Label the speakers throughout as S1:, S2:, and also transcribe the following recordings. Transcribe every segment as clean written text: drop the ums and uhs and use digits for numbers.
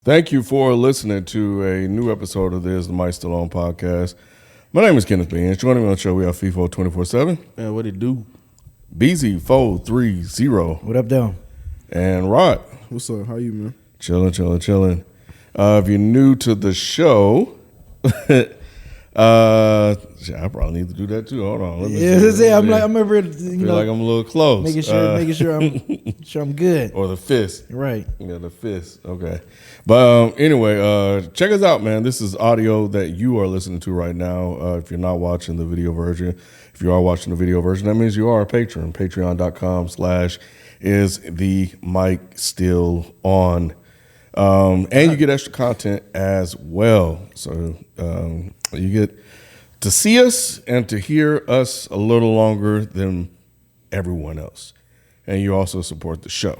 S1: Thank you for listening to a new episode of the Mike Still On podcast. My name is Kenneth Beans. Joining me on the show, we have FIFO 24/7.
S2: Man, what it do?
S1: BZ430.
S3: What up, though?
S1: And Rod.
S2: What's up? How you, man?
S1: Chilling. If you're new to the show, I probably need to do that too. Hold on.
S3: I'm over.
S1: Like I'm a little close.
S3: Making sure I'm good.
S1: Or the fist.
S3: Right.
S1: Yeah, the fist. Okay. But anyway, check us out, man. This is audio that you are listening to right now. If you're not watching the video version, if you are watching the video version, that means you are a patron. Patreon.com/IsTheMic.Still-On. And you get extra content as well. So you get to see us and to hear us a little longer than everyone else. And you also support the show.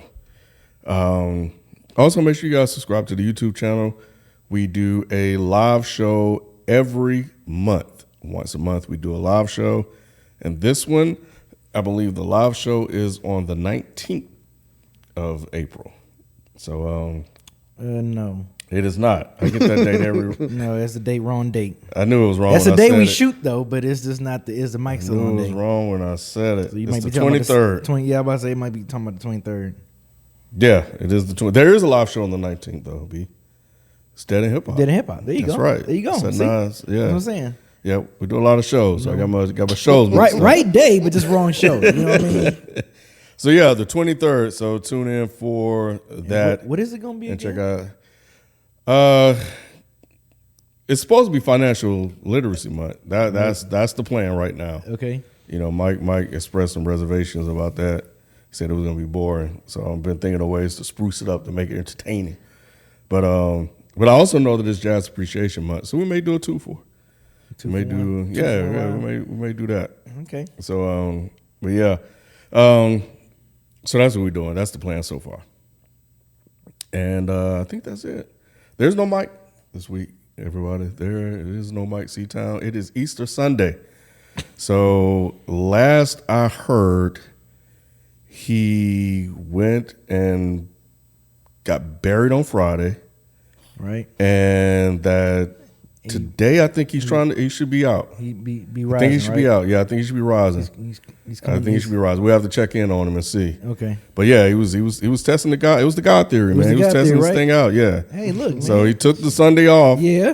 S1: Also, make sure you guys subscribe to the YouTube channel. We do a live show every month. Once a month, we do a live show. And this one, I believe the live show is on the 19th of April. So,
S3: no.
S1: It is not. I get that date every.
S3: No, that's the wrong date.
S1: I knew it was wrong.
S3: That's
S1: when
S3: the
S1: I
S3: day
S1: said
S3: we
S1: it.
S3: shoot though, but it's just not the. Is the mic still on?
S1: It was wrong when I said it.
S3: So you
S1: it's
S3: might
S1: the
S3: be talking
S1: 23rd.
S3: About the, yeah, I'm about to say it might be talking about the 23rd.
S1: Yeah, it is the 20th. There is a live show on the 19th though. B. It's Dead in Hip Hop.
S3: Dead in Hip Hop. There you
S1: That's
S3: go.
S1: right.
S3: There you go.
S1: It's at
S3: See?
S1: Nas. Yeah.
S3: You know what I'm saying?
S1: Yeah, we do a lot of shows. So I got my shows.
S3: Right day, but just wrong show. You know what I mean?
S1: So yeah, the 23rd. So tune in for that.
S3: What is it gonna be?
S1: And
S3: again?
S1: check out. It's supposed to be Financial Literacy Month. That's the plan right now.
S3: Okay.
S1: You know, Mike expressed some reservations about that. He said it was gonna be boring. So I've been thinking of ways to spruce it up to make it entertaining. But I also know that it's Jazz Appreciation Month, so we may do a 2-for. We may do we may do that.
S3: Okay.
S1: So but yeah. So that's what we're doing. That's the plan so far. And I think that's it. There's no Mike this week, everybody. There is no Mike C-Town. It is Easter Sunday. So last I heard, he went and got buried on Friday.
S3: Right.
S1: And that today I think he should be out.
S3: He be rising.
S1: I think he should be out. Yeah, I think he should be rising. I think he should be rising. We have to check in on him and see.
S3: Okay.
S1: But yeah, he was testing the God. It was the God theory, man. He was testing this thing out. Yeah.
S3: Hey, look, man.
S1: So he took the Sunday off.
S3: Yeah.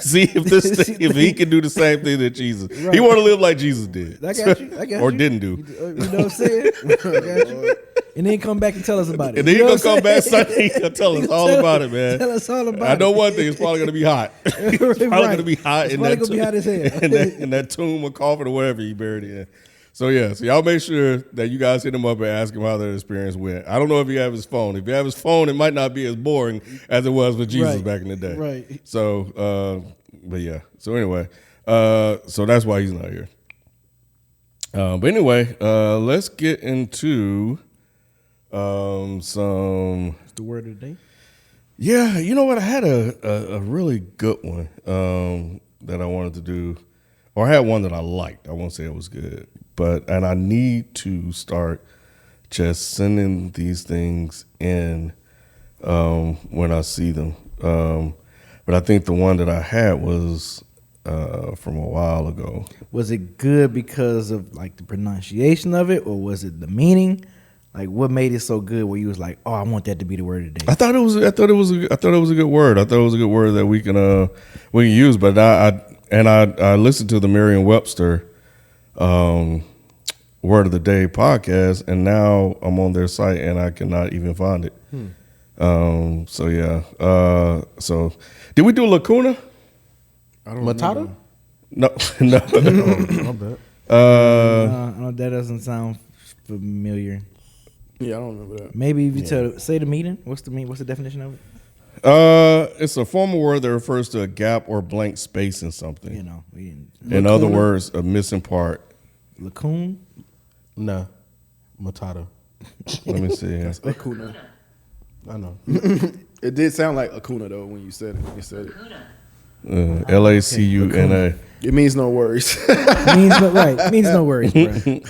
S1: See if he can do the same thing that Jesus. Right. He want to live like Jesus did.
S3: I got you.
S1: Or didn't do.
S3: You know what I'm saying? I got you. And then come back and tell us about it.
S1: And then he's going to come back Sunday and tell us all about it, man.
S3: Tell us all about it.
S1: I know one thing. It's probably going to be hot. It's probably going to be hot.
S3: It's probably going to be hot as hell.
S1: in that tomb or coffin or whatever he buried in. So, yeah. So, y'all make sure that you guys hit him up and ask him how their experience went. I don't know if you have his phone. If you have his phone, it might not be as boring as it was with Jesus back in the day.
S3: Right.
S1: So, but, yeah. So, anyway. So, that's why he's not here. But, anyway, let's get into... It's
S3: the word of the day.
S1: Yeah, you know what? I had a really good one that I wanted to do, or I had one that I liked. I won't say it was good, and I need to start just sending these things in when I see them. But I think the one that I had was from a while ago.
S3: Was it good because of like the pronunciation of it, or was it the meaning? Like, what made it so good where you was like, oh, I want that to be the word of the day?
S1: I thought it was a good word. I thought it was a good word that we can use. But I listened to the Merriam-Webster Word of the Day podcast, and now I'm on their site and I cannot even find it. So yeah. So did we do lacuna?
S2: I don't Matata?
S1: No.
S2: My bad.
S3: No, that doesn't sound familiar.
S2: Yeah, I don't remember that.
S3: Maybe if you say the meaning. What's the definition of it?
S1: It's a formal word that refers to a gap or blank space in something.
S3: You know,
S1: in other words, a missing part.
S3: Lacoon?
S2: Nah, Matata.
S1: Let me see.
S2: That's Acuna. I know. It did sound like Acuna though when you said it.
S1: Lacuna.
S2: It means no worries.
S3: Means no worries, bro.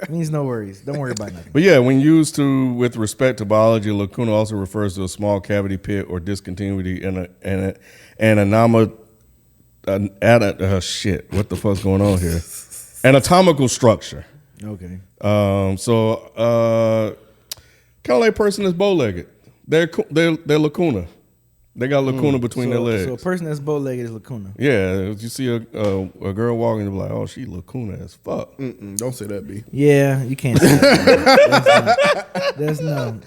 S3: Means no worries. Don't worry about nothing.
S1: But yeah, when used with respect to biology, lacuna also refers to a small cavity, pit, or discontinuity in an shit. What the fuck's going on here? Anatomical structure.
S3: Okay.
S1: So kind of like a person that's bow-legged. They're lacuna. They got lacuna between their legs.
S3: So a person that's bow-legged is lacuna.
S1: Yeah, if you see a girl walking, you're like, oh, she lacuna as fuck.
S2: Don't say that, B.
S3: Yeah, you can't say that.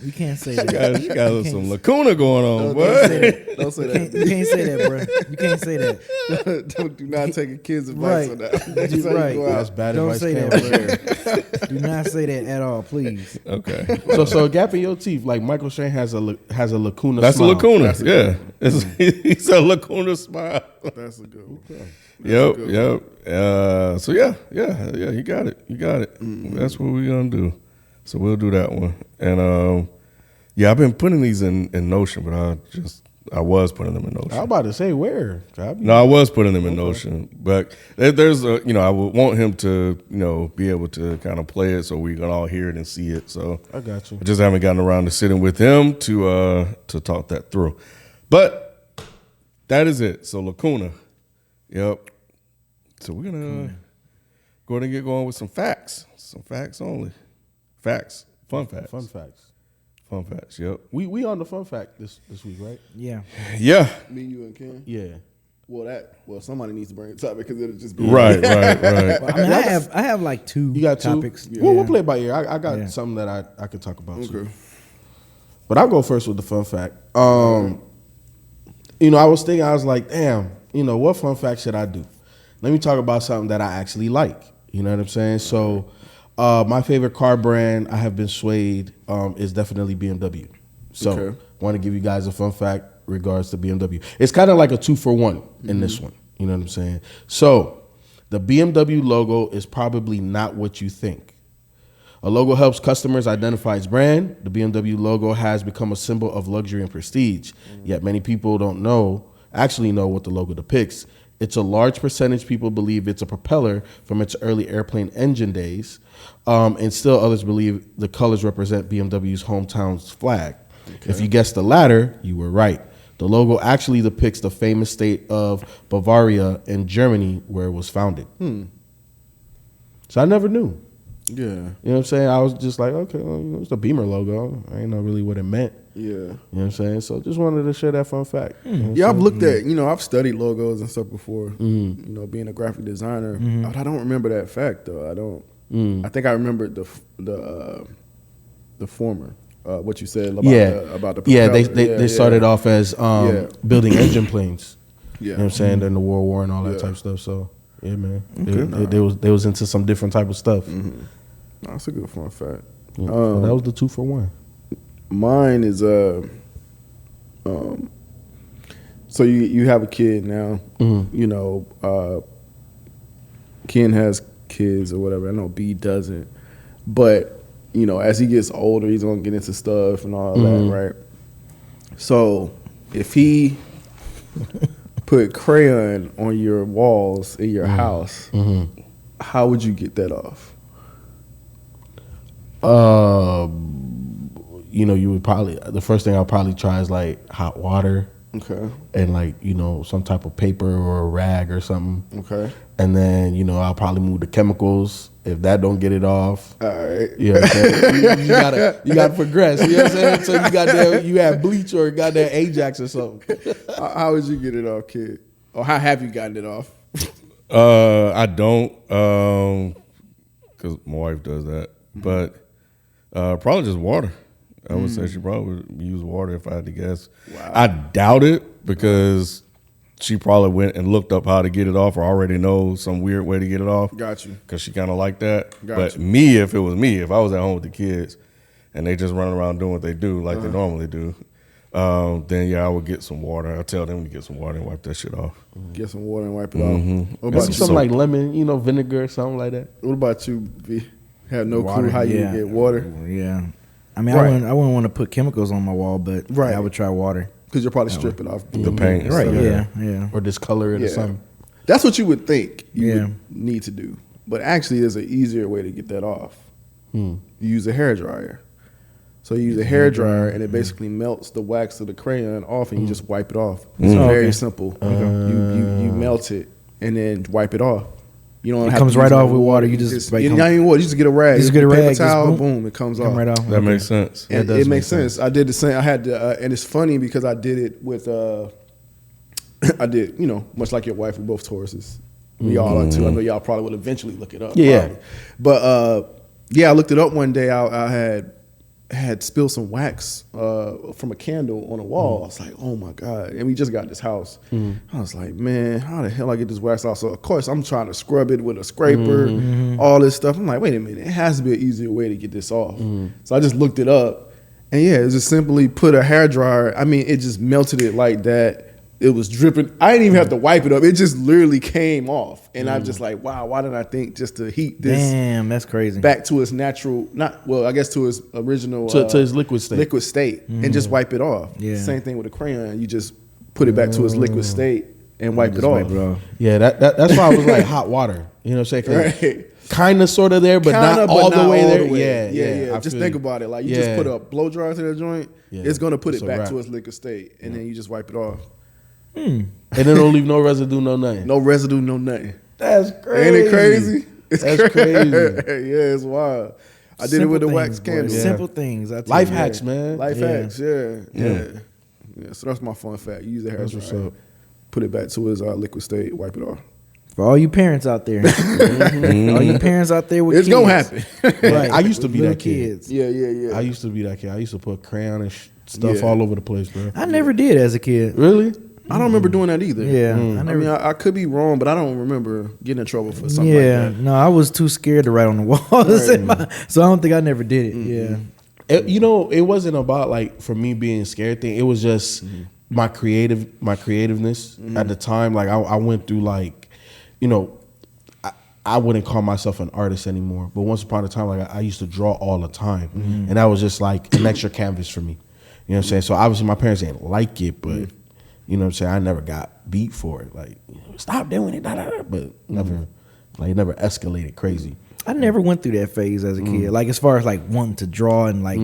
S3: You can't say that.
S1: She got some lacuna going on, boy.
S2: Don't say that.
S3: You can't say that, bro. You can't say that.
S2: Do not take a kid's advice on that. That's how
S3: Right.
S2: you go out.
S4: That's bad
S3: Don't
S4: advice.
S3: say
S4: Cam.
S3: that, bro. Do not say that at all, please.
S1: Okay.
S4: So a gap in your teeth, like Michael Shane has a lacuna.
S1: That's
S4: smile.
S1: a lacuna. Yeah. It's a lacuna smile.
S2: That's a good one.
S1: Yep. So yeah, you got it. That's what we're gonna do. So we'll do that one. And I've been putting these in Notion, but I was putting them in Notion.
S4: I was about to say where.
S1: No, I was putting them in Notion, but there's I would want him to be able to kind of play it so we can all hear it and see it. So
S4: I got you.
S1: I just haven't gotten around to sitting with him to talk that through. But that is it. So lacuna. Yep. So we're gonna go ahead and get going with some facts. Some facts only. Facts. Fun facts.
S4: Fun facts.
S1: Fun facts. Yep.
S4: We on the fun fact this week, right?
S3: Yeah.
S1: Yeah.
S2: Me, you, and Ken.
S4: Yeah.
S2: Well, somebody needs to bring a topic because it'll just be
S1: Right.
S3: Well, I mean, I have like two.
S4: You got two
S3: topics.
S4: We'll play it by ear. I got
S3: Yeah.
S4: something that I could talk about. Too.
S2: Okay.
S4: But I'll go first with the fun fact. I was thinking, I was like, damn, what fun fact should I do? Let me talk about something that I actually like. You know what I'm saying? So my favorite car brand, I have been swayed, is definitely BMW. So
S2: Okay.
S4: want to give you guys a fun fact regards to BMW. It's kind of like a 2-for-1 in this one. You know what I'm saying? So the BMW logo is probably not what you think. A logo helps customers identify its brand. The BMW logo has become a symbol of luxury and prestige. Yet many people actually know what the logo depicts. It's a large percentage people believe it's a propeller from its early airplane engine days. And still others believe the colors represent BMW's hometown's flag. Okay. If you guessed the latter, you were right. The logo actually depicts the famous state of Bavaria in Germany where it was founded. So I never knew.
S2: Yeah.
S4: You know what I'm saying? I was just like, okay, well, it's the Beamer logo. I ain't know really what it meant.
S2: Yeah.
S4: You know what I'm saying? So just wanted to share that fun fact. You know what I'm
S2: Yeah, I've
S4: saying?
S2: looked at, I've studied logos and stuff before, being a graphic designer. But I don't remember that fact, though. I don't. I think I remembered the former, what you said about the propeller.
S4: They started off as building engine planes.
S2: Yeah.
S4: You know what I'm saying? During the World War and all that type of stuff. So, yeah, man. They was into some different type of stuff.
S2: That's a good fun fact.
S4: Yeah. So that was the 2-for-1.
S2: Mine is so you have a kid now. Ken has kids or whatever. I know B doesn't, but as he gets older, he's gonna get into stuff and all that, right? So if he put crayon on your walls in your house, how would you get that off?
S4: You would probably, the first thing I'll probably try is like hot water.
S2: Okay.
S4: And like, some type of paper or a rag or something.
S2: Okay.
S4: And then, I'll probably move the chemicals if that don't get it off.
S2: All right.
S4: You know what I'm saying? you gotta progress. You know what I'm saying? So you have bleach or goddamn Ajax or something.
S2: How would you get it off, kid? Or how have you gotten it off?
S1: I don't, because my wife does that. But probably just water. I would say she probably would use water if I had to guess.
S2: Wow.
S1: I doubt it because she probably went and looked up how to get it off or already knows some weird way to get it off.
S2: Got you.
S1: Because she kind of like that.
S2: Got
S1: but
S2: you.
S1: me, if it was me, if I was at home with the kids and they just running around doing what they do like they normally do, then I would get some water. I'll tell them to get some water and wipe that shit off.
S2: Get some water and wipe it off. What about you?
S4: Something like lemon, vinegar or something like that.
S2: What about you, V? Have no
S3: Water,
S2: clue how you
S3: yeah.
S2: get water.
S3: Yeah. I mean,
S2: Right.
S3: I wouldn't want to put chemicals on my wall, but
S2: Right.
S3: I would try water.
S2: because you'll probably strip it off
S1: The paint, and
S3: Right.
S1: stuff.
S3: Yeah.
S4: Or discolor it or something.
S2: That's what you would think you
S3: Yeah.
S2: would need to do, but actually, there's an easier way to get that off. You use a hair dryer. So you use a hair dryer, and it basically melts the wax of the crayon off, and you just wipe it off. It's very simple. You melt it and then wipe it off. You don't
S3: It
S2: have
S3: comes
S2: to
S3: right
S2: use
S3: off
S2: no
S3: with water. You just like,
S2: not even water. You just get a rag.
S3: Just get a
S2: paper
S3: rag, just
S2: towel.
S3: boom.
S2: Boom, it comes
S3: come
S2: off.
S3: right off.
S1: That makes sense.
S2: And
S4: does
S2: it
S4: make
S2: makes sense. I did the same. I had to, and it's funny because I did it with. I did, much like your wife. We both Tauruses. We all are too. I know y'all probably would eventually look it up.
S4: Yeah.
S2: probably. But I looked it up one day. I had spilled some wax from a candle on a wall. I was like, oh my God. And we just got this house. I was like, man, how the hell I get this wax off? So of course I'm trying to scrub it with a scraper, all this stuff. I'm like, wait a minute, it has to be an easier way to get this off. So I just looked it up, and yeah, it just simply put a hair dryer. I mean, it just melted it like that. It was dripping. I didn't even have to wipe it up. It just literally came off. And I'm just like, wow, why didn't I think just to heat this
S3: Damn, that's crazy.
S2: back to its natural, I guess to its original.
S4: To his liquid state.
S2: And just wipe it off.
S3: Yeah.
S2: Same thing with a crayon. You just put it back to its liquid state and wipe it
S3: Just
S2: off.
S3: wipe it off.
S4: Yeah, that's why I was like hot water. You know what I'm saying?
S2: Right.
S4: Kind of, sort of there, but
S2: Kinda,
S4: not all the way
S2: all
S4: there.
S2: the way.
S4: Yeah. I
S2: Just
S4: feel
S2: think
S4: you.
S2: about it. Like you just
S4: Yeah.
S2: put a blow dryer to that joint,
S4: Yeah.
S2: it's gonna put
S4: It's
S2: it
S4: a
S2: back
S4: wrap.
S2: to its liquid state, and then you just wipe it off.
S4: And then don't leave no residue, no nothing.
S2: No residue, no nothing.
S4: That's crazy.
S2: Ain't it crazy? It's
S4: That's crazy.
S2: Yeah, it's wild. I did it with the
S3: Simple
S2: wax
S3: things, boy.
S2: candle.
S4: Yeah.
S3: Simple things. I tell
S4: Life
S3: you.
S4: hacks, man.
S2: Life
S3: Yeah.
S2: hacks, yeah. So that's my fun fact. You use a hair
S4: That's what's
S2: dryer,
S4: up.
S2: put it back to its liquid state, wipe it off.
S3: For all you parents out there, all you parents out there with
S2: It's
S3: kids.
S2: gonna happen.
S3: Right.
S4: I used to be
S3: Little
S4: that kid.
S3: kids.
S2: Yeah.
S4: I used to be that kid. I used to put crayon and stuff
S2: Yeah.
S4: all over the place, bro.
S3: I never did as a kid.
S4: Really?
S2: I don't remember doing that either.
S3: Yeah,
S2: I mean, I could be wrong, but I don't remember getting in trouble for something
S3: Yeah,
S2: like that.
S3: no, I was too scared to write on the walls, so I don't think I never did it. Yeah,
S4: It wasn't about like for me being scared thing. It was just my creativeness at the time. Like I went through like, I wouldn't call myself an artist anymore. But once upon a time, like I used to draw all the time, and that was just like an extra canvas for me. You know what I'm saying? So obviously my parents didn't like it, but you know what I'm saying? I never got beat for it. Like, stop doing it, but never, like, it never escalated crazy.
S3: I never went through that phase as a kid. Like as far as like wanting to draw and like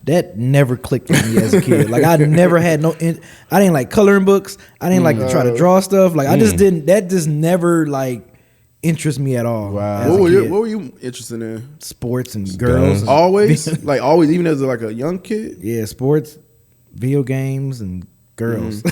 S3: that never clicked with me as a kid. Like I never had I didn't like coloring books. I didn't like to try to draw stuff. Like I just didn't. That just never like interest me at all.
S4: Wow.
S3: as a
S2: What
S3: kid.
S2: were you interested in?
S3: Sports and girls. and-
S2: Always, like always, even as like a young kid.
S3: Yeah, sports, video games, and girls.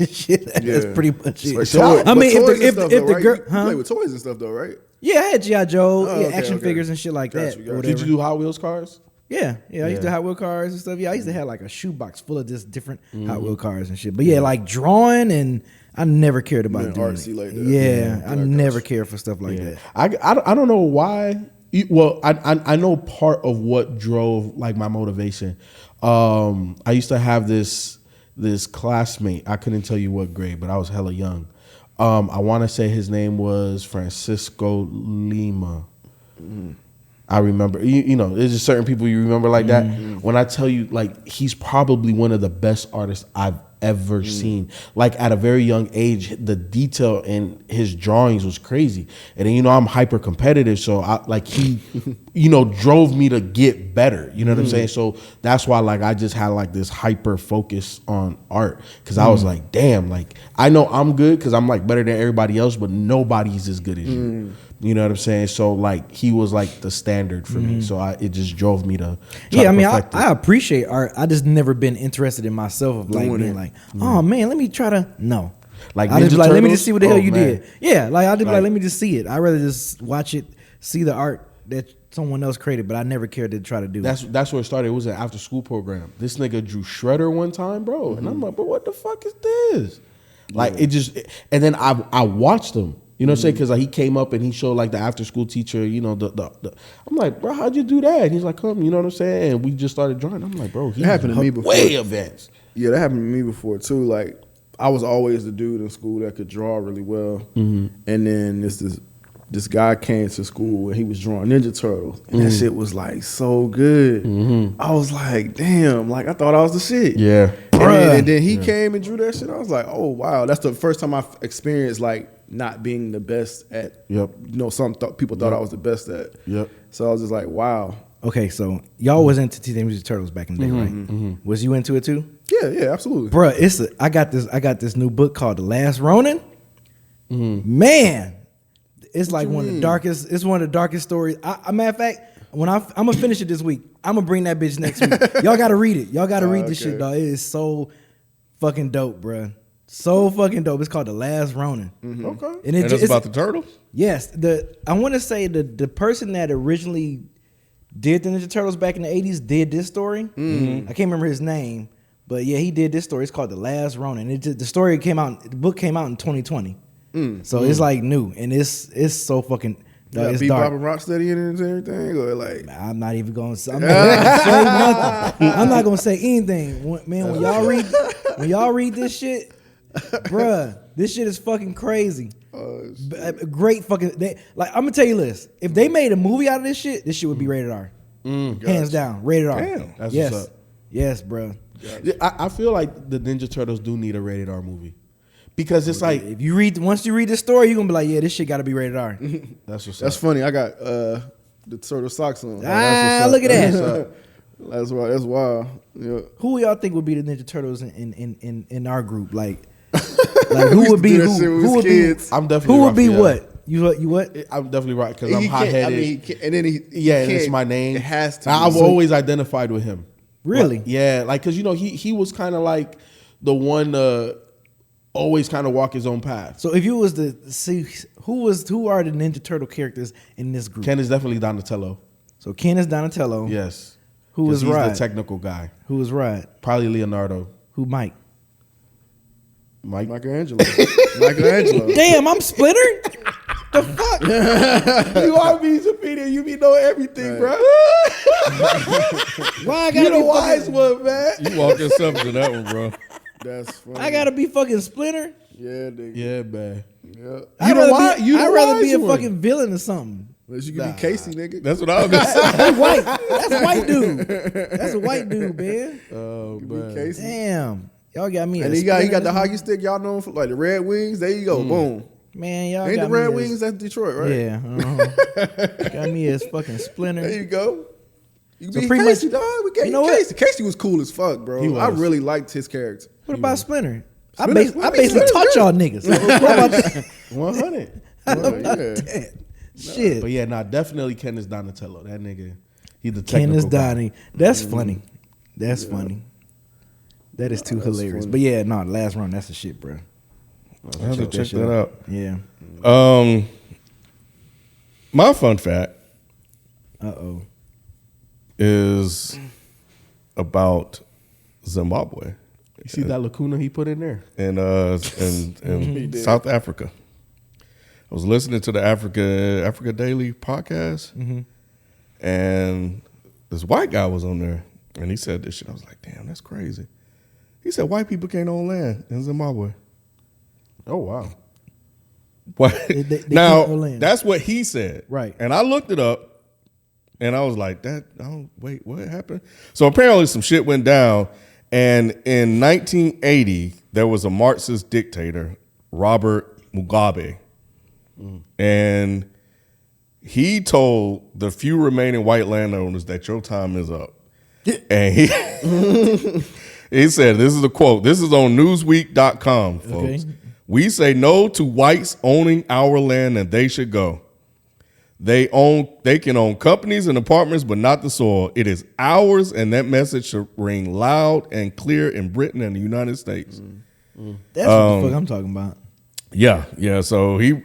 S3: Shit, that's pretty much it.
S2: Toy-
S3: I mean,
S2: but toys and
S3: if
S2: stuff,
S3: the
S2: though, right?
S3: girl,
S2: You
S3: huh?
S2: play with toys and stuff though, right?
S3: Yeah, I had G.I. Joe,
S2: Oh, okay,
S3: action
S2: okay.
S3: figures and shit like
S2: Gotcha,
S3: that.
S2: gotcha.
S3: or
S4: Did
S3: whatever.
S4: you do Hot Wheels cars?
S3: Yeah. I used to Hot Wheel cars and stuff. Yeah, I used to have like a shoebox full of just different Hot Wheel cars and shit. But yeah, like drawing and I never cared about
S2: Being
S3: doing
S2: artsy
S3: it.
S2: like that.
S3: Yeah, I
S2: I
S3: never
S2: gotcha.
S3: cared for stuff like that.
S4: I don't know why. Well, I know part of what drove like my motivation. I used to have this classmate. I couldn't tell you what grade, but I was hella young. I want to say his name was Francisco Lima. I remember, there's just certain people you remember like that. When I tell you, like, he's probably one of the best artists I've ever seen. Like, at a very young age, the detail in his drawings was crazy. And then, I'm hyper competitive, so he, drove me to get better. You know what I'm saying? So that's why, like, I just had like this hyper focus on art, because I was like, damn, like, I know I'm good because I'm like better than everybody else, but nobody's as good as you. You know what I'm saying? So like he was like the standard for me. So it just drove me to try
S3: Yeah, I
S4: to
S3: mean,
S4: perfect it.
S3: I appreciate art. I just never been interested in myself of like
S2: Doing
S3: being
S2: it.
S3: like, oh man, let me try to no.
S4: Like
S3: I just
S4: Ninja
S3: be like, let me
S4: Turtles?
S3: just see what the hell
S4: Oh,
S3: you
S4: man.
S3: did. Yeah, like I just be like,
S4: Like-
S3: let me just see it. I'd rather just watch it, see the art that someone else created, but I never cared to try to do it.
S4: That's where it started. It was an after school program. This nigga drew Shredder one time, bro, and I'm like, but what the fuck is this? Like it just, and then I watched him. You know what I'm saying? Because like he came up and he showed like the after school teacher. The I'm like, bro, how'd you do that? And he's like, come. You know what I'm saying? And we just started drawing. I'm like, bro, he's
S2: happened to me before.
S4: way advanced.
S2: Yeah, that happened to me before too. Like I was always the dude in school that could draw really well, and then this guy came to school and he was drawing Ninja Turtles, and that shit was like so good. I was like, damn, like I thought I was the shit.
S4: Yeah.
S2: And
S3: Bruh.
S2: And then he came and drew that shit. I was like, oh wow, that's the first time I've experienced like not being the best at.
S4: Yep.
S2: You know, people thought I was the best at.
S4: Yep.
S2: So I was just like, wow.
S3: Okay, so y'all was into Teenage Mutant Ninja Turtles back in the day, right? Was you into it too?
S2: Yeah, absolutely.
S3: Bruh, I got this new book called The Last Ronin. Man, it's like one of the darkest. It's one of the darkest stories. Matter of fact, when I'm gonna finish it this week, I'm gonna bring that bitch next week. Y'all gotta read it. Y'all gotta read this shit, dog. It is so fucking dope, bruh. So fucking dope. It's called The Last Ronin.
S4: Okay.
S1: And it's about the turtles?
S3: Yes, I want to say the person that originally did the Ninja Turtles back in the 80s did this story. I can't remember his name, but yeah, he did this story. It's called The Last Ronin. The book came out in 2020, so it's like new, and it's so fucking. It's dark.
S2: Bebop and Rocksteady in it and everything, or like
S3: I'm not even going to say nothing. I'm not going to say anything, man. When y'all read this shit, bruh, this shit is fucking crazy. Great fucking. I'm gonna tell you this: if they made a movie out of this shit would be rated R, hands down, rated R.
S1: Damn,
S4: that's
S3: yes,
S4: what's up.
S3: Yes, bro.
S4: Yeah, I feel like the Ninja Turtles do need a rated R movie because it's like
S3: If once you read this story, you're gonna be like, yeah, this shit got to be rated R.
S4: that's what's
S2: that's
S4: up.
S2: funny. I got the turtle socks on.
S3: Look at that.
S2: That's wild. That's wild. Yeah.
S3: Who y'all think would be the Ninja Turtles in our group? Like who would be who would be
S4: I'm definitely
S3: who would be
S4: Raphael.
S3: what? You what?
S4: I'm definitely right because I'm
S2: He
S4: hot
S2: can't- I
S4: headed.
S2: mean, and then he
S4: and it's my name.
S2: It has to.
S4: I've
S2: be.
S4: always identified with him.
S3: Really?
S4: Like, yeah, like because he was kind of like the one always kind of walk his own path.
S3: So if you was to see who are the Ninja Turtle characters in this group?
S4: Ken is definitely Donatello.
S3: So Ken is Donatello.
S4: Yes.
S3: Who
S4: 'Cause
S3: is
S4: he's
S3: Rod?
S4: the technical guy.
S3: Who is Rod?
S4: Probably Leonardo.
S3: Who Mike?
S4: Mike.
S2: Michelangelo. Michelangelo.
S3: Damn, I'm Splinter. The fuck?
S4: You are Wikipedia. You be know everything, bro.
S3: Why I
S4: You
S3: gotta
S4: the
S3: be
S4: wise
S3: fucking,
S4: one, man.
S1: You walked yourself to that one, bro.
S2: That's funny.
S3: I gotta be fucking Splinter?
S2: Yeah, nigga.
S4: Yeah, man.
S2: Yeah.
S3: I'd rather
S4: I'd
S3: rather be a fucking villain or something.
S2: Unless you could be Casey, nigga.
S1: That's what I was gonna say.
S3: That's white. That's a white dude. That's a white dude, man.
S4: Oh,
S2: You could be
S4: man.
S2: Casey.
S3: Damn. Y'all got me.
S2: And
S3: a
S2: he got
S3: Splinter.
S2: the hockey stick. Y'all know him for like the Red Wings. There you go. Boom.
S3: Man, y'all
S2: Ain't
S3: got
S2: the Red
S3: me
S2: Wings? That's Detroit, right?
S3: Yeah. Got me as fucking Splinter.
S2: There you go. You can
S3: So
S2: be
S3: pretty
S2: Casey,
S3: much-
S2: dog. We gave
S3: you
S2: you
S3: know what?
S2: Casey. Casey was cool as fuck, bro.
S4: He was.
S2: I really liked his character.
S3: What about Splinter? I
S2: Splinter's-
S3: basically
S2: Splinter's
S3: taught
S2: good.
S3: y'all niggas. What about that?
S4: 100.
S3: How about
S2: yeah.
S3: that? Shit.
S4: But yeah, definitely Ken is Donatello. That nigga, he's the
S3: Ken
S4: technical
S3: is
S4: guy.
S3: Donnie. That's funny. That's funny. That is too hilarious.
S2: funny.
S3: But yeah, no, the last run, that's the shit, bro.
S1: I have to check that out.
S3: Yeah.
S1: My fun fact
S3: Uh-oh.
S1: is about Zimbabwe
S4: You see that lacuna he put in there?
S1: and in South Africa. I was listening to the Africa Daily podcast, and this white guy was on there, and he said this shit. I was like, damn, that's crazy. He said white people can't own land in Zimbabwe.
S4: Oh, wow.
S1: What?
S3: They can't own
S1: Now
S3: land.
S1: that's what he said,
S3: Right.
S1: And I looked it up, and I was like, wait, what happened? So apparently some shit went down, and in 1980 there was a Marxist dictator, Robert Mugabe, and he told the few remaining white landowners that your time is up, and he he said, this is a quote. This is on Newsweek.com, folks.
S3: Okay.
S1: We say no to whites owning our land, and they should go. They can own companies and apartments, but not the soil. It is ours, and that message should ring loud and clear in Britain and the United States.
S3: That's what the fuck I'm talking about.
S1: Yeah. So he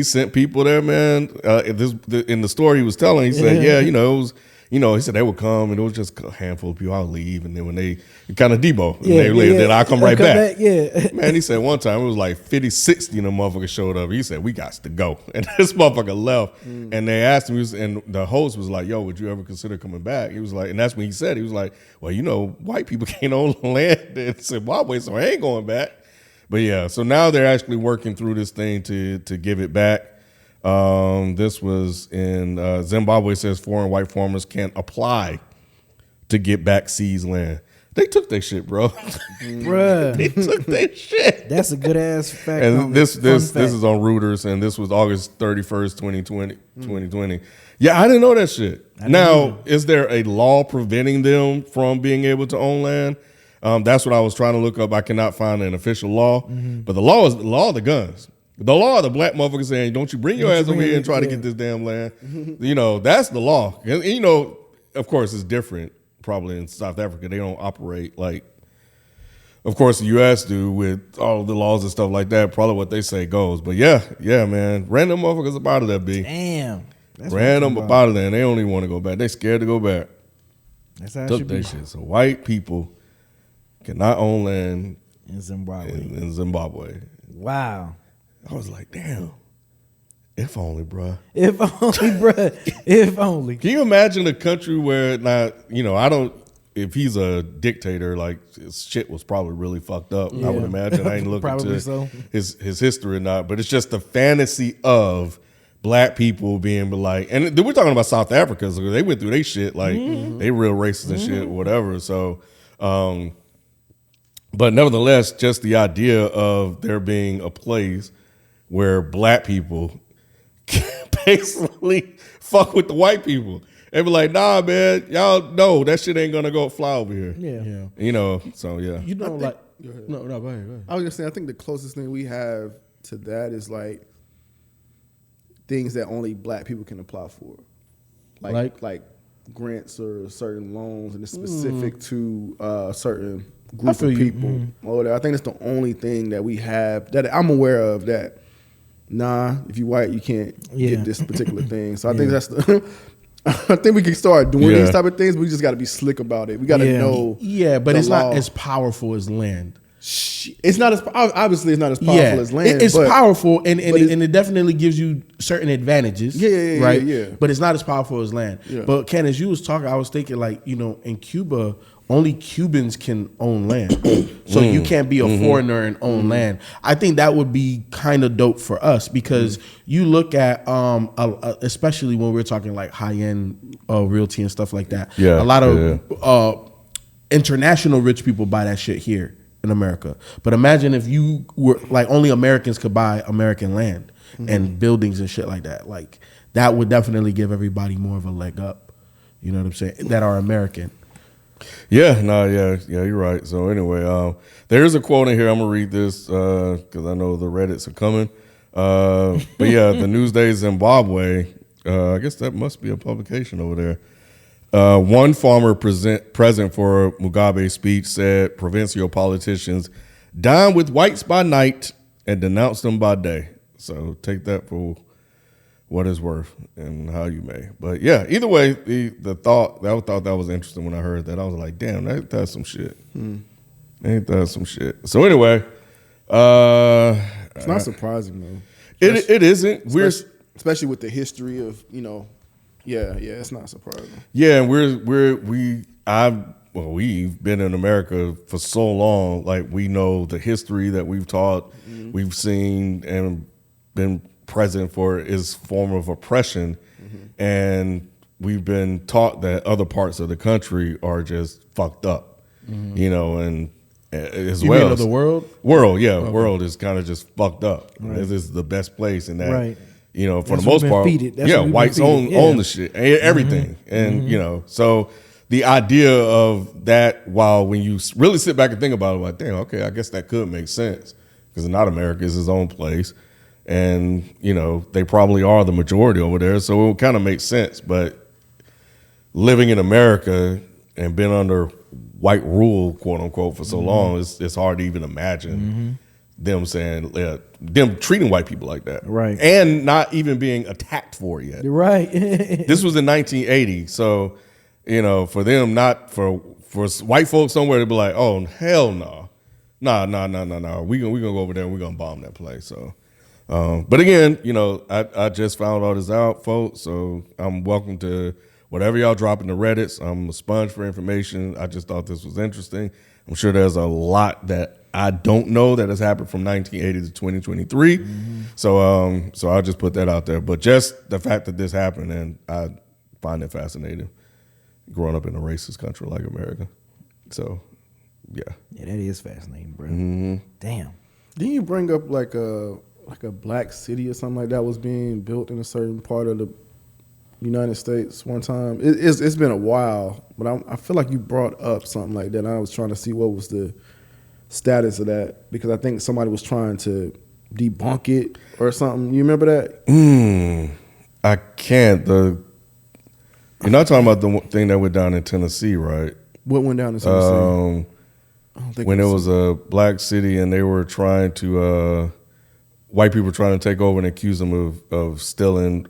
S1: sent people there, man. In the story he was telling, he said, it was. He said they would come and it was just a handful of people. I'll leave, and then when they kind of debo, and they leave, then I'll come right back.
S3: Yeah.
S1: Man, he said one time it was like 50, 60 and the motherfucker showed up. He said, we got to go. And this motherfucker left. And they asked him, and the host was like, yo, would you ever consider coming back? He was like, and that's when he said, he was like, well, white people can't own land in Zimbabwe, so I ain't going back. But yeah, so now they're actually working through this thing to give it back. This was in Zimbabwe. Says foreign white farmers can't apply to get back seized land. They took their shit, bro.
S3: Bruh.
S1: They took their shit.
S3: That's a good ass fact.
S1: And this
S3: Fun
S1: is
S3: fact.
S1: on Reuters, and this was August 31st, 2020. Yeah, I didn't know that shit. Now, is there a law preventing them from being able to own land? That's what I was trying to look up. I cannot find an official law, but the law is the law of the guns. The law of the black motherfuckers saying, "Don't you bring your ass over here and try to get this damn land." You know, that's the law. And, you know, of course, it's different. Probably in South Africa, they don't operate like, of course, the U.S. do with all the laws and stuff like that. Probably what they say goes. But yeah, man, random motherfuckers up out of that, B.
S3: Damn. That's
S1: Random up out of there, and they don't even want to go back. They scared to go back.
S3: That's how it
S1: Took
S3: should
S1: that
S3: be.
S1: shit. So white people cannot own land
S3: In Zimbabwe.
S1: in Zimbabwe.
S3: Wow.
S1: I was like, damn. If only, bruh.
S3: If only, bruh. If only.
S1: Can you imagine a country where, if he's a dictator, like his shit was probably really fucked up. I would imagine. I ain't looking
S3: Probably
S1: into
S3: so.
S1: his history or not, but it's just the fantasy of black people being like, and we're talking about South Africa, so they went through their shit, like they real racist and shit, whatever. So, but nevertheless, just the idea of there being a place where black people basically fuck with the white people. They be like, nah, man, y'all know that shit ain't gonna go fly over here.
S3: Yeah.
S1: You know, so yeah.
S4: You know, like no, go ahead.
S2: I was gonna say, I think the closest thing we have to that is like things that only black people can apply for, like grants or certain loans, and it's specific to a certain group
S4: feel
S2: of
S4: you.
S2: people. Or whatever. I think that's the only thing that we have that I'm aware of that. Nah, if you white, you can't get this particular thing. So I think that's the. I think we can start doing these type of things, but we just got to be slick about it. We got to know.
S4: Yeah, but
S2: the
S4: it's
S2: law.
S4: not as powerful as land.
S2: It's not as obviously it's not as powerful as land.
S4: It's
S2: but
S4: powerful and it definitely gives you certain advantages. Right.
S2: Yeah.
S4: But it's not as powerful as land.
S2: Yeah.
S4: But Ken, as you was talking, I was thinking like, you know, in Cuba, only Cubans can own land. So you can't be a foreigner and own land. I think that would be kind of dope for us because you look at, especially when we're talking like high end realty and stuff like that.
S1: Yeah,
S4: a lot of international rich people buy that shit here in America. But imagine if you were like only Americans could buy American land and buildings and shit like that. Like that would definitely give everybody more of a leg up. You know what I'm saying? That are American.
S1: Yeah, you're right. So anyway, there's a quote in here. I'm gonna read this because I know the Reddits are coming. But yeah, the Newsday Zimbabwe. I guess that must be a publication over there. One farmer present for Mugabe's speech said provincial politicians dine with whites by night and denounce them by day. So take that for what it's worth and how you may. But yeah, either way, the thought that was interesting when I heard that. I was like, damn, that's some shit. Ain't that some shit? So anyway,
S2: it's not surprising though.
S1: It isn't.
S2: Especially with the history of, you know, it's not surprising.
S1: Yeah, and we've been in America for so long. Like we know the history that we've taught, we've seen and been present for is form of oppression, and we've been taught that other parts of the country are just fucked up, you know, and as
S4: You
S1: well
S4: mean of
S1: as
S4: the world?
S1: World is kind of just fucked up. Right. This is the best place in that.
S3: Right.
S1: You know, for
S3: That's
S1: the most
S3: what
S1: part,
S3: we've been feeded. That's what we've been
S1: whites
S3: feeded.
S1: own the shit, everything, and you know, so the idea of that, while when you really sit back and think about it, like, damn, okay, I guess that could make sense because not America is his own place, and you know, they probably are the majority over there, so it kind of makes sense. But living in America and been under white rule, quote unquote, for so long, it's hard to even imagine them saying, them treating white people like that.
S3: Right.
S1: And not even being attacked for it yet.
S3: You're right.
S1: This was in 1980. So, you know, for them, not for white folks somewhere to be like, oh, hell no. Nah. We gonna go over there and we're going to bomb that place. So, but again, you know, I just found all this out, folks. So I'm welcome to whatever y'all drop in the Reddits. I'm a sponge for information. I just thought this was interesting. I'm sure there's a lot that I don't know that has happened from 1980 to 2023. So I'll just put that out there. But just the fact that this happened, and I find it fascinating growing up in a racist country like America. So Yeah.
S3: Yeah, that is fascinating, bro. Damn.
S2: Didn't you bring up like a black city or something like that was being built in a certain part of the United States one time? It's been a while, but I feel like you brought up something like that. And I was trying to see what was the status of that because I think somebody was trying to debunk it or something. You remember that?
S1: I can't. You're not talking about the thing that went down in Tennessee, right?
S2: What went down in Tennessee? I don't think
S1: When it was a black city and they were trying to, white people were trying to take over and accuse them of stealing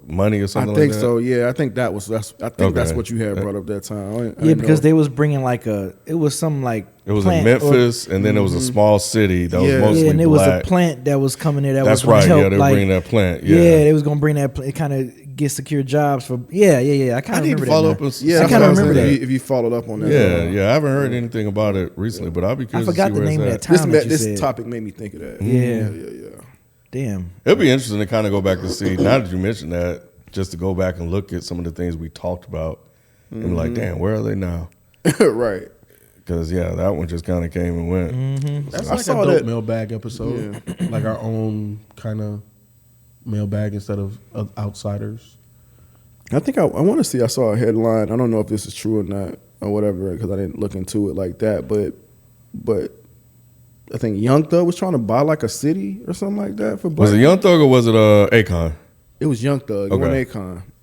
S1: money or something
S2: I
S1: like that.
S2: think so. Yeah, I think that's
S1: Okay.
S2: what you had brought up that time.
S3: Yeah, because they was bringing like it was some like
S1: It was
S3: plant
S1: in Memphis, and then it was a small city that was mostly
S3: yeah, and it
S1: black.
S3: was a plant that was coming there that
S1: That's
S3: was gonna
S1: right.
S3: help,
S1: Yeah, they were bringing that plant.
S3: Yeah,
S1: Yeah.
S3: they was gonna bring that. It kind of get secure jobs for. Yeah. I kind
S1: I
S3: of
S1: need
S3: remember
S1: to follow
S3: that.
S1: up.
S3: now.
S1: And
S2: Yeah,
S3: I
S2: that's
S3: kinda
S2: what I was
S3: remember
S2: saying,
S3: that.
S2: if you followed up on that.
S1: Yeah. I haven't heard anything about it recently, but I'll be
S3: I
S1: curious to
S3: forgot
S1: see
S3: the
S1: where
S3: name of
S1: it's
S3: that
S1: at.
S3: town that you
S2: This
S3: said.
S2: topic made me think of that.
S3: Yeah.
S2: Yeah.
S3: Damn.
S1: It'll be interesting to kind of go back and see. Now that you mentioned that, just to go back and look at some of the things we talked about, and be like, damn, where are they now?
S2: Right.
S1: Because that one just kind of came and went.
S4: That's
S2: I
S4: like a
S2: saw
S4: dope
S2: that-
S4: mailbag episode, like our own kind of mailbag instead of outsiders.
S2: I think I want to see. I saw a headline. I don't know if this is true or not or whatever because I didn't look into it like that. But I think Young Thug was trying to buy like a city or something like that for black.
S1: Was it Young Thug or was it Akon?
S2: It was Young Thug. It
S1: Okay.
S2: wasn't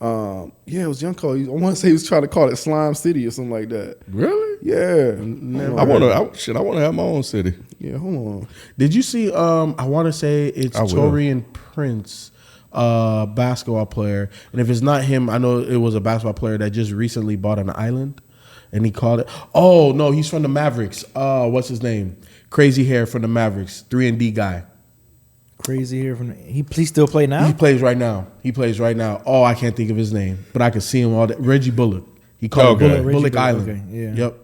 S2: Akon. Yeah, it was Young Thug. I want to say he was trying to call it Slime City or something like that.
S1: Really?
S2: Yeah.
S1: I want to have my own city.
S2: Yeah, hold on.
S4: Did you see? I want to say it's
S1: I will.
S4: Torian Prince, basketball player, and if it's not him, I know it was a basketball player that just recently bought an island, and he called it. Oh no, he's from the Mavericks. What's his name? Crazy hair from the Mavericks, 3-and-D guy.
S3: Crazy here from he still play now.
S4: He plays right now. Oh, I can't think of his name, but I can see him all day. Reggie Bullock. He called
S1: Okay.
S4: it Bullock
S3: Bullock,
S4: Island.
S3: okay, yeah.
S4: Yep.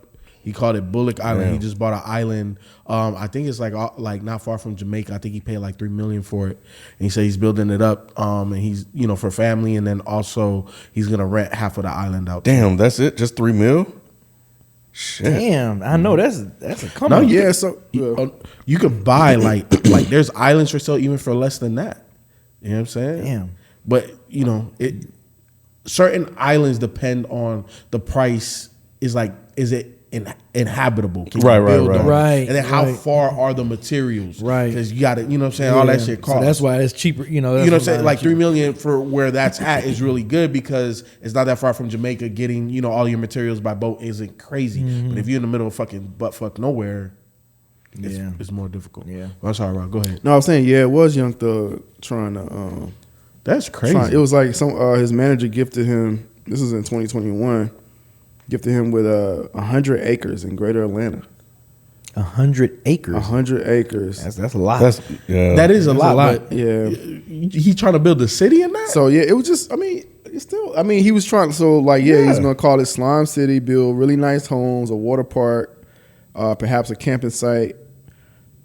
S4: He called it Bullock Island.
S1: Damn.
S4: He just bought an island. I think it's like not far from Jamaica. I think he paid like $3 million for it. And he said he's building it up. And he's for family, and then also he's gonna rent half of the island out.
S1: Damn, that's it? Just $3 million? Shit.
S3: Damn, I know that's a come
S4: No,
S3: on.
S4: you
S2: Yeah,
S4: could,
S2: so
S4: you could buy like there's islands for sale even for less than that. You know what I'm saying?
S3: Damn.
S4: But certain islands depend on the price. Is it inhabitable? Can you
S1: Right,
S4: build
S1: right.
S4: on it?
S3: Right,
S4: And then how
S3: right.
S4: far are the materials?
S3: Right.
S4: Because you got to, you know what I'm saying? All that
S3: Yeah.
S4: shit costs.
S3: So that's why it's cheaper.
S4: You know what I'm saying? Like $3 million for where that's at is really good because it's not that far from Jamaica. Getting all your materials by boat isn't crazy. But if you're in the middle of fucking buttfuck nowhere, it's more difficult.
S3: Yeah.
S4: I'm sorry, Rob. Go ahead.
S2: no, I was saying it was Young Thug trying to.
S4: That's crazy.
S2: It was like his manager gifted him. This was in 2021. Gifted him with 100 acres in Greater Atlanta.
S3: 100 acres.
S2: 100 acres.
S3: That's a lot.
S4: That is a lot. But
S2: Yeah.
S4: he trying to build a city in that.
S2: So yeah, it was just. He was trying. So he's gonna call it Slime City. Build really nice homes, a water park, perhaps a camping site.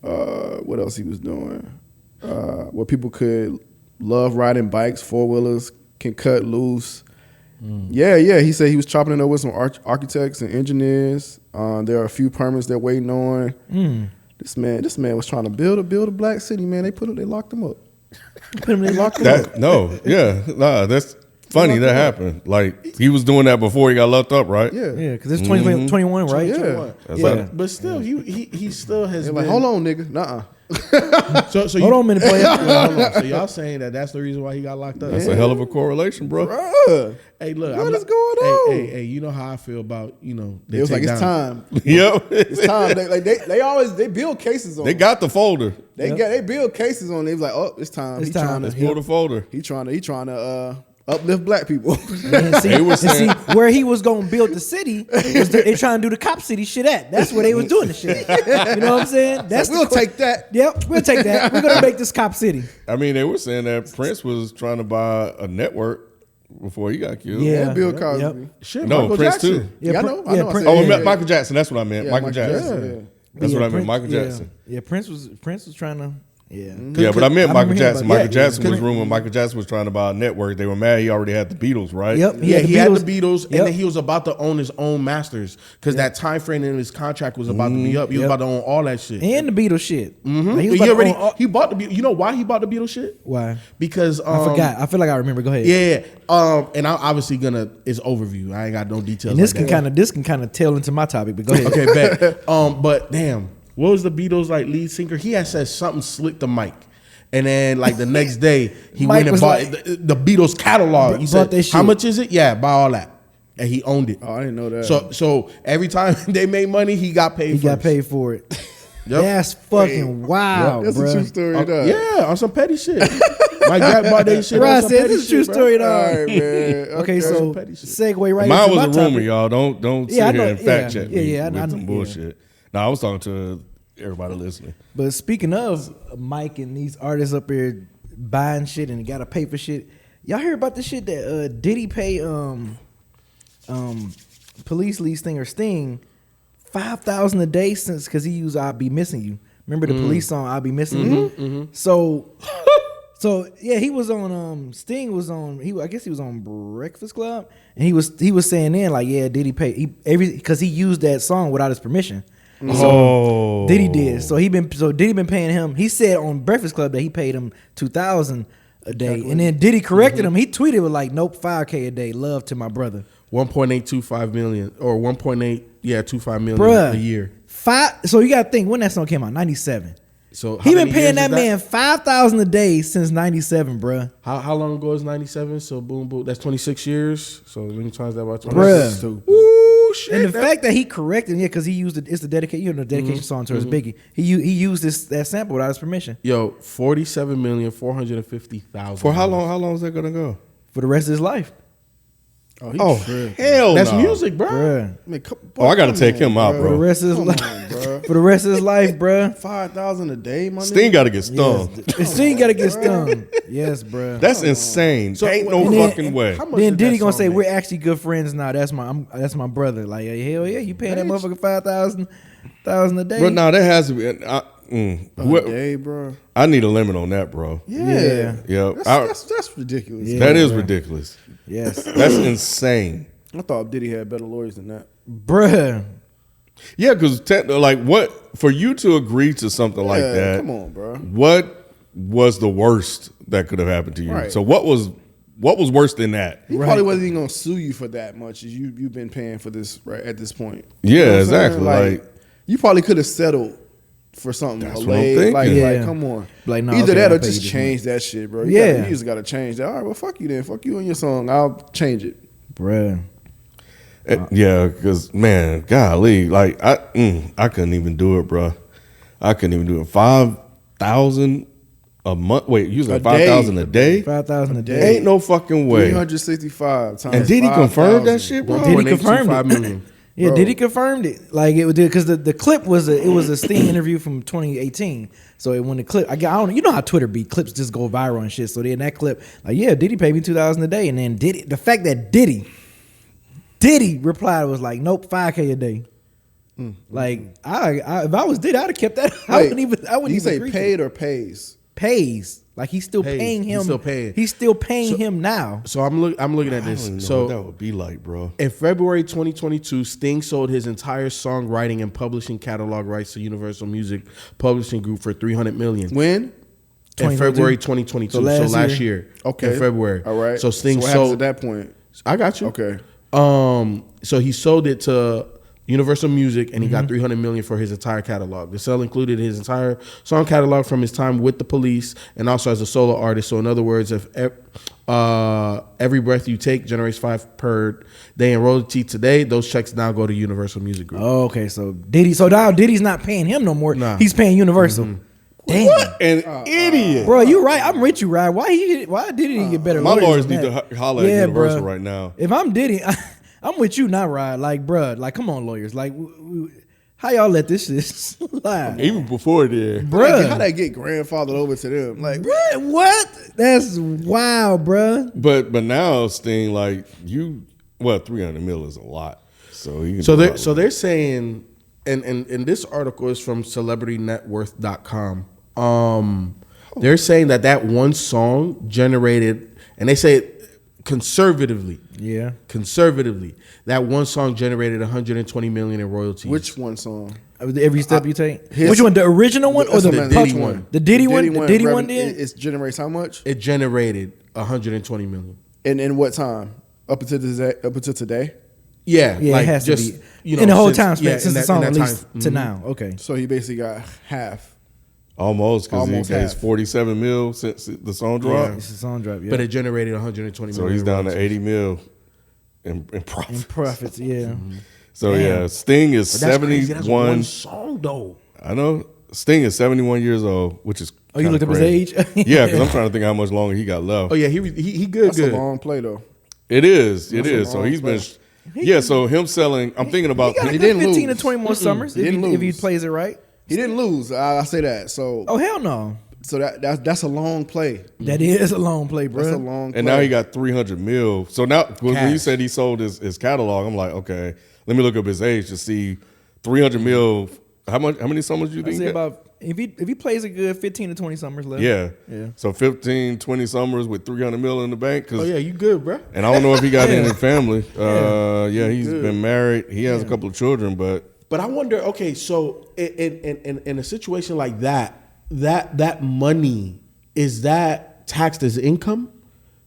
S2: What else he was doing? Where people could love riding bikes, 4-wheelers can cut loose. Yeah. He said he was chopping it up with some architects and engineers. There are a few permits they're waiting on. This man was trying to build a black city. Man, they locked him up. They locked him up.
S1: That's funny that happened. Like he was doing that before he got locked up, right?
S2: Yeah.
S3: Yeah, because it's 2021, right?
S2: Yeah.
S3: Yeah.
S4: But still, he still has
S2: They're
S4: been.
S2: like, hold on, nigga. Nuh-uh.
S4: So
S3: Hold on a minute, player.
S4: Hold on. So y'all saying that's the reason why he got locked up?
S1: That's a hell of a correlation, bro.
S2: Bruh.
S4: Hey, look,
S2: What is going on?
S4: Hey, you know how I feel about they
S2: It was like
S4: take
S2: it's
S4: down-
S2: time.
S1: Yep.
S2: It's time. They always build cases on.
S1: They
S2: it.
S1: got the folder.
S2: They build cases on. It. It was like, oh, it's time.
S3: It's time.
S1: Let's pull the folder.
S2: He trying to uplift black people.
S3: And see,
S1: They was
S3: and see,
S1: saying-
S3: where he was going to build the city, they trying to do the cop city shit at. That's where they was doing the shit. You know what I'm saying?
S2: We'll take that.
S3: Yep, we'll take that. We're going to make this cop city.
S1: I mean, they were saying that Prince was trying to buy a network before he got killed.
S3: Yeah.
S2: And Bill
S3: Yep,
S2: Cosby.
S3: yep.
S4: Shit,
S1: No,
S4: Michael
S1: Prince
S4: Jackson.
S1: too.
S2: Yeah, I know. I know. I
S3: Prince-
S2: said,
S1: Oh,
S2: yeah.
S1: Michael Jackson. That's what I meant.
S2: Yeah,
S1: Michael
S2: Michael
S1: Jackson.
S2: Jackson,
S1: That's what I meant.
S3: Prince-
S1: Michael
S3: yeah.
S1: Jackson.
S3: Yeah, Prince was trying to Yeah.
S1: Yeah, but I meant Michael
S3: remember hearing
S1: Jackson.
S3: about-
S1: Michael
S3: yeah,
S1: Jackson was rumored. Michael Jackson was trying to buy a network. They were mad. He already had the Beatles, right?
S3: Yep.
S4: He had the Beatles,
S3: Yep.
S4: and then he was about to own his own masters because that time frame in his contract was about to be up. He was about to own all that shit.
S3: And the Beatles shit.
S4: Mhm.
S3: Like, he was about to own all-
S4: He bought the. You know why he bought the Beatles shit?
S3: Why?
S4: Because
S3: I forgot. I feel like I remember. Go ahead.
S4: Yeah. And I'm obviously gonna is overview. I ain't got no details.
S3: And this
S4: like
S3: can
S4: that.
S3: kind of tail into my topic, but go ahead.
S4: Okay, bet. But damn, what was the Beatles like lead singer? He had said something slick to Mike. And then, like the next day, he
S3: Mike
S4: went and
S3: was
S4: bought
S3: like-
S4: the Beatles catalog. He
S3: Bought
S4: said,
S3: that shit.
S4: "How much is it? Yeah, buy all that." And he owned it.
S2: Oh, I didn't know that.
S4: So every time they made money, he got paid.
S3: He
S4: first.
S3: got paid for it.
S4: Yep.
S3: That's fucking wild,
S2: That's
S3: bro.
S2: a true story, dog.
S4: Yeah, on some petty shit. My dad bought that shit.
S3: Bro,
S4: on
S3: I
S4: some
S3: said
S4: petty
S3: this is a true
S4: shit, bro.
S3: story,
S2: All
S3: dog.
S2: right, man.
S3: Okay, so
S4: some petty shit.
S3: segue right
S1: Mine
S3: into
S1: was
S3: my
S1: a rumor,
S3: topic.
S1: y'all. Don't
S3: Yeah, I
S1: sit here
S3: know-
S1: and fact
S3: yeah,
S1: check me
S3: yeah, I
S1: with
S3: know,
S1: some
S3: yeah.
S1: bullshit. No, I was talking to everybody listening.
S3: But speaking of Mike and these artists up here buying shit and gotta pay for shit, y'all hear about the shit that Diddy pay police lead singer Sting $5,000 a day since because he used "I'll Be Missing You." Remember the police song "I'll Be Missing You"? So yeah, he was on Sting was on I guess he was on Breakfast Club and he was saying then like yeah Diddy pay because he used that song without his permission.
S1: Oh,
S3: Diddy did. So Diddy been paying him. He said on Breakfast Club that he paid him $2,000 a day, and then Diddy corrected him. He tweeted with like, "Nope, $5K a day. Love to my brother."
S4: 1.825 million or 1.825 million
S3: Bruh.
S4: a year.
S3: So you gotta think when that song came out, 97.
S4: So how
S3: He been
S4: many
S3: paying
S4: years
S3: that
S4: is
S3: man $5,000 a day since 97, bruh.
S4: How long ago is 97? So boom, boom. That's 26 years. So when you times that by 26.
S3: Bruh.
S2: Stupid.
S4: Ooh, shit.
S3: And the fact that he corrected, yeah, because he used it's the dedication, the dedication song towards Biggie. He used that sample without his permission
S4: Yo, 47,450,000.
S1: for how long? How long is that gonna go?
S3: for the rest of his life,
S1: Oh hell,
S4: That's
S1: no.
S4: music, bro.
S3: bruh.
S1: Oh, I gotta take him out,
S3: For the
S1: bro.
S3: rest of his
S2: Come
S3: life,
S2: on, bro.
S3: for the rest of his life, bruh.
S2: 5,000 a day, my
S1: Sting
S2: nigga.
S1: got to get stung.
S3: Yes, Sting gotta get stung. Yes, bruh.
S1: That's insane. Ain't no
S3: and then-
S1: fucking way.
S4: How much
S3: Then
S4: did
S3: Diddy
S4: that
S3: gonna
S4: song
S3: say
S4: make?
S3: we're actually good friends now. That's my brother. Like hell yeah, you paying that motherfucker $5,000 a day?
S1: But now that has to be.
S2: A day, bro.
S1: I need a limit on that, bro.
S3: Yeah.
S1: Yeah,
S2: That's ridiculous.
S3: Yeah.
S1: that is
S3: bro.
S1: ridiculous.
S3: Yes,
S1: That's insane.
S2: I thought Diddy had better lawyers than that.
S3: bruh.
S1: Yeah, because like what for you to agree to something like
S2: Yeah,
S1: that?
S2: come on, bro.
S1: What was the worst that could have happened to you?
S2: Right.
S1: So what was worse than that?
S2: He probably wasn't even gonna sue you for that much as you've been paying for this right at this point.
S1: Yeah,
S2: You know what I'm
S1: exactly.
S2: saying?
S1: Like
S2: you probably could have settled for something.
S1: That's
S2: a
S1: what I'm
S2: leg.
S1: thinking.
S2: Like,
S3: Yeah.
S2: come on.
S3: Like, no,
S2: Either
S3: okay,
S2: that
S3: I'll
S2: or
S3: pay you
S2: just
S3: this
S2: change that shit, bro.
S3: Yeah.
S2: You just gotta change that. All right, well, fuck you then. Fuck you and your song. I'll change it.
S3: Bruh.
S1: yeah, because man, golly, like I couldn't even do it, bro. I couldn't even do it. 5,000 a month. Wait, you
S2: A
S1: said
S2: day.
S1: 5,000 a day?
S3: $5,000 a day.
S1: Ain't no fucking way.
S2: 365 times.
S1: And did he confirm that
S2: 5,000.
S1: shit, bro?
S3: Did he confirm
S4: 1.825
S3: it?
S4: million.
S3: Yeah,
S2: Bro.
S3: Diddy confirmed it. Like it was because the clip was a Sting interview from 2018. So when the clip, I don't, you know how Twitter be, clips just go viral and shit. So then that clip, like yeah, Diddy paid me $2,000 a day, and then Diddy, the fact that Diddy replied was like, nope, $5K a day. Like I if I was Diddy, I'd have kept that. I wouldn't even.
S2: You
S3: even
S2: say
S3: agree to
S2: paid or pays?
S3: pays. Like he's still
S4: Pays.
S3: paying him.
S4: He's still paying.
S3: He's still paying him now.
S4: So I'm looking at
S1: I don't
S4: this.
S1: even know
S4: So
S1: what that would be like, bro.
S4: in February 2022, Sting sold his entire songwriting and publishing catalog rights to Universal Music Publishing Group for $300 million.
S2: When?
S4: In
S3: 2022?
S4: February 2022, so last year.
S2: Okay.
S4: In February.
S2: All right.
S4: So Sting
S2: what happens
S4: sold.
S2: at that point?
S4: I got you.
S2: Okay.
S4: So he sold it to Universal Music, and he got $300 million for his entire catalog. The sale included his entire song catalog from his time with the Police, and also as a solo artist. So in other words, if Every Breath You Take generates $5 per day in royalty today, those checks now go to Universal Music Group.
S3: Oh, okay, so Diddy. So now Diddy's not paying him no more.
S4: Nah.
S3: He's paying Universal. Damn,
S1: An idiot.
S3: bro, you right. I'm with you, right? Why Diddy didn't get better?
S1: My lawyers
S3: than
S1: need
S3: that?
S1: to holler at
S3: Yeah,
S1: Universal
S3: bruh.
S1: right now.
S3: If I'm Diddy, I'm with you, not Rod. Like, bruh, like, come on, lawyers. Like, how y'all let this shit slide?
S1: Even before then.
S2: How
S3: Bruh,
S2: that get grandfathered over to them? Like,
S3: bruh, what? That's wild, bruh.
S1: But now Sting, like you, 300 mil is a lot. So you can
S4: So
S1: do a
S4: they're
S1: lot with it.
S4: saying, and this article is from CelebrityNetWorth.com. They're saying that one song generated, and they say conservatively, that one song generated 120 million in royalties.
S2: Which one song?
S3: Every step you take. Which one? The original one or the
S4: Diddy one?
S3: The Diddy one. The Diddy one did.
S2: It generates how much?
S4: It generated 120 million.
S2: And in what time? Up until today?
S4: Yeah,
S3: Yeah,
S4: like
S3: it has
S4: just,
S3: to be.
S4: you know,
S3: In the whole
S4: since-
S3: time span
S4: yeah,
S3: since
S4: in
S3: the
S4: that-
S3: song
S4: in that
S3: released
S4: time.
S3: to
S4: Mhm.
S3: now. Okay.
S2: So he basically got half.
S1: Almost, because he
S2: Almost
S1: gets
S2: half.
S1: 47 mil since the song dropped.
S3: It's a song drop. Yeah.
S4: But it generated 120
S1: So
S4: million.
S1: he's down to
S4: royalties.
S1: 80 mil in profit.
S3: in profits. Yeah.
S1: So
S3: Damn.
S1: yeah, Sting is
S4: But that's crazy. That's
S1: 71.
S4: one song though.
S1: I know Sting is 71 years old, which is
S3: Oh, you
S1: kinda
S3: looked up his
S1: crazy.
S3: age?
S1: Yeah, because I'm trying to think how much longer he got left.
S4: Oh yeah, he good.
S2: That's a long play though.
S1: It is. It
S2: That's a
S1: is. So
S2: long
S1: he's been.
S2: play.
S1: Yeah. So him selling. I'm thinking about.
S3: He got a
S2: He
S3: good
S2: didn't
S3: 15
S2: lose.
S3: to 20 more summers
S2: He
S3: if
S2: didn't
S3: he
S2: lose.
S3: plays it right.
S2: He didn't lose. I say that. So
S3: Oh hell no.
S2: so that's a long play.
S3: That is a long play, bro.
S2: That's a long play.
S1: And now he got 300 mil. So now when you
S4: Cash.
S1: said he sold his catalog, I'm like, okay, let me look up his age to see 300 mil. How many summers do you
S3: I
S1: think?
S3: say
S1: he got?
S3: about if he plays a good 15 to 20 summers left.
S1: Yeah.
S3: Yeah.
S1: So 15, 20 summers with 300 mil in the bank. 'Cause-
S4: Oh yeah, you good, bro.
S1: And I don't know if he got any family. Yeah, he's
S4: Good.
S1: been married. He has a couple of children, but
S4: But I wonder. Okay, so in a situation like that money, is that taxed as income?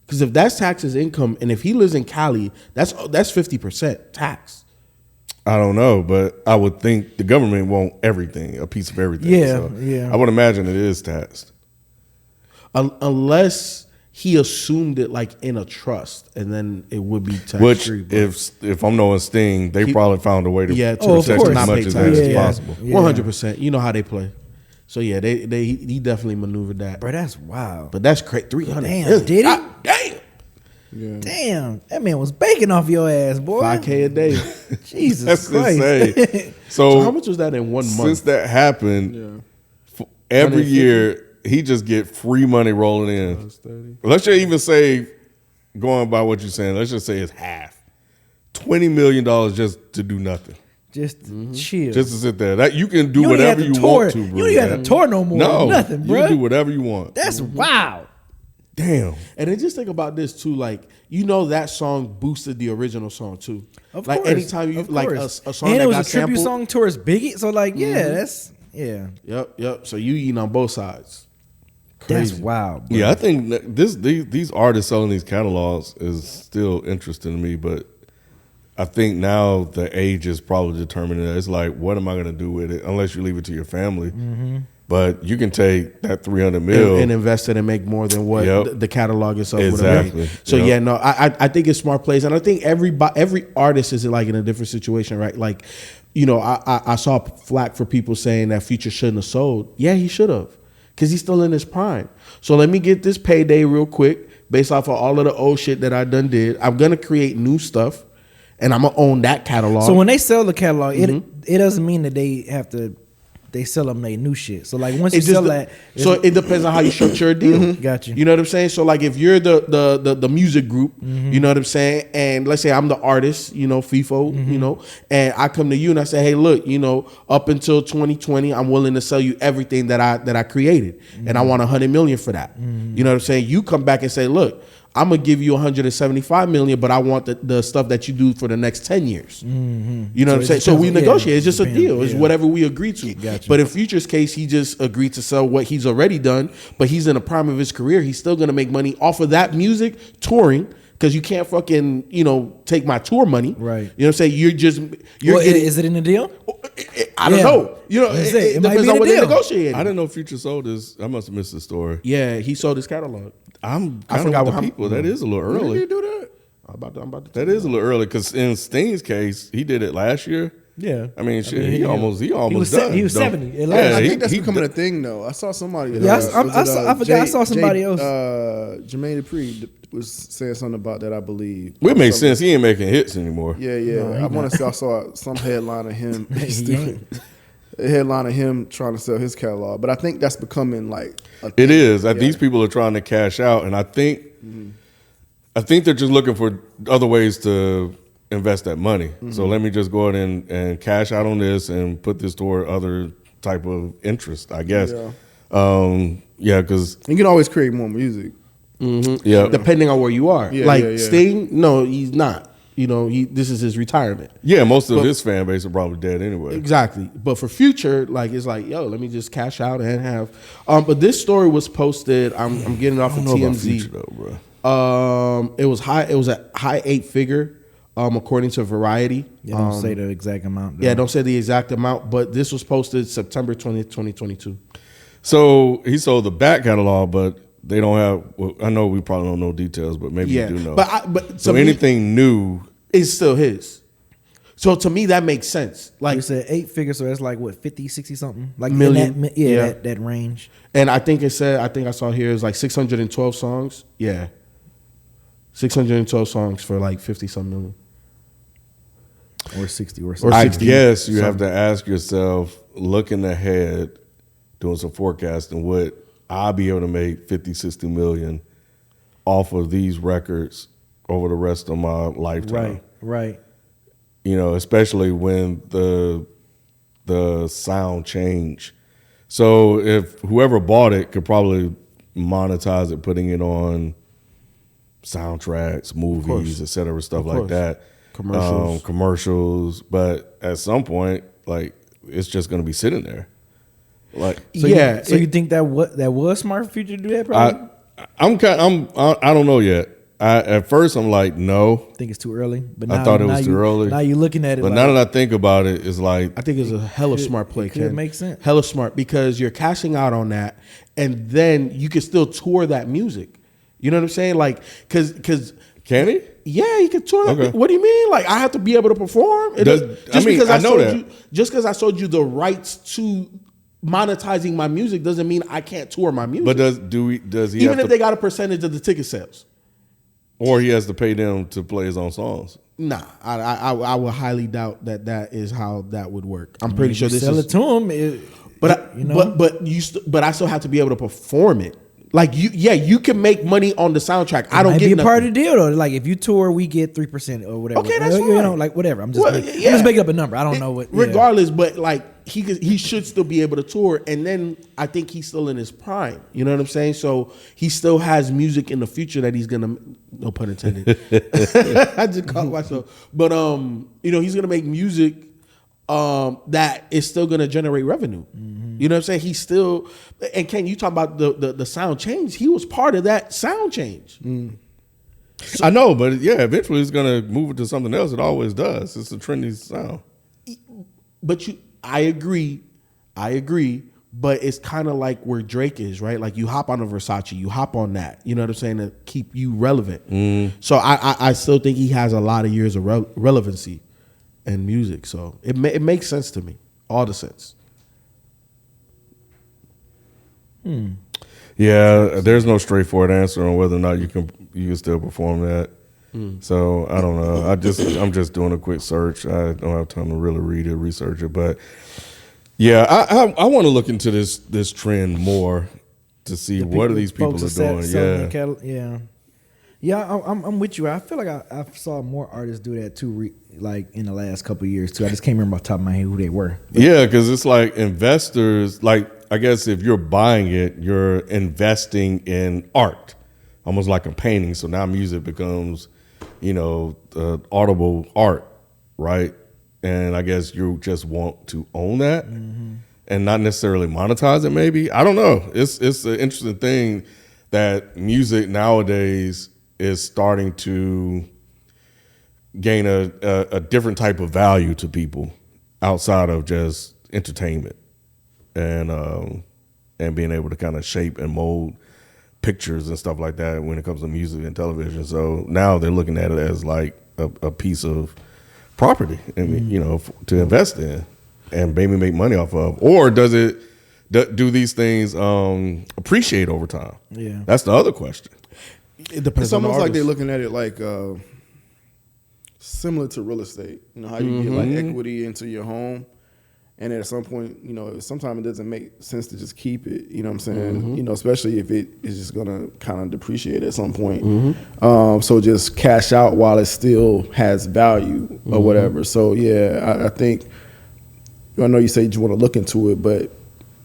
S4: Because if that's taxed as income, and if he lives in Cali, that's 50% tax.
S1: I don't know. But I would think the government want everything, a piece of everything.
S3: Yeah, yeah.
S1: I would imagine it is taxed.
S4: Unless he assumed it like in a trust, and then it would be tax
S1: Which,
S4: free.
S1: if I'm knowing Sting, they probably found a way to
S4: Yeah, to
S1: protect
S3: course.
S1: as
S4: not
S1: much
S4: pay
S1: as
S4: tax.
S1: that as
S3: Yeah.
S1: possible.
S3: Yeah.
S4: 100%. You know how they play. So yeah, he definitely maneuvered that.
S3: Bro, that's wild.
S4: But that's crazy. 300.
S3: Damn,
S4: million.
S3: did he?
S4: God damn.
S2: Yeah.
S3: Damn, that man was baking off your ass, boy.
S4: 5K a day.
S3: Jesus
S1: That's
S3: Christ.
S1: insane.
S4: So
S1: So
S4: how much was that in 1
S1: since
S4: month?
S1: that happened,
S2: Yeah.
S1: every
S4: 150?
S1: year he just get free money rolling in. Let's just even say, going by what you're saying, let's just say it's half. $20 million just to do nothing.
S3: Just chill.
S1: Just to sit there. That you can do
S3: You don't even
S1: whatever
S3: have
S1: you
S3: to tour.
S1: want to, bro.
S3: You don't even have to tour no more.
S1: No,
S3: Nothing,
S1: you
S3: bro.
S1: can do whatever you want.
S3: That's wild.
S1: Damn.
S4: And then just think about this too, like that song boosted the original song too.
S3: Of
S4: like
S3: course.
S4: anytime you
S3: Of
S4: like a
S3: course.
S4: song
S3: and
S4: that
S3: it was
S4: got
S3: a tribute
S4: sampled.
S3: song towards Biggie. So like, yeah, that's
S4: Yep. So you eating on both sides.
S3: that's
S4: Crazy.
S3: wild. Bro.
S1: Yeah, I think that these artists selling these catalogs is still interesting to me, but I think now the age is probably determining that. It's like, what am I going to do with it? Unless you leave it to your family. But you can take that 300 mil.
S4: and invest it and make more than what
S1: Yep.
S4: the catalog itself would
S1: Exactly.
S4: have made. So
S1: Yep.
S4: yeah, no, I think it's smart plays, and I think every artist is like in a different situation, right? Like, I saw flack for people saying that Future shouldn't have sold. Yeah, he should have, because he's still in his prime. So let me get this payday real quick, based off of all of the old shit that I done did. I'm gonna create new stuff, and I'm gonna own that catalog.
S3: So when they sell the catalog, it doesn't mean that they sell them they new shit. So like once you
S4: It just
S3: sell that,
S4: so it depends on how you structure a deal.
S3: Got you.
S4: You know what I'm saying? So like if you're the music group, you know what I'm saying, and let's say I'm the artist, FIFO, and I come to you and I say, hey, look, up until 2020, I'm willing to sell you everything that I created, and I want 100 million for that. You know what I'm saying? You come back and say, look, I'm gonna give you 175 million, but I want the stuff that you do for the next 10 years. You know what I'm
S3: it
S4: saying? So we
S3: depends on-
S4: negotiate.
S3: yeah,
S4: It's just a
S3: depends,
S4: deal. It's
S3: yeah.
S4: whatever we agree to.
S3: Gotcha.
S4: But in Future's case, he just agreed to sell what he's already done, but he's in the prime of his career. He's still gonna make money off of that music touring. Because you can't fucking, take my tour money.
S3: Right.
S4: You know what I'm saying? You're
S3: Well,
S4: getting,
S3: is it in the deal?
S4: I don't
S3: Yeah.
S4: know.
S3: Let's say,
S4: It
S3: it might
S4: depends
S3: be
S4: on
S3: the
S4: what they
S3: deal.
S4: negotiated.
S1: I didn't know Future sold this. I must have missed the story.
S4: Yeah, he sold his catalog.
S1: I'm
S4: I
S1: kind
S4: forgot
S1: of with
S4: what-
S1: the people. That is a little
S2: When did
S1: early.
S2: he do that?
S4: I'm about to
S1: That is a little early because in Sting's case, he did it last year.
S3: Yeah.
S1: I mean, shit, he almost
S3: was
S1: done.
S3: he was
S1: Don't-
S3: 70. It
S1: Yeah,
S3: last-
S2: I
S1: he-
S2: think that's
S1: he
S2: becoming
S1: done-
S2: a thing though. I saw somebody.
S3: Yeah, I forgot I saw somebody else.
S2: Jermaine Dupri was saying something about that. I believe.
S1: It makes
S2: Something-
S1: sense. He ain't making hits anymore.
S2: Yeah, yeah.
S3: No, he
S2: I want to say I saw some headline of him.
S3: He ain't.
S2: A headline of him trying to sell his catalog, but I think that's becoming like a
S1: It
S2: thing.
S1: is.
S2: Yeah.
S1: These people are trying to cash out, and I think they're just looking for other ways to invest that money. So let me just go ahead and cash out on this and put this toward other type of interest, I guess.
S2: Yeah.
S1: Yeah, because
S2: You can always create more music.
S1: yeah,
S4: Depending on where you are.
S2: Yeah,
S4: like
S2: yeah, yeah.
S4: Sting, no, he's not. You know, this is his retirement.
S1: yeah, most of his fan base are probably dead anyway.
S4: Exactly. But for Future, like it's like, yo, let me just cash out and have. But this story was posted. I'm getting off
S1: I
S4: of
S1: don't know about
S4: TMZ.
S1: Future though, bro.
S4: It was high. It was a high 8-figure, according to Variety.
S3: Yeah, don't say the exact amount.
S4: Yeah, don't say the exact amount, but this was posted September 20th, 2022.
S1: So he sold the back catalog, but they don't have. Well, I know we probably don't know details, but maybe
S4: Yeah,
S1: you do know.
S4: but
S1: so
S4: to me,
S1: anything new,
S4: is still his. So to me, that makes sense. Like,
S3: You said 8 figures, so that's like what 50, 60 something, like
S4: Million.
S3: In that,
S4: Yeah.
S3: that range.
S4: and I think it said, I think I saw here is like 612 songs. Yeah, 612 songs for like 50-some million.
S3: Or 60 or
S4: Or
S3: something.
S1: I
S4: 60
S1: guess you have
S4: something.
S1: to ask yourself, looking ahead, doing some forecasting, would I be able to make 50, 60 million off of these records over the rest of my lifetime?
S3: Right.
S1: You know, especially when the sound change. So if whoever bought it could probably monetize it, putting it on soundtracks, movies, et cetera, stuff like
S4: course.
S1: that. Commercials. But at some point, like, it's just going to be sitting there. Like,
S3: So
S4: Yeah,
S3: So you think that was smart for Future to do that? Probably.
S1: I don't know yet. At first I'm like, no.
S3: Think it's too early. But
S1: I thought it was too early.
S3: Now you're looking at it.
S1: But
S3: like,
S1: now that I think about it, it's like,
S4: I think it's a hella smart play,
S3: it could
S4: Ken.
S3: make sense.
S4: Hella smart because you're cashing out on that, and then you can still tour that music. You know what I'm saying? Like, cause
S1: can he?
S4: yeah, you can tour.
S1: Okay.
S4: That. What do you mean? Like, I have to be able to perform? It
S1: Does-
S4: does-
S1: I mean, I know
S4: sold
S1: that.
S4: you, just because I sold you the rights to monetizing my music doesn't mean I can't tour my music.
S1: But does he
S4: even
S1: have
S4: if
S1: to,
S4: they got a percentage of the ticket sales?
S1: or he has to pay them to play his own songs?
S4: Nah, I would highly doubt that is how that would work. I'm pretty sure this
S3: sell
S4: is.
S3: it to him.
S4: But I still have to be able to perform it. Like you can make money on the soundtrack. I don't
S3: might
S4: get
S3: be a part
S4: nothing.
S3: of the deal though. Like if you tour, we get 3% or whatever.
S4: Okay, that's
S3: You know,
S4: fine.
S3: like whatever. I'm just
S4: Well,
S3: I'm
S4: yeah.
S3: just making up a number. I don't know what.
S4: Regardless, but like he should still be able to tour, and then I think he's still in his prime. You know what I'm saying? So he still has music in the future that he's gonna. No pun intended. I just caught myself, but you know, he's gonna make music that is still gonna generate revenue. You know what I'm saying? He's still, and Ken, you talk about the sound change. He was part of that sound change.
S1: I know, but yeah, eventually it's gonna move it to something else. It always does. It's a trendy sound.
S4: But I agree, but it's kind of like where Drake is, right? Like you hop on a Versace, you hop on that, you know what I'm saying, to keep you relevant. So I still think he has a lot of years of relevancy in music. So it makes sense to me, all the sense.
S1: Yeah, there's no straightforward answer on whether or not you can still perform that. So I don't know. I'm just doing a quick search. I don't have time to really read it, research it, but yeah, I want to look into this trend more to see what are these people
S3: folks
S1: are
S3: that
S1: doing.
S3: selling their yeah. I'm with you. I feel like I saw more artists do that too, like in the last couple of years too. I just can't remember off the top of my head who they were.
S1: Yeah, because it's like investors, like I guess if you're buying it, you're investing in art, almost like a painting. So now music becomes, audible art, right? And I guess you just want to own that and not necessarily monetize it. Maybe, I don't know. It's an interesting thing that music nowadays is starting to gain a different type of value to people outside of just entertainment and being able to kind of shape and mold pictures and stuff like that when it comes to music and television. So now they're looking at it as like a piece of property, and to invest in and maybe make money off of. Or do these things appreciate over time?
S3: Yeah,
S1: that's the other question.
S4: It depends
S2: It's
S4: on the
S2: almost like they're
S4: artist.
S2: looking at it like similar to real estate. You know how you get like equity into your home, and at some point, sometimes it doesn't make sense to just keep it. You know what I'm saying? Especially if it is just gonna kind of depreciate at some point. So just cash out while it still has value or whatever. So yeah, I think I know you said you want to look into it, but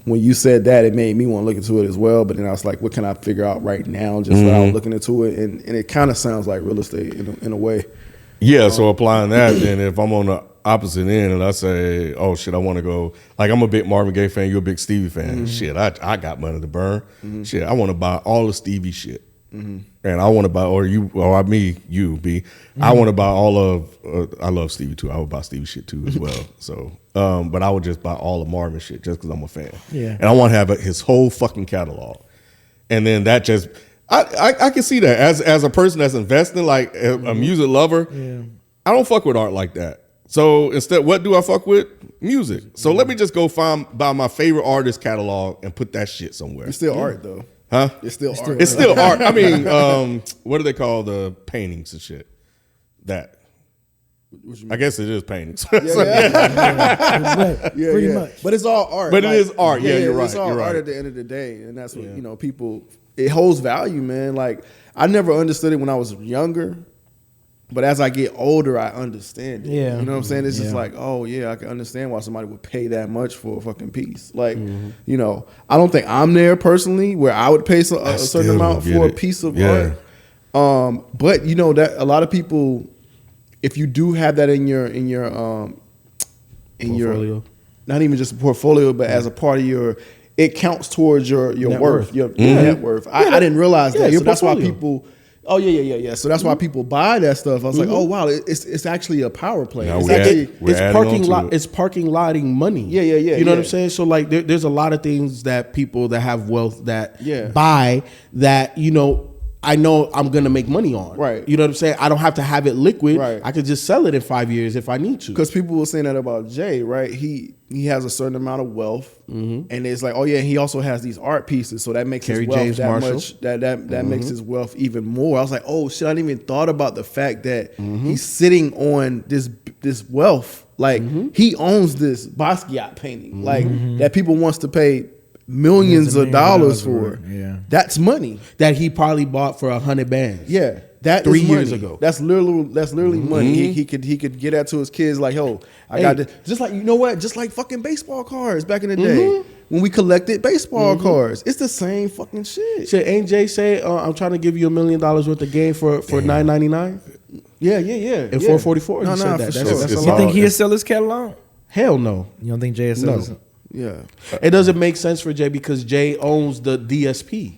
S2: when you said that, it made me want to look into it as well. But then I was like, what can I figure out right now just without looking into it? And it kind of sounds like real estate in a way.
S1: Yeah, so applying that, then if I'm on the opposite end and I say, oh shit, I want to go, like I'm a big Marvin Gaye fan, you're a big Stevie fan. Shit, I got money to burn. Shit, I want to buy all the Stevie shit. And I want to buy, or you, or me, you, B. I want to buy all of, I love Stevie too. I would buy Stevie shit too as well. So, but I would just buy all of Marvin shit just because I'm a fan.
S3: Yeah.
S1: And I want to have his whole fucking catalog. And then that just, I can see that as a person that's investing, like a music lover.
S3: Yeah.
S1: I don't fuck with art like that. So instead, what do I fuck with? Music. So let me just go buy my favorite artist catalog and put that shit somewhere.
S2: It's still art though.
S1: Huh?
S2: It's still art.
S1: It's still art. I mean, what do they call the paintings and shit? That. I guess it is paintings.
S3: Pretty much.
S2: But it's all art.
S1: But it is art. Yeah, you're right.
S2: It's all
S1: You're
S2: art
S1: right.
S2: at the end of the day, and that's what you know. People, it holds value, man. Like I never understood it when I was younger, but as I get older, I understand it.
S3: Yeah.
S2: You know what I'm saying? It's just like, oh yeah, I can understand why somebody would pay that much for a fucking piece. Like, you know, I don't think I'm there personally where I would pay a certain
S1: still
S2: amount
S1: don't
S2: for a
S1: get it.
S2: piece of
S1: Yeah.
S2: art. But you know that a lot of people, if you do have that in your
S4: Portfolio.
S2: not even just a portfolio, but as a part of your, it counts towards your
S4: Net
S2: worth,
S4: worth.
S2: your net worth. I didn't realize that,
S4: your
S2: so that's why
S4: portfolio.
S2: people. Oh yeah. So that's why people buy that stuff. I was like, oh wow, it's actually a power play.
S1: Now
S2: It's
S1: we
S2: actually
S1: We're
S4: It's
S1: adding
S4: parking
S1: on to
S4: lot.
S1: it.
S4: It's parking lotting money.
S2: Yeah.
S4: You know what I'm saying? So like, there's a lot of things that people that have wealth that buy that I know I'm gonna make money on.
S2: Right.
S4: You know what I'm saying? I don't have to have it liquid.
S2: Right.
S4: I could just sell it in 5 years if I need to.
S2: because people were saying that about Jay, right? He has a certain amount of wealth, and it's like, oh yeah, he also has these art pieces, so that makes
S4: Kerry
S2: his wealth
S4: James
S2: that
S4: Marshall.
S2: much. That makes his wealth even more. I was like, oh shit, I didn't even thought about the fact that he's sitting on this wealth. Like he owns this Basquiat painting, like that people wants to pay millions of dollars for.
S3: Yeah.
S2: That's money.
S4: that he probably bought for 100 bands.
S2: Yeah, that
S4: 3
S2: is
S4: years
S2: money.
S4: ago.
S2: That's literally money. He could get that to his kids like, yo, I got this. Just like, you know what? Just like fucking baseball cards back in the day when we collected baseball cards. It's the same fucking shit.
S4: Should Ain't Jay say, I'm trying to give you $1 million worth of game for $9.99
S2: Yeah.
S4: and $4.44?
S2: No,
S4: He said that.
S2: for
S4: That's
S2: sure.
S4: a
S1: It's
S3: You
S4: lot.
S3: think he'll sell his catalog?
S4: Hell no.
S3: You don't think Jay will sell his?
S2: Yeah,
S4: It doesn't make sense for Jay because Jay owns the DSP.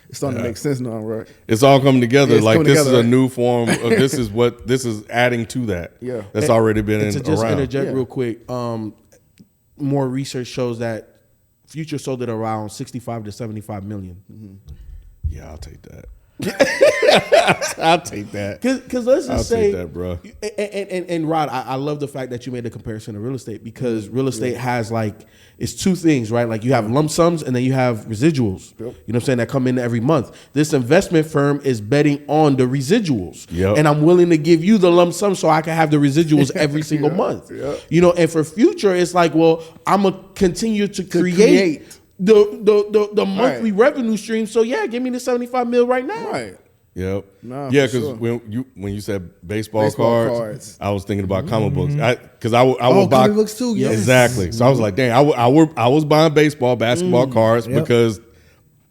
S2: it's starting to make sense now, right?
S1: It's all coming together.
S2: Yeah, it's
S1: Like
S2: coming
S1: this
S2: together,
S1: is a
S2: right?
S1: new form. This is adding to that.
S2: Yeah.
S1: That's already been
S4: And to just
S1: around.
S4: interject real quick, more research shows that Future sold it around 65 to 75 million.
S1: Yeah, I'll take that. I'll take that.
S4: Because let's
S1: I'll
S4: just say,
S1: take that, bro.
S4: and Rod, I love the fact that you made the comparison to real estate because real estate has it's two things, right? Like you have lump sums and then you have residuals. You know what I'm saying? That come in every month. This investment firm is betting on the residuals.
S1: Yep.
S4: And I'm willing to give you the lump sum so I can have the residuals every single month. And for Future, it's like, well, I'm going to continue to create the monthly revenue stream. So yeah, give me the 75 mil right now.
S2: Right.
S1: Yep.
S2: Nah,
S1: yeah,
S2: for
S1: because
S2: sure.
S1: when you said baseball
S2: Baseball
S1: cards,
S2: cards.
S1: I was thinking about comic books. Because I would buy
S2: comic books too, yes.
S1: Exactly. So I was like, dang, I was buying basketball cards because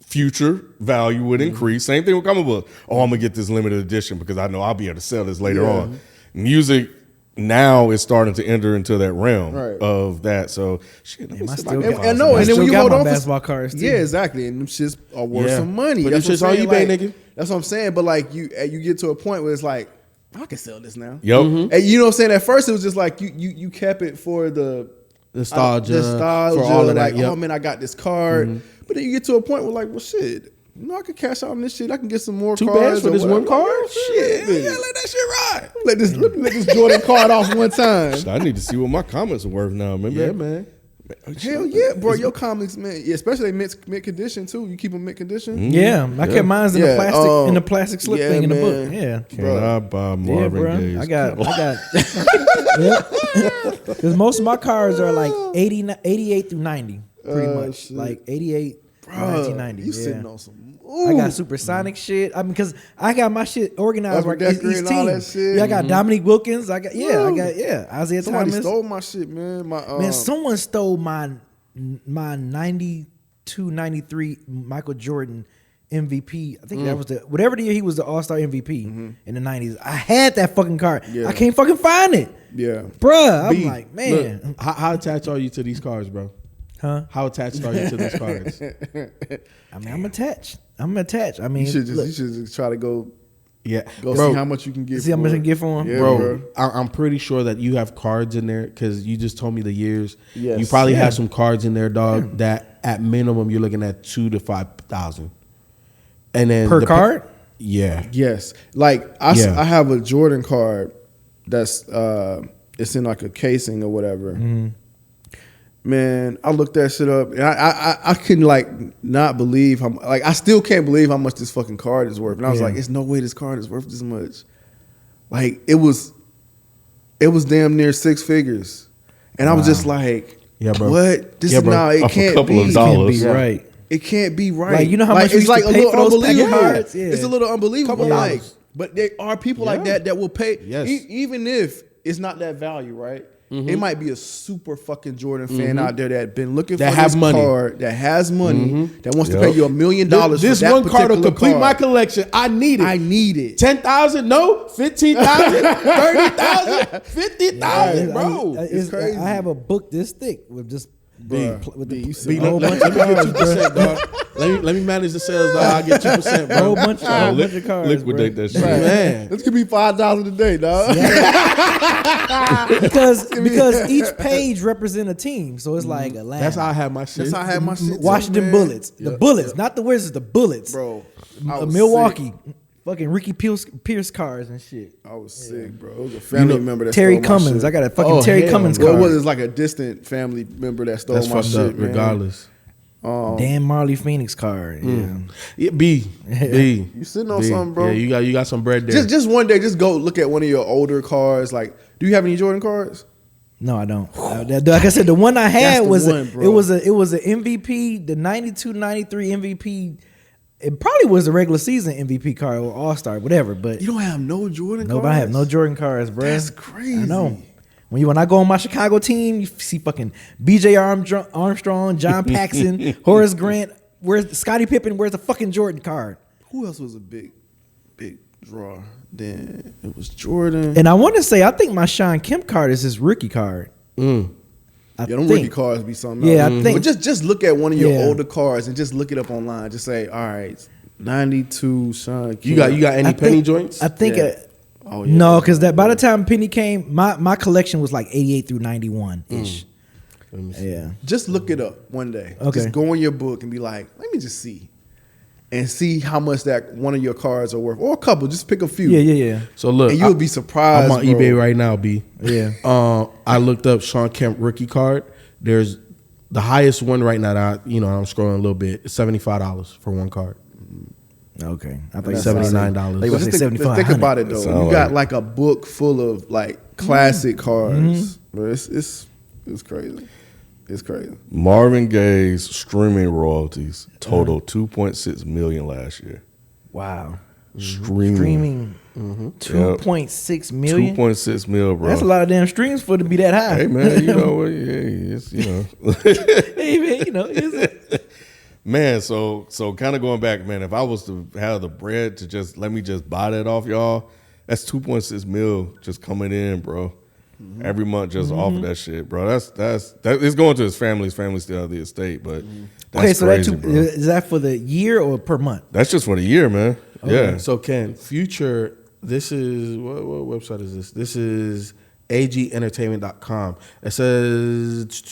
S1: future value would increase. Same thing with comic books. Oh, I'm gonna get this limited edition because I know I'll be able to sell this later on. Music now is starting to enter into that realm of that. So shit, let me see if I can
S2: And,
S1: find
S2: and no,
S1: some.
S2: and then when you
S3: got
S2: hold
S3: my
S2: on for
S3: basketball cards, too.
S2: yeah, exactly, and them shits are worth
S4: Yeah.
S2: some money.
S4: Put
S2: That's
S4: them
S2: what
S4: shits
S2: I'm
S4: on
S2: saying,
S4: eBay,
S2: like,
S4: nigga.
S2: That's what I'm saying. But like you get to a point where it's like, I can sell this now.
S1: Yep.
S2: And you know what I'm saying? At first it was just like you kept it for the
S4: Nostalgia,
S2: for
S4: all of
S2: like,
S4: that.
S2: oh man, I got this card. But then you get to a point where like, well shit, I can cash out on this shit. I can get some more
S4: 2
S2: cards
S4: bands for
S2: or
S4: this
S2: whatever.
S4: one card?
S2: Like, shit,
S1: Yeah, let that shit ride.
S2: let this Jordan card off one time.
S1: I need to see what my comments are worth now. Remember?
S4: Yeah, man.
S2: Hell yeah, bro. Your comics, man. Yeah, especially mint condition too. You keep them mint condition.
S3: Yeah, I kept mine in
S2: Yeah,
S3: the plastic slip
S2: yeah,
S3: thing in the
S2: man.
S3: book. Yeah.
S1: Can I buy Marvin
S3: bro.
S1: Gaye's
S3: I got.
S1: catalog?
S3: Because most of my cards are like 88 through 90, pretty much.
S2: shit.
S3: Like 88, 1990.
S2: You
S3: yeah.
S2: sitting on some.
S3: I got supersonic shit. I mean, because I got my shit organized
S2: Upper
S3: right.
S2: Decker
S3: Each
S2: and
S3: team.
S2: all that shit.
S3: Yeah, I got Dominique Wilkins. I got Isaiah
S2: Somebody
S3: Thomas.
S2: stole my shit, man.
S3: Man, someone stole my my 92, 93 Michael Jordan MVP. I think that was whatever the year he was the All-Star MVP in the 90s. I had that fucking card.
S2: Yeah.
S3: I can't fucking find it.
S2: Yeah.
S3: Bruh, I'm
S4: B,
S3: like, man.
S4: look, how attached are you to these cards, bro?
S3: Huh?
S4: How attached are you to these cards?
S3: I mean, I'm attached. I mean,
S2: You should just try to go
S4: Yeah,
S2: see how much you can get.
S3: see how much I can get for him.
S2: Yeah,
S4: bro. I'm pretty sure that you have cards in there because you just told me the years.
S2: Yes.
S4: You probably have some cards in there, dog. That at minimum you're looking at $2,000 to $5,000, and then
S3: Per card?
S4: Yeah,
S2: Yes, like I
S4: Yeah.
S2: I have a Jordan card that's it's in like a casing or whatever. Man, I looked that shit up and I couldn't like not believe how like I still can't believe how much this fucking card is worth. And I was like, "It's no way this card is worth this much." Like it was damn near six figures, and I was just like,
S4: Yeah, bro.
S2: What? This
S4: Yeah,
S2: is
S4: bro.
S2: not. It
S1: Off a
S2: can't
S1: couple
S2: be.
S1: of dollars.
S3: Can't be right.
S2: It can't be right.
S3: Like, you know how much we
S2: it's
S3: used
S2: like
S3: to
S2: a
S3: pay
S2: little
S3: for those pack of
S2: unbelievable.
S3: cards? Yeah.
S2: It's a little unbelievable.
S4: Couple
S2: Like,
S4: dollars.
S2: but there are people like that will pay.
S4: Yes.
S2: Even if it's not that value, right? It might be a super fucking Jordan fan out there that been looking
S4: That
S2: for
S4: have
S2: this
S4: money.
S2: card, that has money, that wants to
S1: Yep.
S2: pay you $1 million.
S4: This
S2: for that
S4: one card will
S2: particular
S4: complete my
S2: card.
S4: collection. I need it.
S2: I need it.
S4: 10,000? No. 15,000? 30,000? 50,000, bro.
S2: It's crazy.
S3: I have a book this thick with just
S2: Bruh,
S3: with
S2: B, you
S3: the
S2: see-
S3: whole
S4: Let
S3: bunch
S4: me
S3: of
S4: get
S3: cards,
S4: 2%,
S3: bro.
S4: dog. Let me manage the sales, dog. I'll get 2%, bro.
S3: Whole bunch of cards,
S1: Liquidate
S3: bro.
S1: that shit.
S4: Man.
S2: This could be $5,000 a day, dog.
S3: because each page represent a team, so it's like Atlanta.
S4: That's how I have my shit.
S2: That's how I had my shit. too,
S3: Washington
S2: man.
S3: Bullets, the Bullets, not the Wizards, the Bullets,
S2: Bro, I was
S3: Milwaukee, fucking Ricky Pierce cards and shit.
S2: I was sick, bro. It was a family member that
S3: Terry
S2: stole my
S3: Cummins,
S2: shit.
S3: I got a fucking
S4: Oh,
S3: Terry
S4: hell
S3: Cummins
S4: no.
S2: Well,
S3: card.
S2: it was like a distant family member that stole
S4: That's
S2: my
S4: fucked
S2: shit,
S4: up,
S2: man.
S4: regardless.
S3: Dan Marley Phoenix card. Yeah.
S4: Yeah, B.
S2: You sitting on
S4: B.
S2: something, bro.
S4: Yeah, you got some bread there.
S2: Just one day, just go look at one of your older cards. Like, do you have any Jordan cards?
S3: No, I don't. Like I said, the one I had
S2: That's the
S3: was
S2: one, bro.
S3: it was a MVP, the 92, 93 MVP. It probably was the regular season MVP card or All Star, whatever. But
S2: You don't have no Jordan
S3: no,
S2: cards?
S3: I have no Jordan cards, bro.
S2: That's crazy.
S3: I know. When I go on my Chicago team, you see fucking B.J. Armstrong, John Paxson, Horace Grant. Where's Scottie Pippen? Where's the fucking Jordan card?
S2: Who else was a big draw? Then it was Jordan.
S3: And I want to say, I think my Sean Kemp card is his rookie card. I
S2: Yeah, them
S3: think.
S2: rookie cards be something
S3: Yeah,
S2: else.
S3: I think-
S2: But just look at one of your
S3: Yeah.
S2: older cards and just look it up online. Just say, all right, 92 Sean Kemp.
S4: You got any
S3: I
S4: penny
S3: think-
S4: joints?
S3: I think.
S2: Yeah. Oh, yeah.
S3: No, because by the time Penny came, my collection was like 88 through 91 ish. Yeah.
S2: Just look it up one day.
S3: Okay.
S2: Just go in your book and be like, let me just see. And see how much that one of your cards are worth. Or a couple. Just pick a few.
S3: Yeah.
S4: So look,
S2: And you'll be surprised.
S4: I'm on
S2: bro.
S4: eBay right now, B.
S3: Yeah.
S4: I looked up Sean Kemp rookie card. There's the highest one right now. That I'm scrolling a little bit. It's $75 for one card.
S3: Okay. I thought
S2: That's
S4: $79.
S3: They
S2: But
S3: was
S2: just
S3: say
S2: think,
S3: 75.
S2: think about it though.
S1: Sound
S2: You
S1: like-
S2: got like a book full of like classic cards. Bro, it's crazy. It's crazy.
S1: Marvin Gaye's streaming royalties total 2.6 million last year.
S3: Wow.
S1: Streaming.
S3: Streaming 2.6 million.
S1: 2.6 mil, bro.
S3: That's a lot of damn streams for it to be that high.
S1: Hey man, you know what? Yeah, it's, you know.
S3: Hey man, is it?
S1: Man, so kind of going back, man, if I was to have the bread to just let me just buy that off y'all, that's 2.6 mil just coming in, bro. Every month just off of that shit, bro. That's it's going to his family. His family still have the estate, but that's
S3: Okay, so
S1: crazy,
S3: that
S1: bro.
S3: is that for the year or per month?
S1: That's just for the year, man. Yeah.
S4: So Ken, Future, this is what website is this? This is agentertainment.com. It says,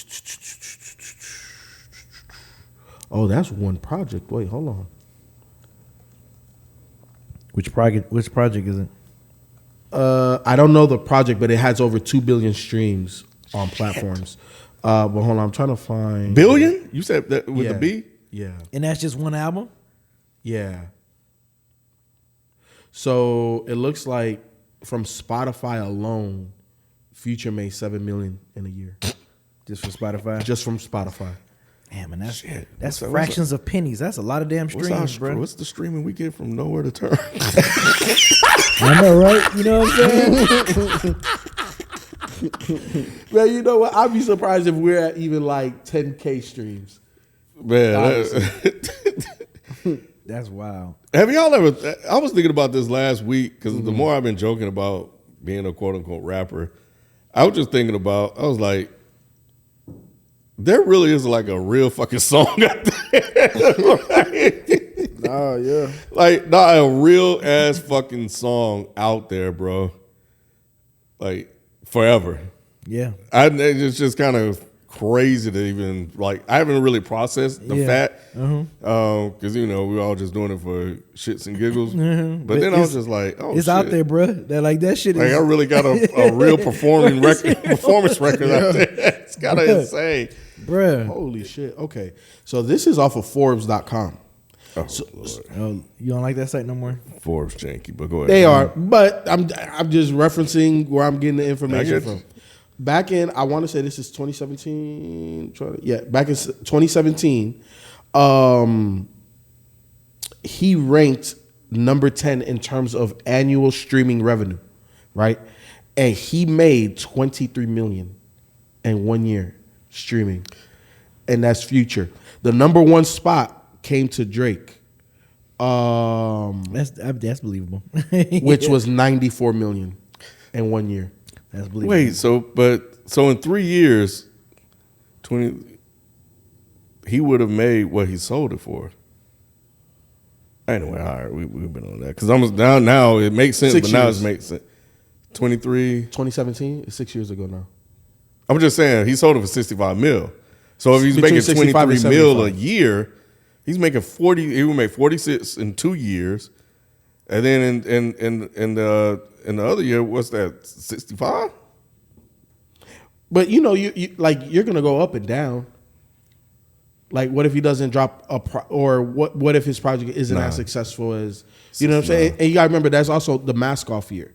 S4: oh, that's one project. Wait, hold on.
S3: Which project is it?
S4: I don't know the project, but it has over 2 billion streams on platforms. But hold on, I'm trying to find
S1: Billion? You said that with
S4: Yeah.
S1: the B?
S4: Yeah,
S3: And that's just one album?
S4: yeah. So it looks like from Spotify alone, Future made 7 million in a year,
S3: Just for Spotify?
S4: just from Spotify.
S3: Damn, and that's
S1: Shit.
S3: that's
S1: What's
S3: fractions of pennies. That's a lot of damn streams, bro.
S1: What's the streaming we get from nowhere to turn?
S3: I know, right? You know what I'm saying?
S4: Man, you know what? I'd be surprised if we're at even like 10K streams.
S1: Man,
S3: That's wild.
S1: have y'all ever? I was thinking about this last week because the more I've been joking about being a quote unquote rapper, I was just thinking about. I was like, there really is like a real fucking song out there.
S2: Oh yeah.
S1: Like, not a real ass fucking song out there, bro. Like, forever.
S3: Yeah.
S1: It's just kind of crazy to even, like, I haven't really processed the fact. Because, you know, we're all just doing it for shits and giggles. But then I was just like, oh,
S3: it's
S1: shit.
S3: out there, bro. That like that shit
S1: Like,
S3: is.
S1: I really got a real performance record out there. It's kind of insane.
S3: Bruh.
S4: Holy shit. Okay. So this is off of Forbes.com.
S1: Oh,
S3: Oh, you don't like that site no more?
S1: Forbes janky, but go ahead.
S4: They are, but I'm just referencing where I'm getting the information
S1: I get
S4: from. Back in, I want to say this is 2017. Yeah, back in 2017, he ranked number 10 in terms of annual streaming revenue, right? And he made 23 million in 1 year streaming, and that's Future. The number one spot came to Drake,
S3: That's believable.
S4: which was 94 million in 1 year.
S3: That's believable.
S1: Wait, so in 3 years, 20, he would have made what he sold it for. Anyway, all right, we've been on that because I'm now it makes sense,
S4: 6
S1: but now
S4: years.
S1: it makes sense. 23.
S4: 2017 is 6 years ago now.
S1: I'm just saying he sold it for 65 mil. So if he's
S4: Between
S1: making
S4: 65 and
S1: 23 mil a
S4: 75.
S1: year, he's making 40. He would make 46 in 2 years, and then in the other year, what's that? 65.
S4: But you know, you like you're gonna go up and down. Like, what if he doesn't drop or what if his project isn't as successful as you know what I'm saying? And you gotta remember that's also the Mask Off year.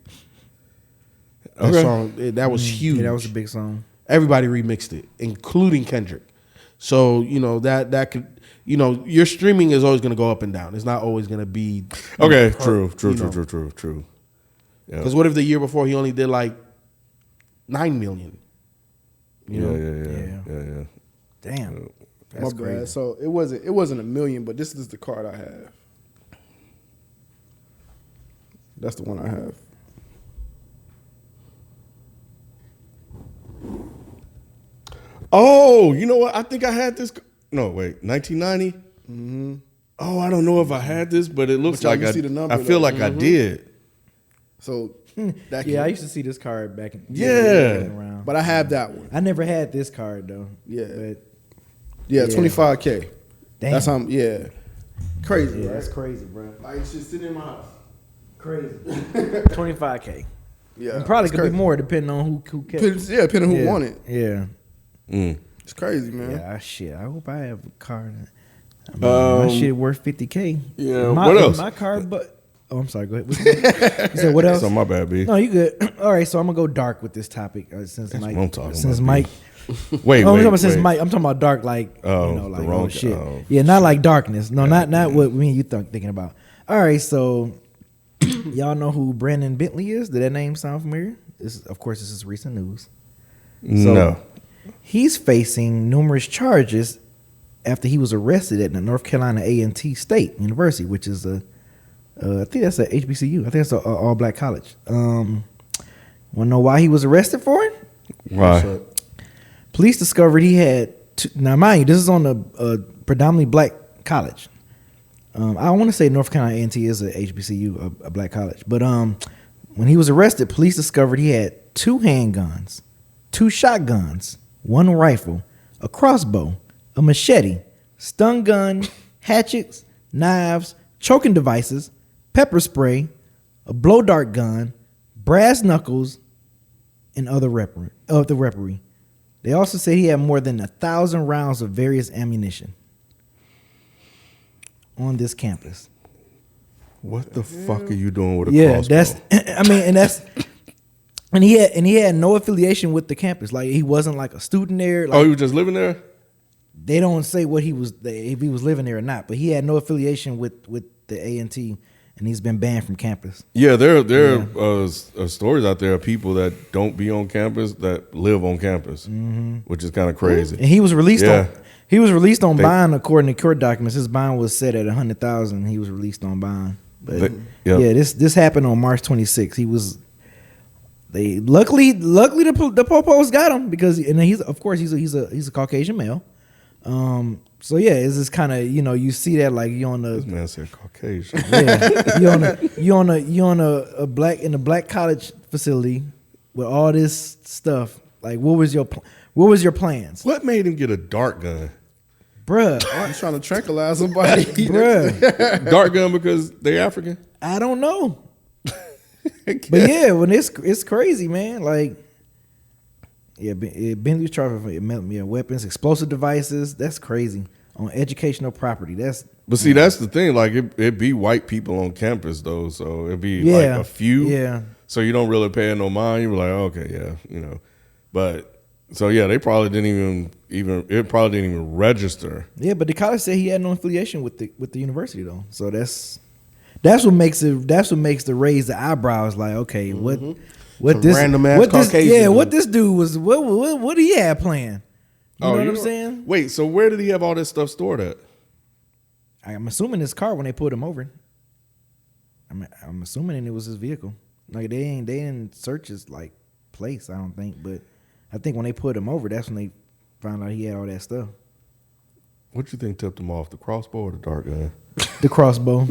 S4: That
S1: Okay.
S4: song that was huge.
S3: Yeah, that was a big song.
S4: Everybody remixed it, including Kendrick. So you know that could your streaming is always gonna go up and down. It's not always gonna be
S1: Okay, true. Yeah.
S4: Because what if the year before he only did like 9 million? You know?
S1: Yeah.
S3: Damn.
S2: My
S3: That's
S2: bad.
S3: crazy.
S2: So it wasn't a million, but this is the card I have. That's the one I have.
S1: Oh, you know what? I think I had this. No, wait, 1990. Oh, I don't know if I had this, but it looks
S2: But y'all
S1: like
S2: can see the number,
S1: I feel
S2: though.
S1: like I did.
S2: So that
S3: Yeah, I
S2: can,
S3: used to see this card back in
S1: Yeah.
S3: around.
S2: but I have that one.
S3: I never had this card though.
S2: Yeah.
S3: But
S2: Yeah,
S3: Yeah.
S2: 25K.
S3: damn.
S2: That's how. Yeah, crazy.
S3: yeah,
S2: right?
S3: that's crazy, bro.
S2: Like it's just sitting in my house.
S3: Crazy. 25K.
S2: Yeah,
S3: And probably
S2: it's
S3: could be
S2: crazy.
S3: more depending on who kept.
S2: Depending who
S3: yeah.
S2: won it.
S3: Yeah.
S2: It's crazy, man.
S3: Yeah, shit. I hope I have a card. I mean, my shit worth 50K.
S1: Yeah,
S3: My,
S1: what else?
S3: My card, but I'm sorry. Go ahead. You said what else?
S1: So my bad, B.
S3: No, you good. All right, so I'm gonna go dark with this topic since
S1: That's
S3: Mike.
S1: what I'm talking
S3: Since
S1: about,
S3: Mike.
S1: Wait,
S3: No, I'm
S1: wait,
S3: talking about since
S1: wait.
S3: Mike. I'm talking about dark, like
S1: Oh,
S3: you know, like
S1: the wrong-
S3: shit.
S1: oh,
S3: Yeah, not like darkness. No, not what me and you thinking about. All right, so y'all know who Brandon Bentley is? Did that name sound familiar? Of course, this is recent news.
S1: No.
S3: He's facing numerous charges after he was arrested at the North Carolina A&T State University, which is I think that's a HBCU. I think that's an all-black college. Want to know why he was arrested for it?
S1: Why?
S3: Police discovered he had now, mind you, this is on a predominantly black college. I want to say North Carolina A&T is a HBCU, a black college. But when he was arrested, police discovered he had 2 handguns, 2 shotguns, 1 rifle, a crossbow, a machete, stun gun, hatchets, knives, choking devices, pepper spray, a blow dart gun, brass knuckles, and other weaponry. They also say he had more than 1,000 rounds of various ammunition on this campus.
S1: What the fuck are you doing with a
S3: Yeah,
S1: crossbow?
S3: that's. I mean, and he had no affiliation with the campus. Like he wasn't like a student there. Like,
S1: Oh, you was just living there?
S3: they don't say what he was if he was living there or not, but he had no affiliation with the A&T. and he's been banned from campus.
S1: Yeah, there are stories out there of people that don't be on campus that live on campus, which is kind of crazy.
S3: And he was released
S1: Yeah.
S3: on bond according to court documents. His bond was set at $100,000. He was released on bond. But this happened on March 26th. He was. They luckily the popos got him because he's a Caucasian male. So yeah, it's just kind of you see that like you on the
S1: This man said Caucasian.
S3: yeah you on a black college facility with all this stuff. Like what was your plans?
S1: What made him get a dart gun?
S3: Bruh,
S2: He's trying to tranquilize somebody.
S3: bruh,
S1: Dart gun because they African?
S3: I don't know. But yeah, when it's crazy, man. Like, yeah, Bentley's charged for weapons, explosive devices. That's crazy on educational property. That's
S1: the thing. Like it be white people on campus though, so it'd be like a few.
S3: Yeah.
S1: So you don't really pay no mind. You're like, okay, yeah, But so yeah, they probably didn't even register.
S3: Yeah, but the college said he had no affiliation with the university though. So that's what makes the raise the eyebrows. Like, okay, what
S4: Some
S3: this
S4: random ass
S3: what this
S4: Caucasian
S3: yeah
S4: dude.
S3: what this dude was what he had planned. You know what I'm saying?
S1: Wait, so where did he have all this stuff stored at?
S3: I'm assuming his car when they pulled him over. I'm assuming it was his vehicle. Like they didn't search his like place. I don't think, but I think when they put him over, that's when they found out he had all that stuff.
S1: What you think tipped him off, the crossbow or the dart gun?
S3: The crossbow.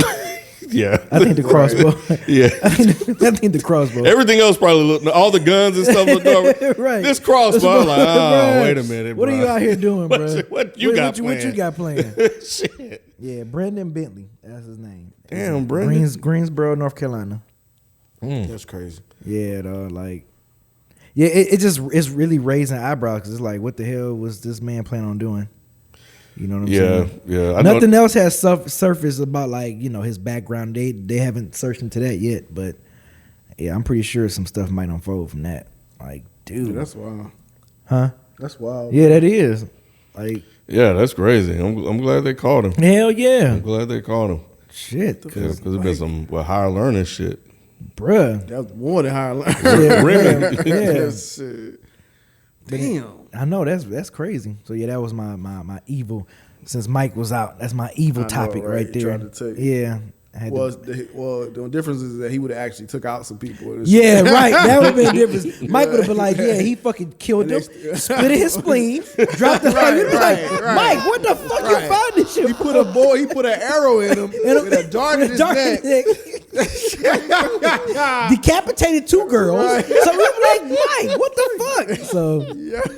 S1: Yeah,
S3: I think the crossbow.
S1: Yeah,
S3: I think the crossbow.
S1: everything else probably looked. All the guns and stuff looked over.
S3: Right.
S1: This crossbow, I'm like, oh,
S3: Bruh,
S1: wait a minute.
S3: What
S1: bro.
S3: are you out here doing, bro?
S1: What you got
S3: What you
S1: planned?
S3: got planned?
S1: Shit.
S3: Yeah, Brandon Bentley. That's his name.
S1: Damn, Brandon.
S3: Greensboro, North Carolina.
S4: That's crazy.
S3: Yeah, dog. Like, yeah, it's really raising eyebrows because it's like, what the hell was this man planning on doing? You know what I'm saying?
S1: Yeah.
S3: Nothing else has surfaced about like his background. They haven't searched into that yet, but yeah, I'm pretty sure some stuff might unfold from that. Like, dude,
S2: Yeah, that's wild.
S3: huh?
S2: That's wild.
S3: Yeah, that is. Like,
S1: Yeah, that's crazy. I'm glad they caught him.
S3: hell yeah,
S1: I'm glad they caught him.
S3: shit,
S1: Because there's been some higher learning shit.
S3: bruh.
S2: That was more than higher learning.
S3: Yeah,
S1: Really?
S3: yeah.
S2: Shit. Damn.
S3: I know that's crazy. So yeah, that was my evil. Since Mike was out, that's my evil
S2: I know,
S3: topic
S2: right?
S3: right there.
S2: Tried to take-
S3: Yeah, I had to-
S2: The difference is that he would have actually took out some people.
S3: yeah, right. That would have been a difference. Mike would have been like, yeah, he fucking killed them,
S2: And
S3: split his spleen, dropped the You'd be like, Mike, what the fuck you find this shit?
S2: He put an arrow in him and a dart in his neck.
S3: Decapitated 2 girls. So we were like, Mike, what the fuck? So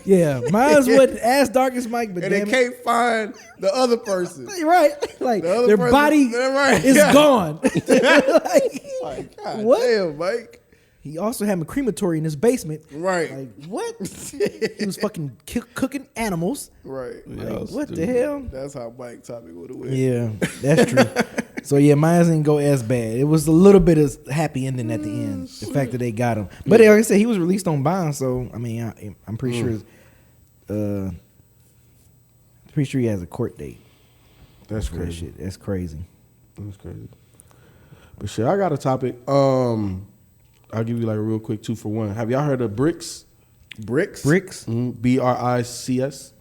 S3: yeah, mine's wasn't as dark as Mike, but
S2: And they
S3: damn it.
S2: can't find the other person.
S3: Right, like
S2: The other
S3: their
S2: person-
S3: body
S2: right,
S3: is
S2: yeah.
S3: gone.
S2: Like, God
S3: What?
S2: damn, Mike.
S3: He also had a crematory in his basement.
S2: Right.
S3: Like what? He was fucking cooking animals.
S2: Right.
S3: Like, what the hell?
S2: That's how Mike topic would have went.
S3: Yeah, that's true. So yeah, mine didn't go as bad. It was a little bit of happy ending at the end. The fact that they got him, but like I said, he was released on bond. So I mean, I'm pretty sure. Pretty sure he has a court date.
S4: That's
S3: That
S4: crazy.
S3: shit. That's crazy.
S4: That's crazy. But shit, I got a topic. I'll give you like a real quick 2 for 1. Have y'all heard of BRICS?
S2: BRICS?
S3: BRICS?
S4: BRICS.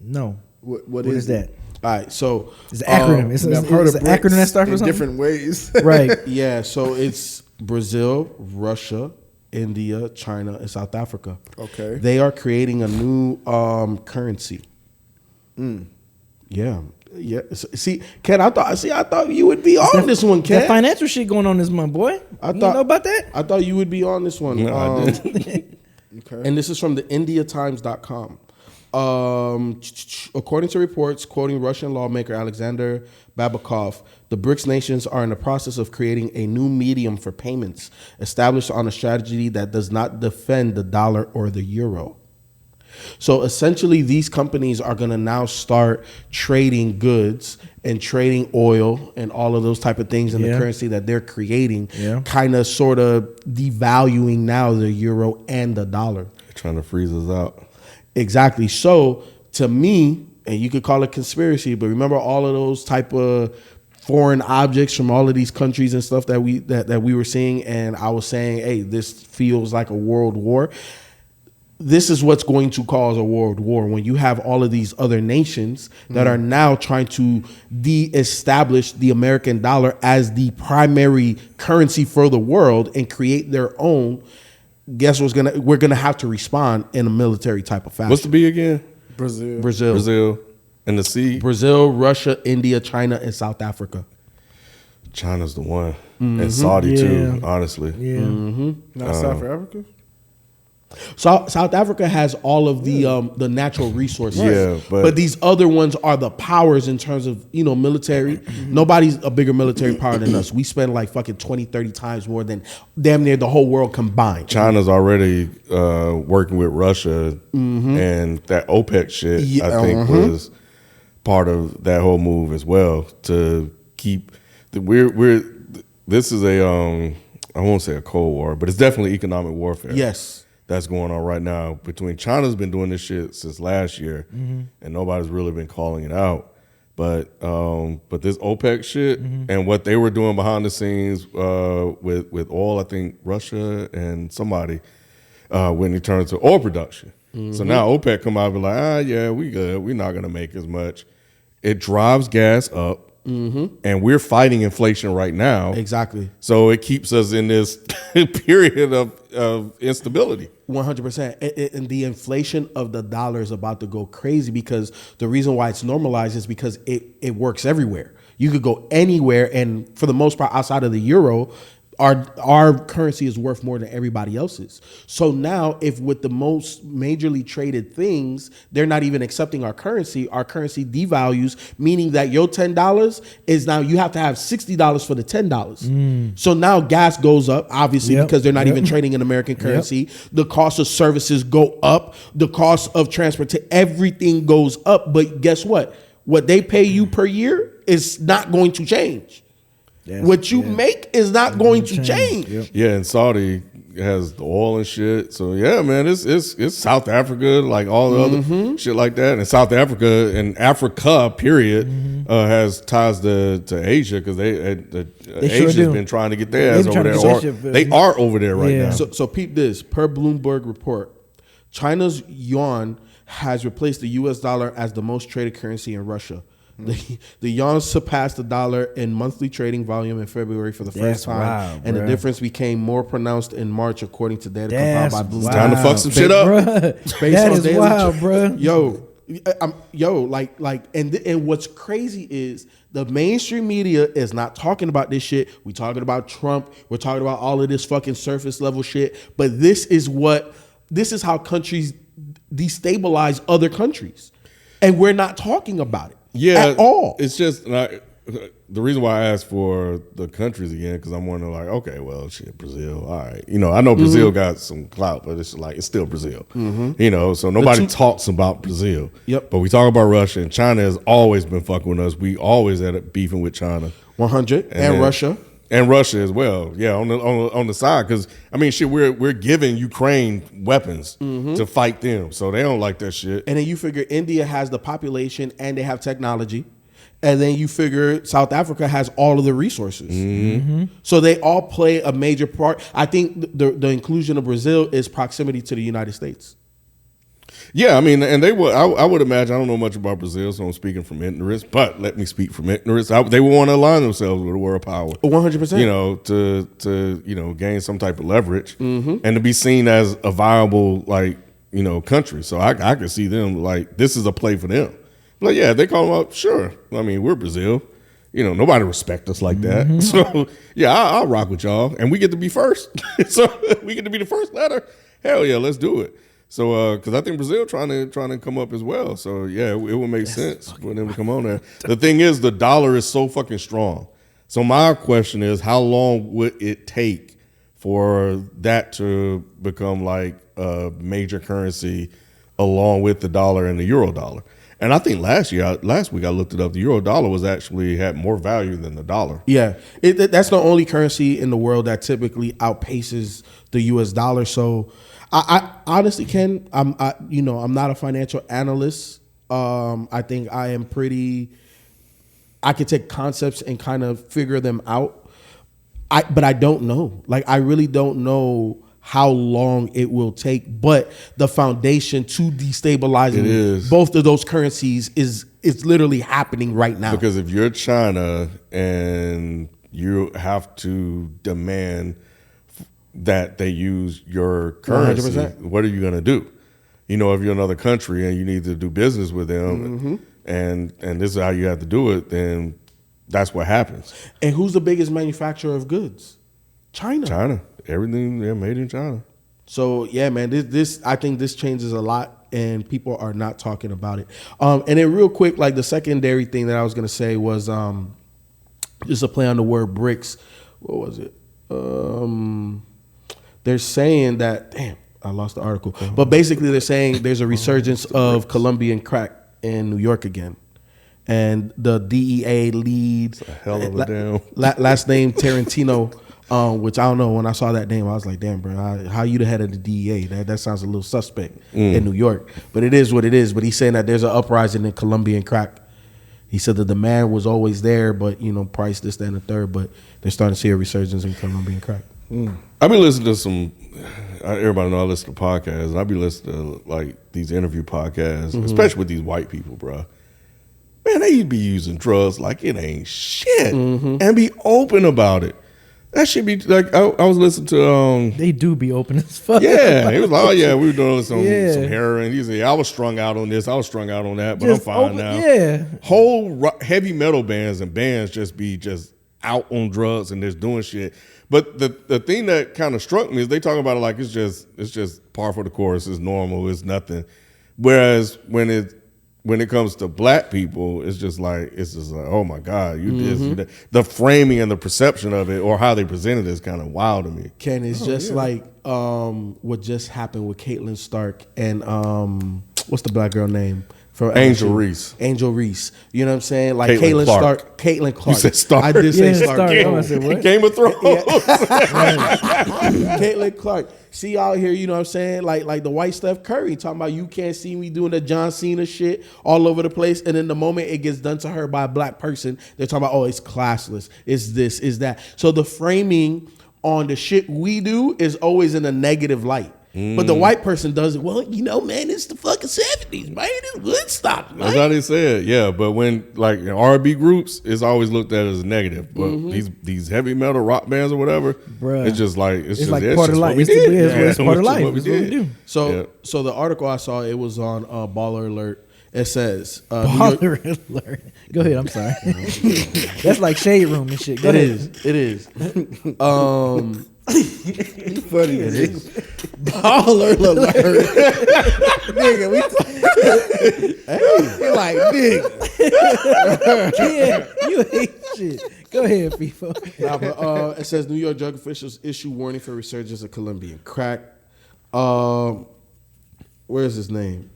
S3: No.
S2: What
S3: is that?
S4: All right, so
S3: It's an acronym. It's
S2: I've heard
S3: an
S2: of
S3: acronym that
S2: BRICS
S3: starts
S2: in
S3: with something.
S2: different ways.
S3: Right.
S4: yeah, so it's Brazil, Russia, India, China, and South Africa.
S2: Okay.
S4: They are creating a new currency. Yeah. Yeah. See, Ken, I thought you would be on this one, Ken.
S3: That financial shit going on this month, boy. You know about that?
S4: I thought you would be on this one.
S1: No, I didn't.
S2: Okay.
S4: And this is from the IndiaTimes.com. According to reports quoting Russian lawmaker Alexander Babakov, the BRICS nations are in the process of creating a new medium for payments established on a strategy that does not defend the dollar or the euro. So essentially, these companies are going to now start trading goods and trading oil and all of those type of things in the currency that they're creating, kind of sort of devaluing now the euro and the dollar.
S1: Trying to freeze us out.
S4: Exactly. So to me, and you could call it conspiracy, but remember all of those type of foreign objects from all of these countries and stuff that we were seeing, and I was saying, hey, this feels like a world war. This is what's going to cause a world war when you have all of these other nations that are now trying to de-establish the American dollar as the primary currency for the world and create their own. Guess we're gonna have to respond in a military type of fashion.
S1: What's the B again?
S2: Brazil.
S1: And the C?
S4: Brazil, Russia, India, China, and South Africa.
S1: China's the one. And Saudi too, honestly.
S3: Yeah.
S2: Not South Africa.
S4: South Africa has all of the natural resources.
S1: Yeah,
S4: but these other ones are the powers in terms of, military. Nobody's a bigger military power than us. We spend like fucking 20, 30 times more than damn near the whole world combined.
S1: China's already working with Russia, and that OPEC shit, I think, was part of that whole move as well to keep this is a I won't say a Cold War, but it's definitely economic warfare.
S4: Yes.
S1: That's going on right now between China's been doing this shit since last year, and nobody's really been calling it out. But this OPEC shit and what they were doing behind the scenes with oil, I think Russia and somebody when it turned to oil production. So now OPEC come out and be like, yeah, we good. We're not gonna make as much. It drives gas up. And we're fighting inflation right now.
S4: Exactly.
S1: So it keeps us in this period of instability.
S4: 100%. And the inflation of the dollar is about to go crazy because the reason why it's normalized is because it works everywhere. You could go anywhere, and for the most part, outside of the euro, our currency is worth more than everybody else's. So now, if with the most majorly traded things, they're not even accepting our currency devalues, meaning that your $10 is now you have to have $60 for the $10. So now gas goes up, obviously, because they're not even trading in American currency. The cost of services go up. The cost of transportation, everything goes up. But guess what? What they pay you per year is not going to change. What you make is not going to change.
S1: Yeah, and Saudi has the oil and shit. So yeah, man, it's South Africa, like all the other shit like that. And South Africa and Africa, period, has ties to Asia because Asia's
S3: sure
S1: been trying to get their ass over there. They are over there right now.
S4: So peep this. Per Bloomberg report, China's yuan has replaced the U.S. dollar as the most traded currency in Russia. The yuan surpassed the dollar in monthly trading volume in February for the first time, and the difference became more pronounced in March, according to data compiled by Bloomberg.
S1: Time to fuck some shit up.
S3: That is wild, bro.
S4: And what's crazy is the mainstream media is not talking about this shit. We talking about Trump. We're talking about all of this fucking surface level shit. But this is how countries destabilize other countries, and we're not talking about it. At all.
S1: It's just the reason why I asked for the countries again, because I'm wondering, like, okay, well, shit, Brazil, all right. I know Brazil got some clout, but it's still Brazil. So nobody talks about Brazil.
S4: Yep.
S1: But we talk about Russia, and China has always been fucking with us. We always had it beefing with China.
S4: 100. And Russia.
S1: And Russia as well, yeah, on the side, because I mean, shit, we're giving Ukraine weapons to fight them, so they don't like that shit.
S4: And then you figure India has the population and they have technology, and then you figure South Africa has all of the resources. So they all play a major part. I think the inclusion of Brazil is proximity to the United States.
S1: Yeah, I mean, and they would. I would imagine. I don't know much about Brazil, so I'm speaking from ignorance. But let me speak from ignorance. They would want to align themselves with a world power,
S4: 100%.
S1: To gain some type of leverage and to be seen as a viable country. So I could see them like this is a play for them. Like, yeah, they call them up. Sure, I mean, we're Brazil. Nobody respect us like that. So yeah, I'll rock with y'all, and we get to be first. So we get to be the first letter. Hell yeah, let's do it. So, because I think Brazil trying to come up as well. So, yeah, it would make sense for them to come on there. The thing is, the dollar is so fucking strong. So my question is, how long would it take for that to become like a major currency along with the dollar and the euro dollar? And I think last week I looked it up. The euro dollar had more value than the dollar.
S4: Yeah, that's the only currency in the world that typically outpaces the U.S. dollar. So I honestly, Ken, I'm not a financial analyst. I think I I could take concepts and kind of figure them out. But I don't know. Like, I really don't know how long it will take. But the foundation to destabilizing both of those currencies is literally happening right now.
S1: Because if you're China and you have to demand that they use your currency,
S4: 100%.
S1: what are you going to do? You know, if you're another country and you need to do business with them, and this is how you have to do it, then that's what happens.
S4: And who's the biggest manufacturer of goods? China.
S1: Everything they're made in China.
S4: So yeah, man, this I think this changes a lot, and people are not talking about it. And then real quick, like the secondary thing that I was gonna say was just a play on the word BRICS. What was it? They're saying that, damn, I lost the article. But basically they're saying there's a resurgence of Colombian crack in New York again. And the DEA lead,
S1: It's a hell of a damn.
S4: last name Tarantino, which I don't know. When I saw that name, I was like, damn, bro, how you the head of the DEA? That sounds a little suspect in New York. But it is what it is. But he's saying that there's an uprising in Colombian crack. He said the demand was always there, but, you know, price, this, that, and the third. But they're starting to see a resurgence in Colombian crack.
S1: I've been listening to some. Everybody know I listen to podcasts. And I be listening to like these interview podcasts, especially with these white people, bro. Man, they be using drugs like it ain't shit, and be open about it. That should be like I was listening to.
S3: They do be open as fuck.
S1: Yeah, he was like, oh yeah, we were doing some heroin. He said, I was strung out on this, I was strung out on that, but
S3: Just
S1: I'm fine
S3: open-
S1: now.
S3: yeah.
S1: Whole heavy metal bands and bands just be just out on drugs and just doing shit. But the thing that kind of struck me is they talk about it like it's just par for the course, it's normal, it's nothing. Whereas when it comes to black people, it's just like oh my God, the framing and the perception of it or how they present it is kind of wild to me.
S4: Ken, it's like what just happened with Caitlin Stark and what's the black girl name? From
S1: Angel Reese.
S4: Angel Reese. You know what I'm saying? Like
S1: Caitlin Clark.
S4: Caitlin Clark.
S1: You said Stark.
S4: I did say Stark.
S3: I said, what?
S1: Game of Thrones.
S4: Caitlin Clark. See out here, you know what I'm saying? Like the white Steph Curry talking about you can't see me doing the John Cena shit all over the place. And then the moment it gets done to her by a black person, they're talking about, oh, it's classless. It's this, is that. So the framing on the shit we do is always in a negative light. But the white person does it, well, you know, man, it's the fucking 70s, man. It's Woodstock, man.
S1: That's how they said, yeah. But when like R&B groups, it's always looked at as a negative. But these heavy metal rock bands or whatever,
S3: Bruh.
S1: it's just like it's
S3: like
S1: just
S3: part of life. It's part of life.
S1: What we
S3: It's what we
S1: did.
S3: do.
S4: So the article I saw, it was on Baller Alert. It says
S3: Baller alert. Go ahead. I'm sorry. That's like Shade Room and shit. Go ahead.
S4: It is.
S2: Funny it is.
S4: Baller Alert.
S2: Nigga,
S3: You're like, nigga. Yeah, you hate shit. Go ahead, FIFA.
S4: Nah, but, it says New York drug officials issue warning for resurgence of Colombian crack. Where's his name?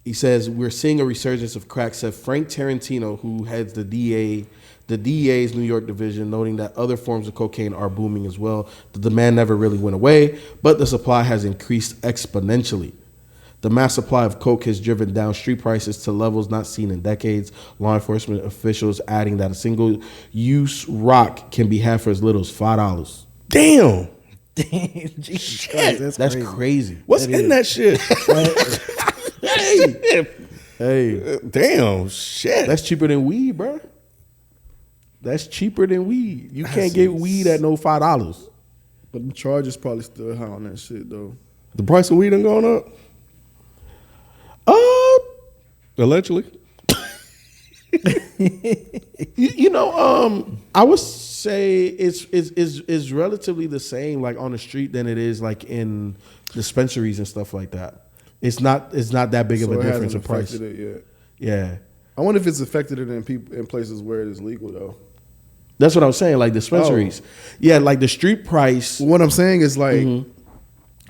S4: He says we're seeing a resurgence of crack. Said Frank Tarantino, who heads the DEA's New York division, noting that other forms of cocaine are booming as well. The demand never really went away, but the supply has increased exponentially. The mass supply of coke has driven down street prices to levels not seen in decades. Law enforcement officials adding that a single-use rock can be had for as little as $5.
S1: Damn.
S3: Jesus Christ,
S4: That's crazy.
S1: What's in that shit?
S4: Hey,
S1: Damn, shit.
S4: that's cheaper than weed, bro. That's cheaper than weed. You can't get weed at no $5.
S2: But the charges probably still high on that shit though.
S1: The price of weed done gone up? Allegedly.
S4: You know, I would say it's relatively the same like on the street than it is like in dispensaries and stuff like that. It's not that big of a
S2: it
S4: difference in
S2: hasn't
S4: price.
S2: affected it yet.
S4: Yeah.
S2: I wonder if it's affected it in places where it is legal though.
S4: That's what I'm saying, like dispensaries. Yeah, like the street price.
S2: Well, what I'm saying is like,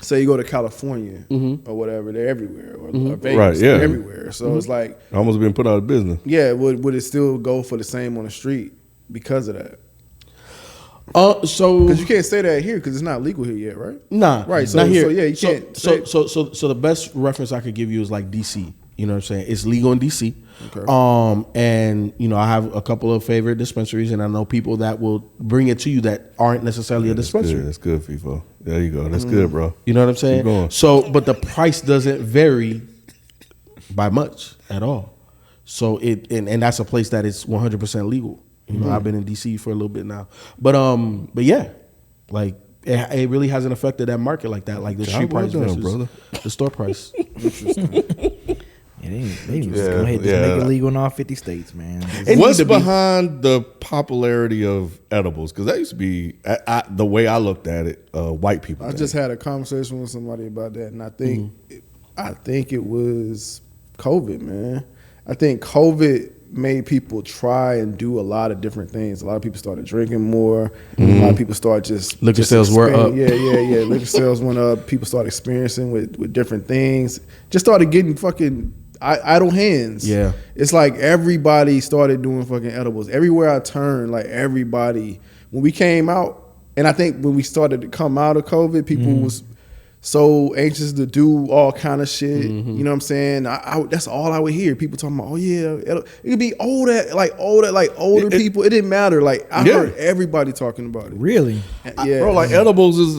S2: say you go to California or whatever, they're everywhere, or Vegas,
S1: Right, yeah.
S2: they're everywhere. So it's like,
S1: Almost been put out of business.
S2: yeah, would it still go for the same on the street because of that?
S4: So
S2: Because you can't say that here because it's not legal here yet, right?
S4: nah,
S2: Right, so-
S4: not here.
S2: so, yeah, you can't say-
S4: So the best reference I could give you is like DC. You know what I'm saying? It's legal in DC.
S2: Okay.
S4: And you know, I have a couple of favorite dispensaries, and I know people that will bring it to you that aren't necessarily a dispensary.
S1: That's good, FIFO. There you go. That's good, bro.
S4: You know what I'm saying?
S1: Keep going.
S4: So, but the price doesn't vary by much at all. So and that's a place that is 100% legal. You know, I've been in DC for a little bit now, but yeah, like it really hasn't affected that market like that, like the street price versus the store price.
S3: Interesting. Yeah, they need to just go ahead and just make it legal in all 50 states, man.
S1: What's behind the popularity of edibles? Because that used to be the way I looked at it. White people.
S2: I just had a conversation with somebody about that, and I think it was COVID, man. I think COVID made people try and do a lot of different things. A lot of people started drinking more. A lot of people started
S4: liquor sales were up.
S2: Yeah. Liquor sales went up. People started experiencing with different things. Just started getting fucking idle hands.
S4: Yeah.
S2: It's like everybody started doing fucking edibles. Everywhere I turned, like everybody, when we came out, and I think when we started to come out of COVID, people was so anxious to do all kind of shit. You know what I'm saying? I that's all I would hear. People talking about, oh yeah, it could be older people. It didn't matter. Like I heard everybody talking about it.
S3: Really?
S2: Yeah.
S1: Bro, like edibles is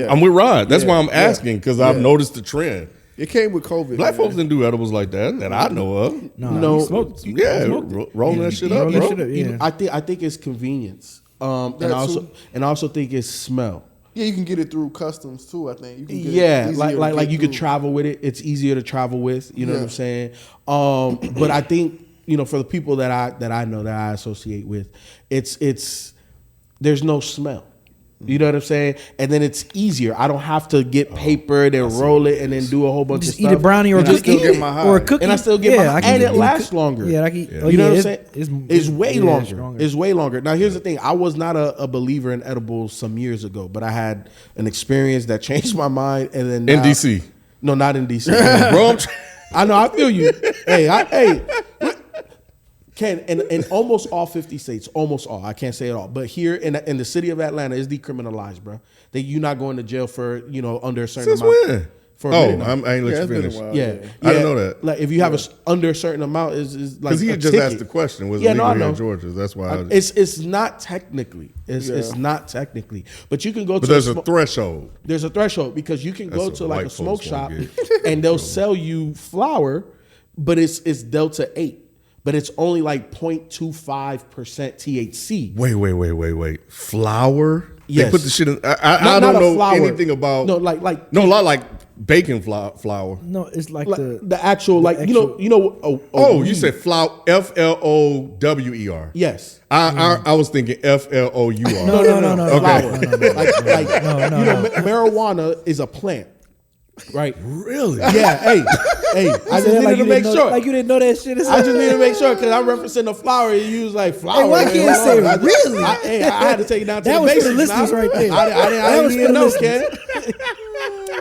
S1: I'm with Rod. That's why I'm asking, because I've noticed the trend.
S2: It came with COVID.
S1: Black folks didn't do edibles like that I know of.
S3: No,
S1: Rolling that shit up, bro.
S3: Yeah.
S4: I think it's convenience. And I also think it's smell.
S2: Yeah, you can get it through customs too. I think. You can get it
S4: like you could travel with it. It's easier to travel with. You know what I'm saying? But I think, you know, for the people that I know, that I associate with, it's there's no smell. You know what I'm saying? And then it's easier. I don't have to get paper, then roll it, and then do a whole bunch of stuff.
S3: Just eat a brownie or
S2: just
S3: eat
S2: get my high.
S3: or a cookie,
S4: and I still get my, and it lasts
S3: cook-
S4: longer.
S3: Yeah, I can,
S4: you know what I'm saying? It's way longer.
S3: Stronger.
S4: It's way longer. Now, here's the thing. I was not a believer in edibles some years ago, but I had an experience that changed my mind. And then
S1: In DC?
S4: No, not in DC.
S1: Bro,
S4: I know. I feel you. Hey. Ken, in almost all 50 states, almost all, I can't say it all, but here in the city of Atlanta, it's decriminalized, bro. That you're not going to jail for, you know, under a certain amount.
S1: Since when?
S4: For a minute now.
S1: I ain't let you
S2: it's been a
S1: finish.
S2: while.
S4: Yeah.
S1: I didn't know that.
S4: Like if you have under a certain amount is like
S1: Because he had just
S4: ticket.
S1: asked the question, was
S4: Yeah,
S1: it
S4: no,
S1: legal
S4: I
S1: here
S4: know.
S1: in Georgia? That's why.
S4: It's not technically. It's not technically. But you can go
S1: But
S4: to
S1: there's a threshold.
S4: There's a threshold because you can go
S1: That's
S4: to
S1: what
S4: like
S1: white
S4: a smoke
S1: folks
S4: shop
S1: won't
S4: and they'll sell you flour, but it's Delta 8. But it's only like 0.25% THC.
S1: Wait. Flour?
S4: Yes.
S1: They put the shit in. I
S4: Not
S1: don't
S4: a
S1: know
S4: flour.
S1: anything about.
S4: No, like
S1: No, not like bacon flour.
S3: No, it's like
S4: the actual like you know.
S1: Oh,
S4: weed.
S1: you said flour. FLOWER.
S4: Yes.
S1: I was thinking FLOUR.
S3: No.
S4: Flour.
S3: No.
S4: Marijuana is a plant. Right.
S1: Really?
S4: Yeah. Hey. I just needed to make sure.
S3: Like you didn't know that shit.
S4: I just need to make sure because I'm referencing the flour and you use like flour.
S3: Hey, why can't you say really?
S4: I had to take it down to
S3: That
S4: the
S3: was for
S4: basics.
S3: the listeners
S4: now.
S3: right there.
S4: I
S3: was
S4: didn't even
S3: for the
S4: know,
S3: listeners.
S4: Ken.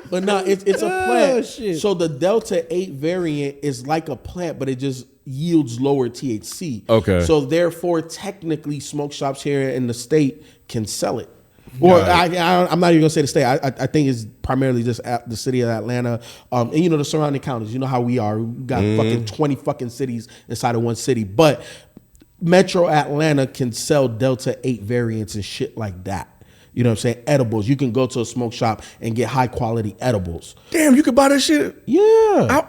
S4: But no, it's a plant.
S3: Shit.
S4: So the Delta 8 variant is like a plant, but it just yields lower THC.
S1: Okay.
S4: So therefore, technically, smoke shops here in the state can sell it. Or I'm not even gonna say the state. I think it's primarily just the city of Atlanta, and you know the surrounding counties. You know how we are. We got fucking 20 fucking cities inside of one city. But Metro Atlanta can sell Delta 8 variants and shit like that. You know what I'm saying? Edibles. You can go to a smoke shop and get high quality edibles.
S1: Damn, you could buy that shit.
S4: Yeah.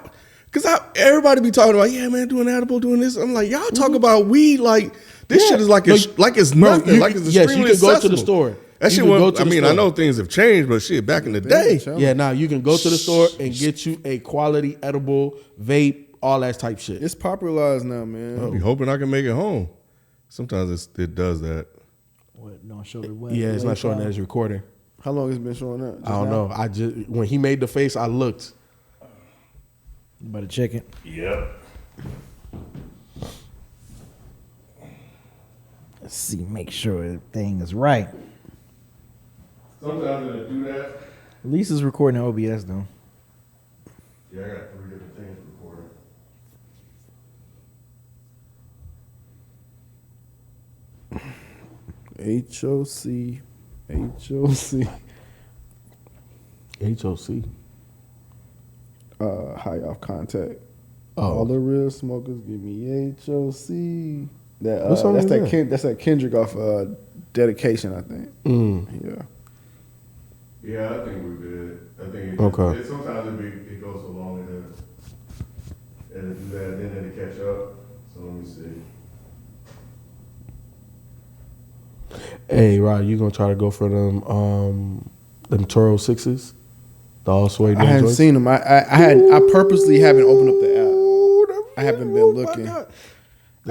S1: Because everybody be talking about, yeah, man, doing edible, doing this. I'm like, y'all talk about weed like this shit is like it's nothing. Like it's extremely
S4: you can go to
S1: accessible.
S4: the store.
S1: That shit was, I mean, I know things have changed, but shit, back in the day.
S4: Yeah, now you can go to the store and get you a quality edible, vape, all that type shit.
S2: It's popularized now, man.
S1: I'll be hoping I can make it home. Sometimes it does that.
S3: What? No, show the way.
S4: Yeah, it's not showing that it's recording.
S2: How long has it been showing that?
S4: I don't know. I just when he made the face, I looked.
S3: You better check it.
S1: Yep.
S3: Let's see, make sure everything is right.
S1: Sometimes when I do that.
S3: At least it's recording in OBS though.
S1: Yeah, I got 3 different things recording.
S2: HOC.
S4: HOC.
S2: High off contact. All the real smokers give me HOC. That
S4: What song
S2: that's
S4: is
S2: that
S4: that?
S2: That's that Kendrick off Dedication, I think. Yeah.
S1: Yeah, I think we're good. I think
S4: Okay.
S1: sometimes it goes so long and if you that, then it'll catch up. So let me see.
S4: Hey, Rod, you gonna try to go for them Toro 6s? The all suede
S2: I hadn't
S4: joints?
S2: seen them. I purposely haven't opened up the app. I haven't been looking. I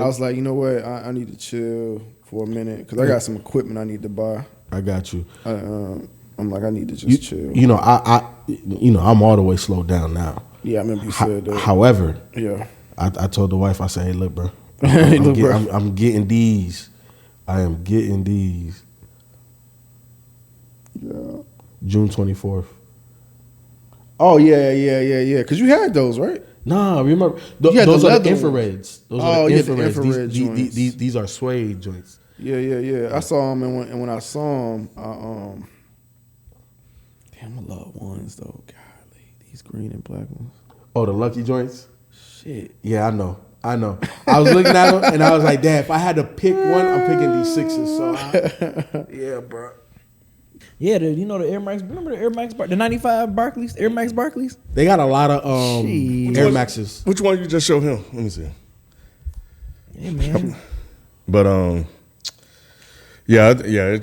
S2: was like, you know what? I need to chill for a minute because I got some equipment I need to buy.
S4: I got you.
S2: I'm like, I need to just chill.
S4: You know, I'm all the way slowed down now.
S2: Yeah, I remember you said that.
S4: However,
S2: Yeah.
S4: I told the wife, I said, hey, look, bro,
S2: Hey, look, bro.
S4: I'm getting these. I am getting these.
S2: Yeah.
S4: June 24th.
S2: Oh yeah. Because you had those, right?
S4: Nah, remember
S2: You had
S4: those
S2: the
S4: are the
S2: leather
S4: infrareds. Those
S2: Oh,
S4: are the
S2: yeah, the
S4: infrareds.
S2: infrared
S4: these,
S2: joints.
S4: these are suede joints.
S2: Yeah. I saw them, and when I saw them, damn, I love ones though. Golly, these green and black ones.
S4: Oh, the lucky joints.
S2: Shit.
S4: Yeah, I know. I was looking at them and I was like, damn, if I had to pick one, I'm picking these 6s. So yeah, bro.
S3: Yeah, you know the Air Max. Remember the Air Max, the 95 Barclays, Air Max Barclays.
S4: They got a lot of
S3: Jeez.
S4: Air Maxes.
S1: Which one you just showed him? Let me see.
S3: Yeah, man.
S1: But it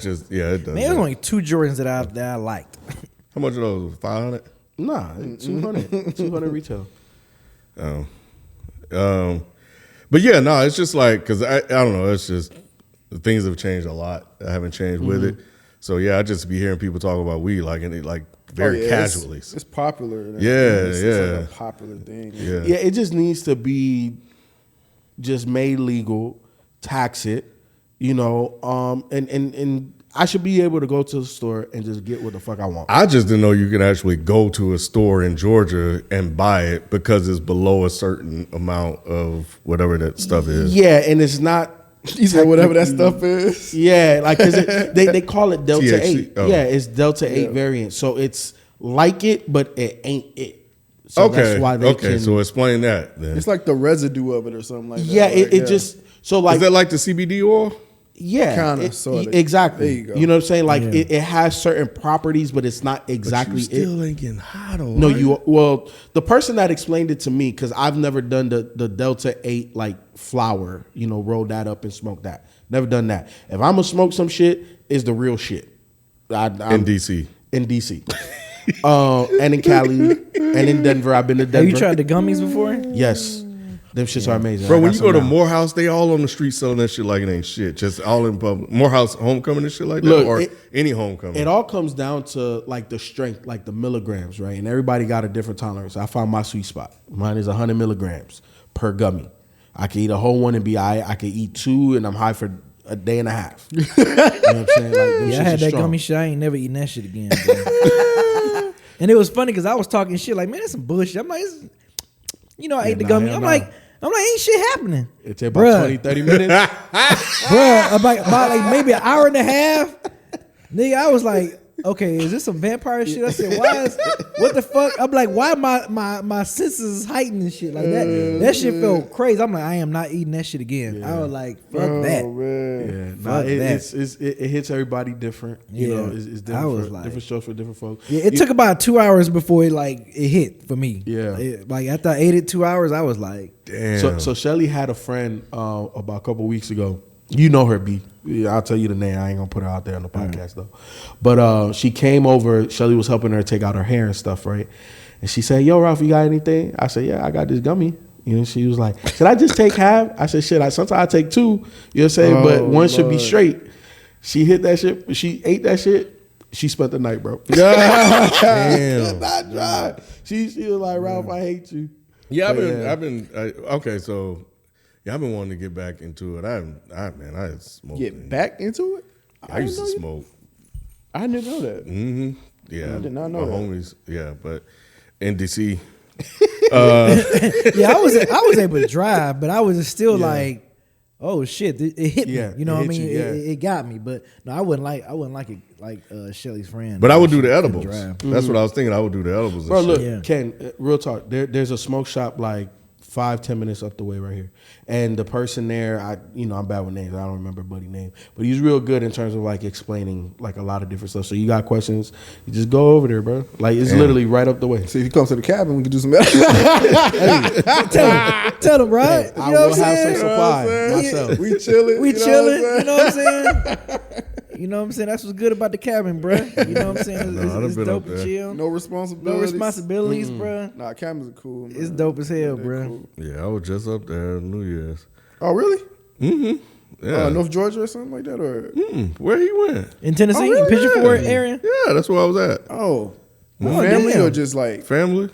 S1: does.
S3: Man, there's only 2 Jordans that I liked.
S1: How much are those? 500.
S4: Nah, 200 retail.
S1: But yeah, no, it's just like because I don't know. It's just things have changed a lot. I haven't changed with it. So yeah, I just be hearing people talk about weed very casually.
S2: It's popular.
S1: Yeah,
S2: Like a popular thing.
S1: Yeah.
S4: Yeah, it just needs to be just made legal, tax it, you know, and I should be able to go to the store and just get what the fuck I want.
S1: I just didn't know you could actually go to a store in Georgia and buy it because it's below a certain amount of whatever that stuff is.
S4: Yeah, and it's not.
S2: You said whatever that stuff is.
S4: Yeah, like cause they call it Delta
S1: THC?
S4: 8.
S1: Oh.
S4: Yeah, it's Delta 8 variant. So it's like it, but it ain't it. So that's why they can.
S1: So explain that then.
S2: It's like the residue of it or something like that.
S4: Yeah,
S2: right?
S4: it just so like
S1: Is that like the CBD oil?
S4: yeah,
S2: Kinda, sorta.
S4: exactly.
S2: There you go.
S4: You know what I'm saying? Like it has certain properties, but it's not exactly
S1: But you still ain't getting high though.
S4: No,
S1: right?
S4: the person that explained it to me, because I've never done the Delta 8 like flower, you know, roll that up and smoke that. Never done that. If I'm gonna smoke some shit, it's the real shit.
S1: in DC.
S4: In DC. And in Cali and in Denver. I've been to Denver.
S3: Have you tried the gummies before?
S4: Yes. Them shits are amazing.
S1: Bro,
S4: I
S1: when
S4: got
S1: you
S4: some
S1: go to
S4: now.
S1: Morehouse, they all on the street selling that shit like it ain't shit. Just all in public. Morehouse homecoming and shit like that,
S4: Look,
S1: or any homecoming.
S4: It all comes down to like the strength, like the milligrams, right? And everybody got a different tolerance. I found my sweet spot. Mine is 100 milligrams per gummy. I can eat a whole one and be all right. I can eat 2 and I'm high for a day and a half. You know what I'm saying? Like, them
S3: Yeah, I
S4: shits
S3: had
S4: is
S3: that
S4: strong.
S3: gummy shit. I ain't never eating that shit again. Bro. And it was funny because I was talking shit like, man, that's some bullshit. I'm like, I ate the gummy. I'm like, ain't shit happening.
S4: It take about
S3: Bruh.
S4: 20, 30 minutes.
S3: Bruh, about like maybe an hour and a half. Nigga, I was like, okay, is this some vampire shit? I said, what the fuck? I'm like, why my senses heightened and shit like that? That shit felt crazy. I'm like, I am not eating that shit again. I was like, fuck that.
S2: Man.
S4: Yeah,
S3: Fuck that.
S4: it hits everybody different. You
S3: Yeah.
S4: know, it's different.
S3: I was
S4: for,
S3: like-
S4: different strokes for different folks.
S3: Yeah, it took about 2 hours before it hit for me.
S4: Yeah.
S3: Like after I ate it 2 hours, I was like,
S1: Damn.
S4: So Shelly had a friend about a couple weeks ago. You know her, B. Yeah, I'll tell you the name. I ain't gonna put her out there on the podcast though. But she came over. Shelly was helping her take out her hair and stuff, right? And she said, "Yo, Ralph, you got anything?" I said, "Yeah, I got this gummy." You know, she was like, "Should I just take half?" I said, "Shit, sometimes I take 2." You know what I'm saying? But one should be
S2: Lord.
S4: straight. She hit that shit. She ate that shit. She spent the night, bro.
S1: Damn.
S4: Not dry. She was like, "Ralph, I hate you."
S1: Yeah, I've
S4: But
S1: been okay. So yeah, I've been wanting to get back into it. I smoked.
S2: Get back into it?
S1: I used to smoke.
S2: I didn't know that.
S1: Mm-hmm. Yeah,
S2: I did not know
S1: my
S2: that.
S1: homies. Yeah, but in DC,
S3: yeah, I was able to drive, but I was still like, oh shit, it hit me.
S4: Yeah,
S3: You know
S4: it
S3: what I
S4: hit
S3: mean?
S4: you, yeah.
S3: It got me, but no, I wouldn't like it like Shelly's friend.
S1: but I would do the
S3: She
S1: edibles.
S3: couldn't drive.
S1: That's what I was thinking. I would do the edibles. And
S4: Bro,
S1: shit.
S4: look,
S3: Yeah.
S4: Ken, real talk. There's a smoke shop like 5-10 minutes up the way right here. And the person there, I'm bad with names. I don't remember buddy name, but he's real good in terms of like explaining like a lot of different stuff. So you got questions, you just go over there, bro. Like it's literally right up the way.
S2: See, if he comes to the cabin, we can do some.
S3: Tell him, right?
S4: I will have some supply myself.
S2: We chilling.
S3: We chilling. You know what I'm saying? You know what I'm saying? That's what's good about the cabin, bro. You know what I'm saying? It's dope and chill.
S2: No
S3: responsibilities, bro.
S2: Nah, cabins are cool, man.
S3: It's dope as hell, bro.
S2: Cool.
S1: Yeah, I was just up there New Year's.
S2: Oh, really?
S1: Mm-hmm. Yeah.
S2: North Georgia or something like that? Or
S1: Where he went?
S3: In Tennessee?
S2: really?
S3: In Pigeon area?
S1: Yeah, that's where I was at.
S2: Oh. Family
S3: damn.
S2: or just like...
S1: Family.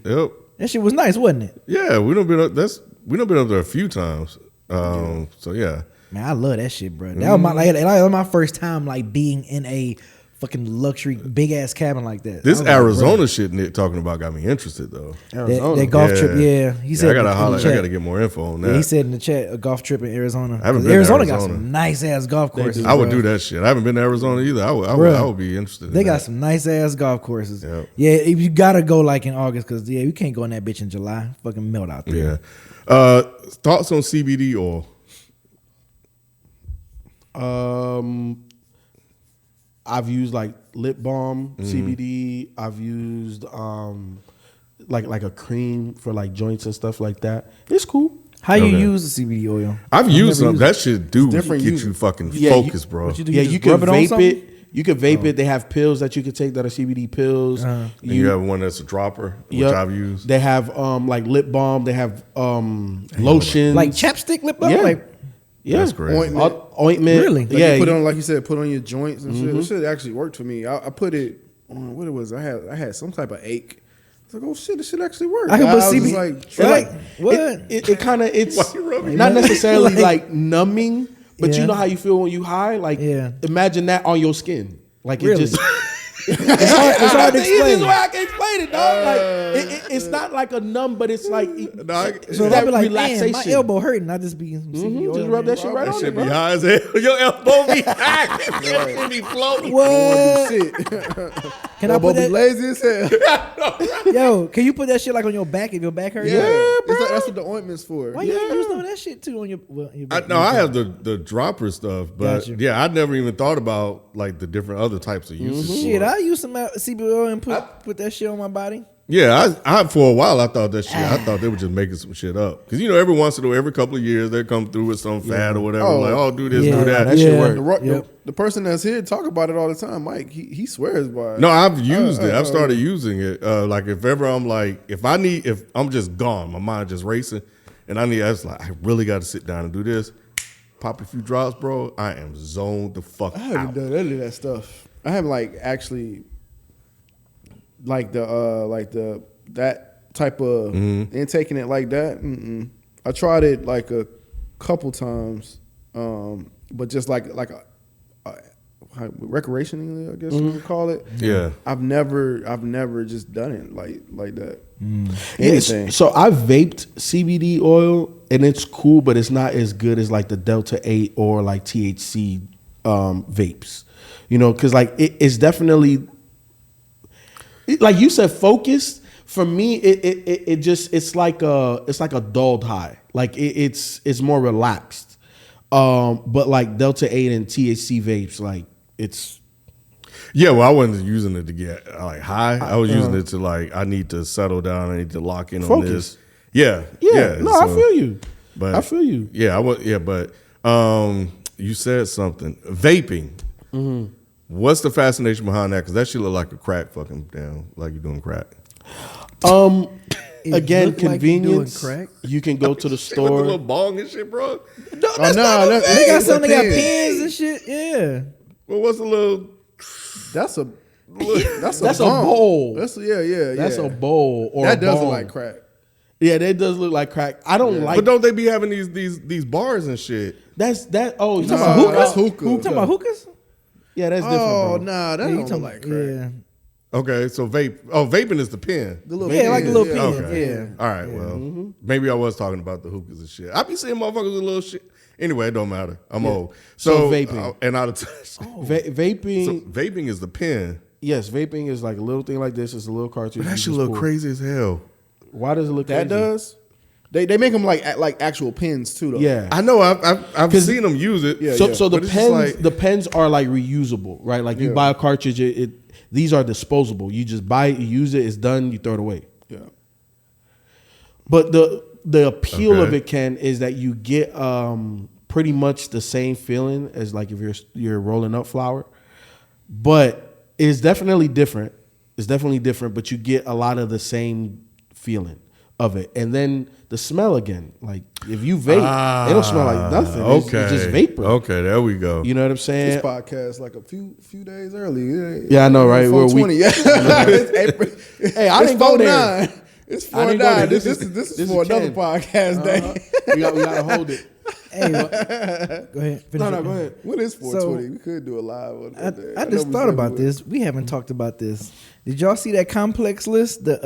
S1: Yep.
S3: That shit was nice, wasn't it?
S1: Yeah, we done been up there a few times. So yeah.
S3: Man, I love that shit, bro. That was my first time like being in a fucking luxury big ass cabin like that.
S1: This
S3: I was like,
S1: Arizona
S3: bro,
S1: shit Nick talking about got me interested though.
S3: that golf trip, yeah. He said
S1: I gotta
S3: in the
S1: holler. I
S3: chat.
S1: gotta get more info on that.
S3: Yeah, he said in the chat a golf trip in Arizona.
S1: I haven't been to
S3: Arizona got
S1: Arizona.
S3: some nice ass golf courses.
S1: I would
S3: bro.
S1: do that shit. I haven't been to Arizona either. I would be interested.
S3: They
S1: in
S3: got
S1: that.
S3: some nice ass golf courses.
S1: Yep.
S3: Yeah, you gotta go like in August because you can't go in that bitch in July. Fucking melt out there.
S1: Yeah. Thoughts on CBD oil?
S4: I've used like lip balm CBD. I've used like a cream for like joints and stuff like that. It's cool.
S3: How you
S1: Okay.
S3: use the CBD oil?
S1: I've used
S3: never
S1: some. That shit do get
S2: different
S1: you
S2: users.
S1: fucking
S4: Yeah,
S1: focused, bro.
S3: what you do?
S4: Yeah,
S3: just
S4: you can
S3: rub it on
S4: vape
S3: something?
S4: it. You can vape it. They have pills that you can take that are CBD pills.
S1: And you have one that's a dropper, which
S4: Yep.
S1: I've used.
S4: They have like lip balm. They have lotions.
S3: Like chapstick lip balm?
S4: Yeah.
S3: Like,
S4: yeah,
S1: That's crazy.
S2: Ointment.
S4: Ointment.
S3: Really?
S2: Like
S4: Yeah,
S2: you put it on, like you said, put on your joints and shit. This shit actually worked for me. I put it on what it was. I had some type of ache. I was like, oh shit, this shit actually worked.
S3: I can put
S2: was
S3: CBD.
S2: just
S3: Like, what?
S4: It kind of it's
S1: Why you rubbing
S4: not
S1: your-
S4: necessarily
S3: Like-
S4: like numbing, but
S3: Yeah.
S4: you know how you feel when you high. Like
S3: Yeah.
S4: imagine that on your skin. Like
S3: Really?
S4: it just.
S3: It's hard to
S4: That's the easiest
S3: explain.
S4: way I can explain it, dog. Like it's not like a numb, but it's like it's
S3: So I'll
S4: that
S3: be like,
S4: relaxation.
S3: man, my elbow hurting. I just be some CBD oil.
S4: Just rub that shit right
S1: That
S4: on
S1: shit
S4: it,
S1: be
S4: bro.
S1: high as hell. Your elbow be high. That shit be floating.
S3: What?
S2: shit.
S3: Can I
S2: Boy,
S3: put
S2: be
S3: that?
S2: lazy as hell.
S3: Yo, can you put that shit like on your back if your back hurts?
S2: Yeah, it's like, that's what the ointment's for.
S3: Why you ain't use none of that shit too on your back?
S1: I have the dropper stuff, but
S3: Gotcha.
S1: yeah, I never even thought about like the different other types of uses.
S3: Shit,
S1: for it.
S3: I use some CBD oil and put that shit on my body.
S1: Yeah, I for a while I thought that shit. I thought they were just making some shit up because every once in a while, every couple of years they come through with some fad or whatever.
S2: Oh.
S1: Like, oh, do this,
S3: Yeah.
S1: do that.
S4: That shit work.
S2: The person that's here talk about it all the time. Mike, he swears by it.
S1: No, I've used it. I've started using it. Like if ever I'm like, if I'm just gone, my mind just racing, and I was like, I really got to sit down and do this. Pop a few drops, bro. I am zoned the fuck
S2: I haven't
S1: out.
S2: done any of that stuff. I haven't actually that type of intaking it like that. I tried it like a couple times, but just like a recreationally, I guess you would call it.
S1: Yeah.
S2: I've never just done it like that.
S4: Anything. So I vaped CBD oil and it's cool, but it's not as good as like the Delta 8 or like THC vapes. Because like it's definitely like you said, focused. For me, it's like a dulled high. Like it's more relaxed. But like Delta 8 and THC vapes, like it's.
S1: Yeah, well, I wasn't using it to get like high. I was using it to like I need to settle down. I need to lock in on
S4: Focus.
S1: this. Yeah.
S4: No, I feel you.
S1: But
S4: I feel you.
S1: Yeah, but you said something. Vaping. What's the fascination behind that? Because that shit look like a crack fucking down, like you're doing crack.
S4: Again,
S3: look like you
S4: convenience.
S3: doing crack?
S4: You can go to the
S1: Shit with the little
S4: store.
S1: bong and shit, bro.
S3: They got some. They got pins and shit. Yeah.
S1: Well, what's a little?
S2: That's a
S4: That's a
S2: bomb.
S4: bowl.
S2: That's yeah.
S4: That's a bowl or
S2: that
S4: a
S2: doesn't
S4: bong.
S2: like crack.
S4: Yeah, that does look like crack. I don't like.
S1: But don't they be having these bars and shit?
S4: That's that. Oh, you
S2: Nah,
S4: talking about
S2: that's
S4: hookah?
S2: hookah.
S3: You talking about hookahs?
S4: Yeah, that's different.
S2: Oh
S4: bro.
S2: nah, that
S3: Yeah, you
S2: don't
S3: talking
S2: look like crack.
S3: Yeah.
S1: Okay, so vape. Oh, vaping is the pen.
S2: The little
S3: Yeah, like a little pin.
S1: Okay.
S3: Yeah.
S1: All right. Well, maybe I was talking about the hookahs and shit. I be seeing motherfuckers with little shit. Anyway, it don't matter. I'm old.
S4: So vaping.
S1: And out of touch.
S4: Vaping.
S1: So vaping is the pen.
S4: Yes, vaping is like a little thing like this. It's a little cartridge.
S1: That
S4: you
S1: shit
S4: just
S1: look
S4: pull.
S1: crazy as hell.
S4: Why does it look
S2: That
S4: crazy?
S2: does. They make them like actual pens too, though.
S4: Yeah.
S1: I know. I've seen them use it.
S2: Yeah.
S4: So the
S1: But it's
S4: pens,
S1: just like-
S4: the pens are like reusable, right? Like you buy a cartridge, these are disposable. You just buy it, you use it, it's done, you throw it away.
S2: Yeah.
S4: But the appeal of
S1: Okay.
S4: it, Ken, is that you get pretty much the same feeling as like if you're rolling up flour, but it's definitely different. It's definitely different, but you get a lot of the same feeling of it. And then the smell again, like if you vape, it don't smell like nothing. It's just vapor.
S1: Okay, there we go.
S4: You know what I'm saying?
S2: This podcast like a few days early.
S4: Yeah, I know, right? We're
S2: 420. Yeah. It's April.
S4: Hey, I didn't go there.
S2: 4/9. It's
S4: I didn't go there.
S2: 4/9.
S4: This
S2: This
S4: is
S2: is for another
S4: Ken.
S2: podcast day.
S4: We gotta hold it.
S3: Hey, go ahead. Finish
S4: No,
S3: it.
S4: go ahead.
S2: What is 420?
S3: So-
S2: we could do a live on that day.
S3: I
S2: know
S3: just
S2: we
S3: thought
S2: said
S3: about
S2: we would.
S3: this. We haven't talked about this. Did y'all see that complex list? The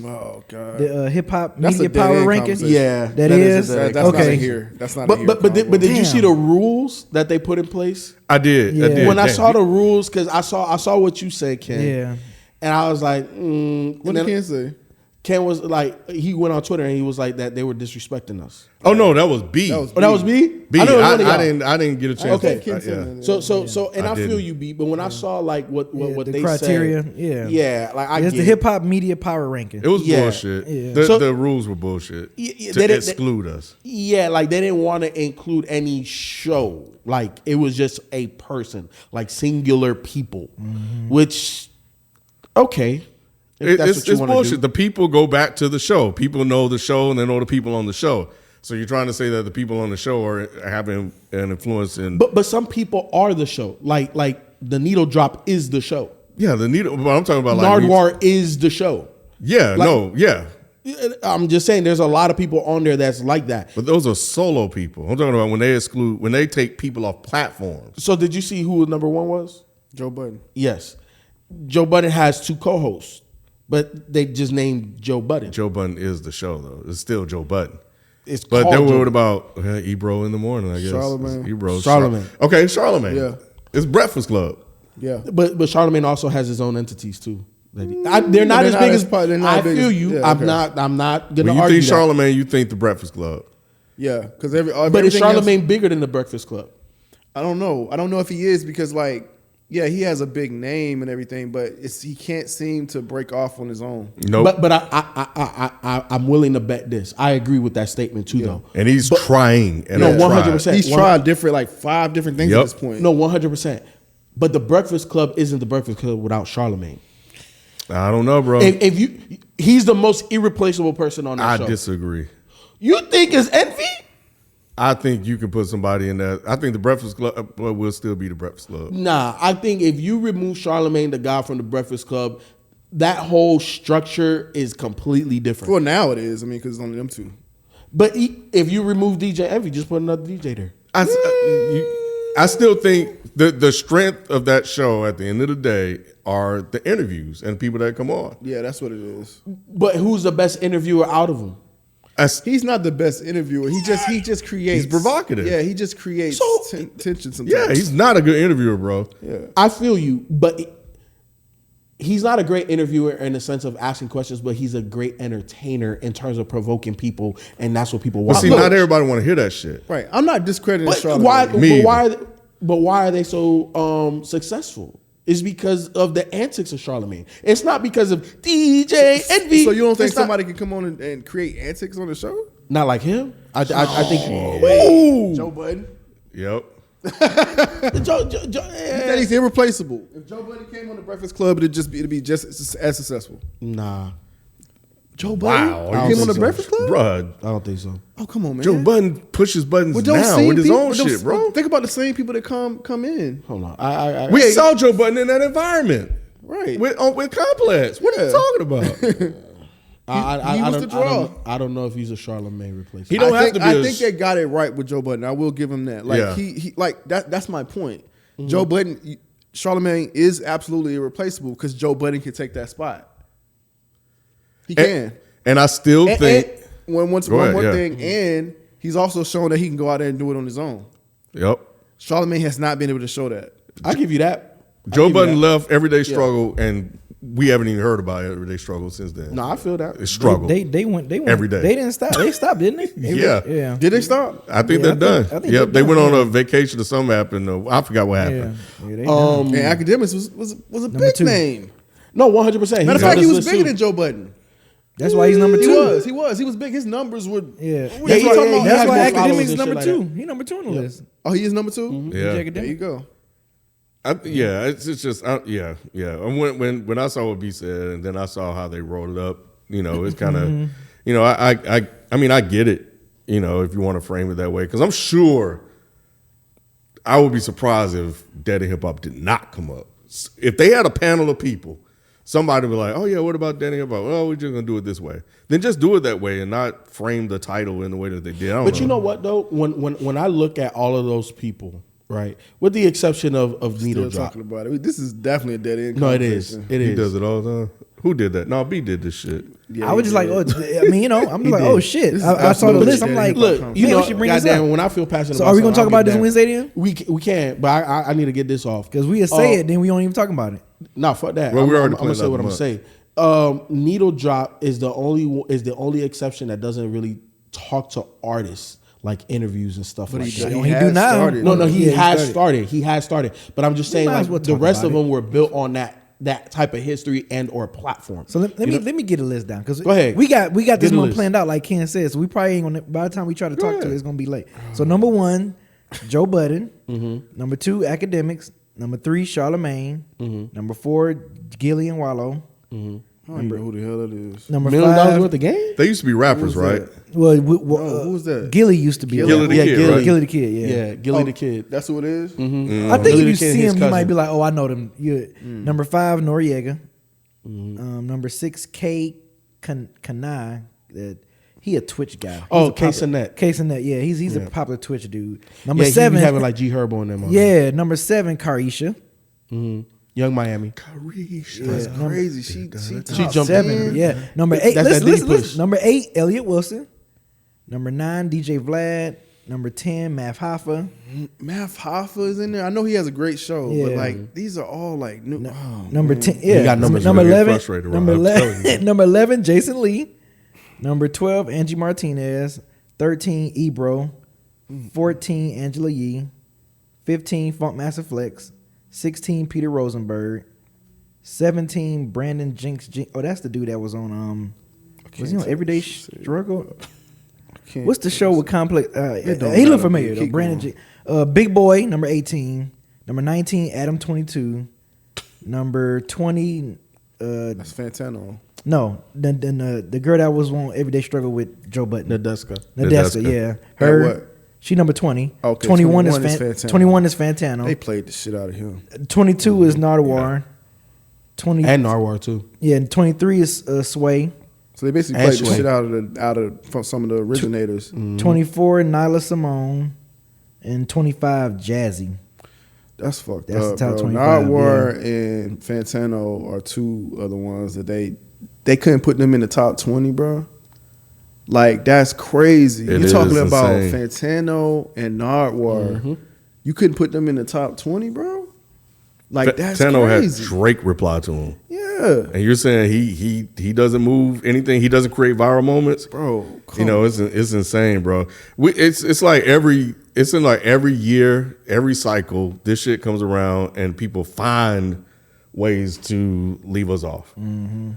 S2: Oh god.
S3: hip hop
S2: That's
S3: media
S2: a dead
S3: power
S2: end
S3: ranking.
S2: conversation.
S4: Yeah,
S3: That is?
S2: That's
S3: Okay.
S2: not in here. That's not in here.
S4: But did you see the
S3: Damn.
S4: rules that they put in place?
S1: I did.
S3: Yeah.
S1: I did.
S4: When I
S1: Damn.
S4: saw the rules, because I saw what you said, Ken.
S3: Yeah.
S4: And I was like,
S2: What
S4: and
S2: did
S4: then
S2: Ken say?
S4: Ken was like, he went on Twitter and he was like that they were disrespecting us.
S1: Oh no, that was B.
S2: That was
S4: Oh, that was me.
S1: B.
S4: I know it was one of y'all.
S1: I didn't get a chance.
S4: Okay.
S1: to, yeah.
S4: So, and
S1: I
S4: I feel
S1: didn't.
S4: you, B. But when I saw like what
S3: the
S4: they
S3: criteria,
S4: said,
S3: yeah.
S4: like I
S3: It's
S4: get
S3: the
S4: it.
S3: hip hop media power ranking.
S1: It was
S4: Yeah.
S1: bullshit.
S3: Yeah.
S1: The rules were bullshit
S4: Yeah,
S1: to
S4: they
S1: exclude us.
S4: Yeah, like they didn't want to include any show. Like it was just a person, like singular people, which okay. If that's
S1: It's
S4: what you wanna
S1: bullshit.
S4: do.
S1: The people go back to the show. People know the show and they know the people on the show. So you're trying to say that the people on the show are having an influence in.
S4: But some people are the show. Like the needle drop is the show.
S1: Yeah, the needle. But I'm talking about like
S4: Nardwar is the show.
S1: Yeah,
S4: like-
S1: yeah.
S4: I'm just saying there's a lot of people on there that's like that.
S1: But those are solo people. I'm talking about when they take people off platforms.
S4: So did you see who number one was?
S2: Joe Budden.
S4: Yes. Joe Budden has two co-hosts, but they just named Joe Budden.
S1: Joe Budden is the show though. It's still Joe Budden.
S4: It's
S1: But
S4: called
S1: they were
S4: Joe-
S1: worried about Ebro in the morning, I guess.
S2: Charlemagne.
S1: Ebro.
S4: Charlemagne.
S1: Okay, Charlemagne.
S2: Yeah.
S1: It's Breakfast Club.
S2: Yeah.
S4: But Charlemagne also has his own entities too. They're not as big as
S2: they're not
S4: I
S2: as big
S4: feel
S2: as-
S4: you.
S2: yeah, okay.
S4: I'm not gonna
S1: When you
S4: argue
S1: think
S4: that.
S1: Charlemagne, you think the Breakfast Club.
S2: Yeah. Because
S4: But is
S2: everything else-
S4: Charlemagne bigger than the Breakfast Club?
S2: I don't know. I don't know if he is because yeah, he has a big name and everything, but he can't seem to break off on his own.
S1: Nope.
S4: But I'm willing to bet this. I agree with that statement too, though.
S1: And he's trying. And
S4: No,
S1: I tried.
S4: 100%.
S2: He's tried different 5 different things
S1: Yep.
S2: at this point.
S4: No, 100%. But the Breakfast Club isn't the Breakfast Club without Charlemagne.
S1: I don't know, bro.
S4: He's the most irreplaceable person on that
S1: I
S4: show.
S1: disagree.
S4: You think it's Envy?
S1: I think you can put somebody in there. I think the Breakfast Club will still be the Breakfast Club.
S4: Nah, I think if you remove Charlemagne, the guy from the Breakfast Club, that whole structure is completely different.
S2: Well, now it is. I mean, because it's only them two.
S4: But if you remove DJ Envy, just put another DJ there.
S1: I still think the strength of that show at the end of the day are the interviews and people that come on.
S2: Yeah, that's what it is.
S4: But who's the best interviewer out of them?
S2: He's not the best interviewer. He just creates.
S1: He's provocative.
S2: Yeah, he just creates tension sometimes.
S1: Yeah, he's not a good interviewer, bro.
S2: Yeah.
S4: I feel you, but he's not a great interviewer in the sense of asking questions, but he's a great entertainer in terms of provoking people, and that's what people
S1: But
S4: want.
S1: see, not everybody want to hear that shit.
S2: Right. I'm not discrediting
S4: But
S2: Charlamagne.
S4: why?
S1: Me
S4: But why are they so successful? It's because of the antics of Charlemagne. It's not because of DJ Envy.
S2: So you don't think
S4: It's not-
S2: somebody can come on and create antics on the show?
S4: not like him? I think.
S2: Joe Budden.
S1: Yep.
S2: He said he's irreplaceable. If Joe Budden came on the Breakfast Club, it'd be just as successful.
S4: Nah,
S2: Joe Budden
S1: Wow.
S2: came on
S4: think
S2: the
S4: so.
S2: Breakfast Club.
S1: Bruh,
S4: I don't think so.
S2: Oh come on, man.
S1: Joe Budden pushes buttons
S2: With those
S1: now
S2: same
S1: with his
S2: people-
S1: own
S2: with those-
S1: shit, bro.
S2: Think about the same people that come in.
S4: Hold on. I
S1: We saw Joe Budden in that environment.
S2: Right.
S1: With Complex. What are you
S2: Yeah.
S1: talking about?
S4: I
S2: He was
S4: don't-
S2: the draw.
S4: I don't know if he's a Charlemagne replacement.
S1: He don't
S2: I
S1: have
S2: think,
S1: to be
S2: I
S1: a-
S2: think they got it right with Joe Budden. I will give him that. Like
S1: Yeah.
S2: he like that's my point. Joe Budden, Charlemagne is absolutely irreplaceable because Joe Budden can take that spot. He can.
S1: And I still think.
S2: And one
S1: Go
S2: more
S1: ahead, yeah.
S2: thing, and he's also shown that he can go out there and do it on his own.
S1: Yep.
S2: Charlemagne has not been able to show that.
S4: I give you that.
S1: Joe Budden left Everyday Struggle and we haven't even heard about everyday struggle since then.
S4: No, I feel that.
S1: It's struggle.
S3: They went
S1: every day.
S3: They didn't stop. They stopped, didn't they?
S1: Yeah.
S2: Did they stop?
S1: I think
S3: Yeah,
S1: they're
S3: I
S1: done.
S3: think
S1: Yep,
S3: they're
S1: they went
S3: done,
S1: on a vacation or something happened. I forgot what happened.
S3: Yeah, they done.
S2: And Academics was a big
S3: 2.
S2: name.
S4: No, 100%.
S2: Matter of fact, he was bigger than Joe Budden.
S3: That's why he's number 2.
S2: He was big. His numbers were.
S3: Yeah,
S2: That's
S3: that's
S2: why-
S3: why,
S2: he
S3: that's
S2: has
S3: why
S2: more
S3: Academics
S4: followers
S3: is
S4: and
S3: number
S4: shit
S3: 2.
S4: like that.
S3: He number 2 on the list.
S2: Oh, he is number 2.
S1: Yeah.
S2: There
S3: Academics.
S2: you go.
S1: It's just yeah. And when I saw what B said, and then I saw how they rolled it up, it's kind of, I mean, I get it, if you want to frame it that way, because I'm sure I would be surprised if Dead and Hip Hop did not come up. If they had a panel of people, somebody would be like, oh yeah, what about Dead and Hip Hop? Well, we're just gonna do it this way. Then just do it that way and not frame the title in the way that they did.
S4: But you know what though? When I look at all of those people, right, with the exception of
S2: Still
S4: Needle Drop.
S2: talking about it. This is definitely a dead end.
S4: No, it is.
S2: conversation.
S4: It
S1: He
S4: is.
S1: does it all the time. Who did that? No, B did this shit.
S2: Yeah,
S3: I was
S2: he
S3: just like,
S2: did.
S3: oh, I mean, I'm just like,
S4: did.
S3: oh shit.
S2: This is
S3: I saw the
S2: absolutely
S3: list. I'm
S2: dead
S3: like,
S2: end.
S4: Look,
S3: man,
S4: you know,
S3: we should bring this
S4: goddamn,
S3: up.
S4: when I feel passionate
S3: So
S4: about
S3: are we gonna
S4: something,
S3: talk
S4: I'll
S3: about this
S4: get
S3: Wednesday then?
S4: We can, but I need to get this off.
S3: Because we say it, then we don't even talk about it.
S4: No, fuck that.
S1: Well, we already
S4: I'm gonna
S1: planned
S4: say
S1: out
S4: what
S1: the
S4: I'm gonna say. Needle Drop is the only exception that doesn't really talk to artists like interviews and stuff like that.
S3: He do now.
S2: started.
S4: No, he
S3: Yeah,
S4: has started. He has started. But I'm just saying,
S3: might as
S4: like
S3: well
S4: the
S3: talk
S4: rest
S3: about
S4: of them were built on that type of history and or platform.
S3: So let me get a list down because
S4: Go ahead.
S3: we got
S4: Get
S3: this
S4: the
S3: one
S4: list.
S3: planned out like Ken said. So we probably ain't gonna. By the time we try to talk to it, it's gonna be late. So number 1, Joe Budden. Number 2, Academics. Number 3, Charlemagne. Number 4, Gilly and Wallow.
S2: I don't even know who the hell that is.
S3: Number
S4: $1 million
S3: 5,
S4: worth of game?
S1: They used to be rappers,
S2: Who was
S1: right?
S2: that?
S3: well,
S2: who was that?
S3: Gilly used to be.
S1: Gilly the
S3: yeah,
S1: Kid,
S3: Gilly,
S1: right?
S3: Gilly the Kid. Yeah.
S4: Yeah, Gilly
S2: Oh,
S4: the Kid.
S2: That's who it is?
S3: I think
S4: Gilly
S3: if
S4: the
S3: you
S4: Kid,
S3: see
S4: his
S3: him, you might
S4: cousin.
S3: be like, "Oh, I know them." Number 5, Noriega. Number 6, K. Kanai. He a Twitch guy.
S4: Oh,
S3: He's a popular-
S4: K-Sinet.
S3: K-Sinet, yeah, he's a popular Twitch dude. Number
S4: Yeah, he
S3: 7,
S4: be having like G Herbo in them.
S3: yeah, number 7, Karisha.
S4: Young Miami.
S2: That's crazy. She
S4: She jumped
S3: 7,
S4: in.
S3: yeah. Number 8,
S4: That's that
S3: listen,
S4: Diddy push.
S3: Number 8, Elliot Wilson. Number 9, DJ Vlad. Number 10, Math Hoffa.
S2: Math Hoffa is in there. I know he has a great show, but
S3: Yeah.
S2: like these are all like new.
S3: Number 10, yeah.
S4: got numbers
S3: number
S1: you're gonna get
S3: 11,
S1: frustrated, Rob.
S3: number
S1: I'm
S3: 11,
S1: telling you.
S3: number 11, Jason Lee. Number 12, Angie Martinez. 13, Ebro. 14, Angela Yee. 15, Funkmaster Flex. 16, Peter Rosenberg. 17, Brandon Jinx. Oh, that's the dude that was on was he on Everyday Struggle? What's the show with Complex? He
S2: don't
S3: look
S2: matter.
S3: familiar though.
S2: Keep
S3: Brandon
S2: going.
S3: Jinx. Big Boy, number 18. Number 19, Adam 22. Number 20,
S2: That's Fantano.
S3: no, the girl that was on Everyday Struggle with Joe Budden.
S4: Nadeska.
S3: Nadeska,
S1: Nadeska.
S3: yeah.
S2: At
S3: Her,
S2: what?
S3: she number 20.
S2: Okay,
S3: 21 is
S2: 21 is
S3: Fantano.
S2: Fantano.
S3: 21 is Fantano.
S2: They played the shit out of him.
S3: 22 is Nardwar. 20
S4: And Narwhal too.
S3: yeah, and 23 is Sway.
S2: So they basically
S4: And
S2: played the
S4: Sway.
S2: shit out of from some of the originators.
S3: 24, Nyla Simone. And 25, Jazzy.
S2: That's fucked
S3: That's
S2: up,
S3: the top
S2: bro.
S3: 25,
S2: Nardwar and Fantano are two of the ones that they couldn't put them in the top 20, bro. Like that's crazy.
S1: It
S2: You're talking
S1: is
S2: about
S1: insane.
S2: Fantano and Nardwar. You couldn't put them in the top 20, bro. Like that's
S1: Tano had
S2: crazy.
S1: Drake reply to him,
S2: Yeah,
S1: and you're saying he doesn't move anything. He doesn't create viral moments,
S2: bro.
S1: It's insane, bro. It's like it's in like every year, every cycle, this shit comes around and people find ways to leave us off.
S2: and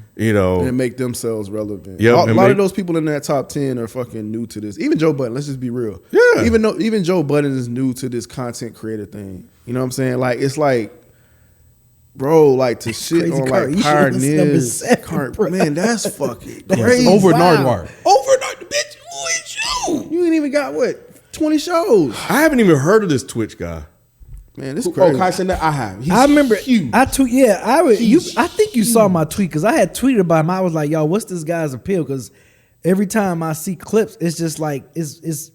S2: make themselves relevant.
S1: Yep,
S2: a
S1: and
S2: lot
S1: make-
S2: of those people in that top 10 are fucking new to this. Even Joe Budden, let's just be real.
S1: Yeah.
S2: Even Joe Budden is new to this content creator thing. You know what I'm saying? Like it's like, bro, like to shit
S3: Crazy
S2: on
S3: Car.
S2: like
S3: You should list number
S2: pioneers.
S3: 7, bro.
S2: Man, that's fucking
S3: That's
S2: crazy.
S4: Over
S3: Wow.
S4: Nardwar.
S2: Over bitch. Who is you? You ain't even got what 20 shows.
S1: I haven't even heard of this Twitch guy.
S2: Man, this
S4: Oh,
S2: crazy.
S4: Kai-Sinet, I have. He's
S3: I remember
S4: huge.
S3: I tweet. Yeah, I
S4: He's
S3: think you saw my tweet because I had tweeted about him. I was like, "Yo, what's this guy's appeal?" Because every time I see clips, it's just like it's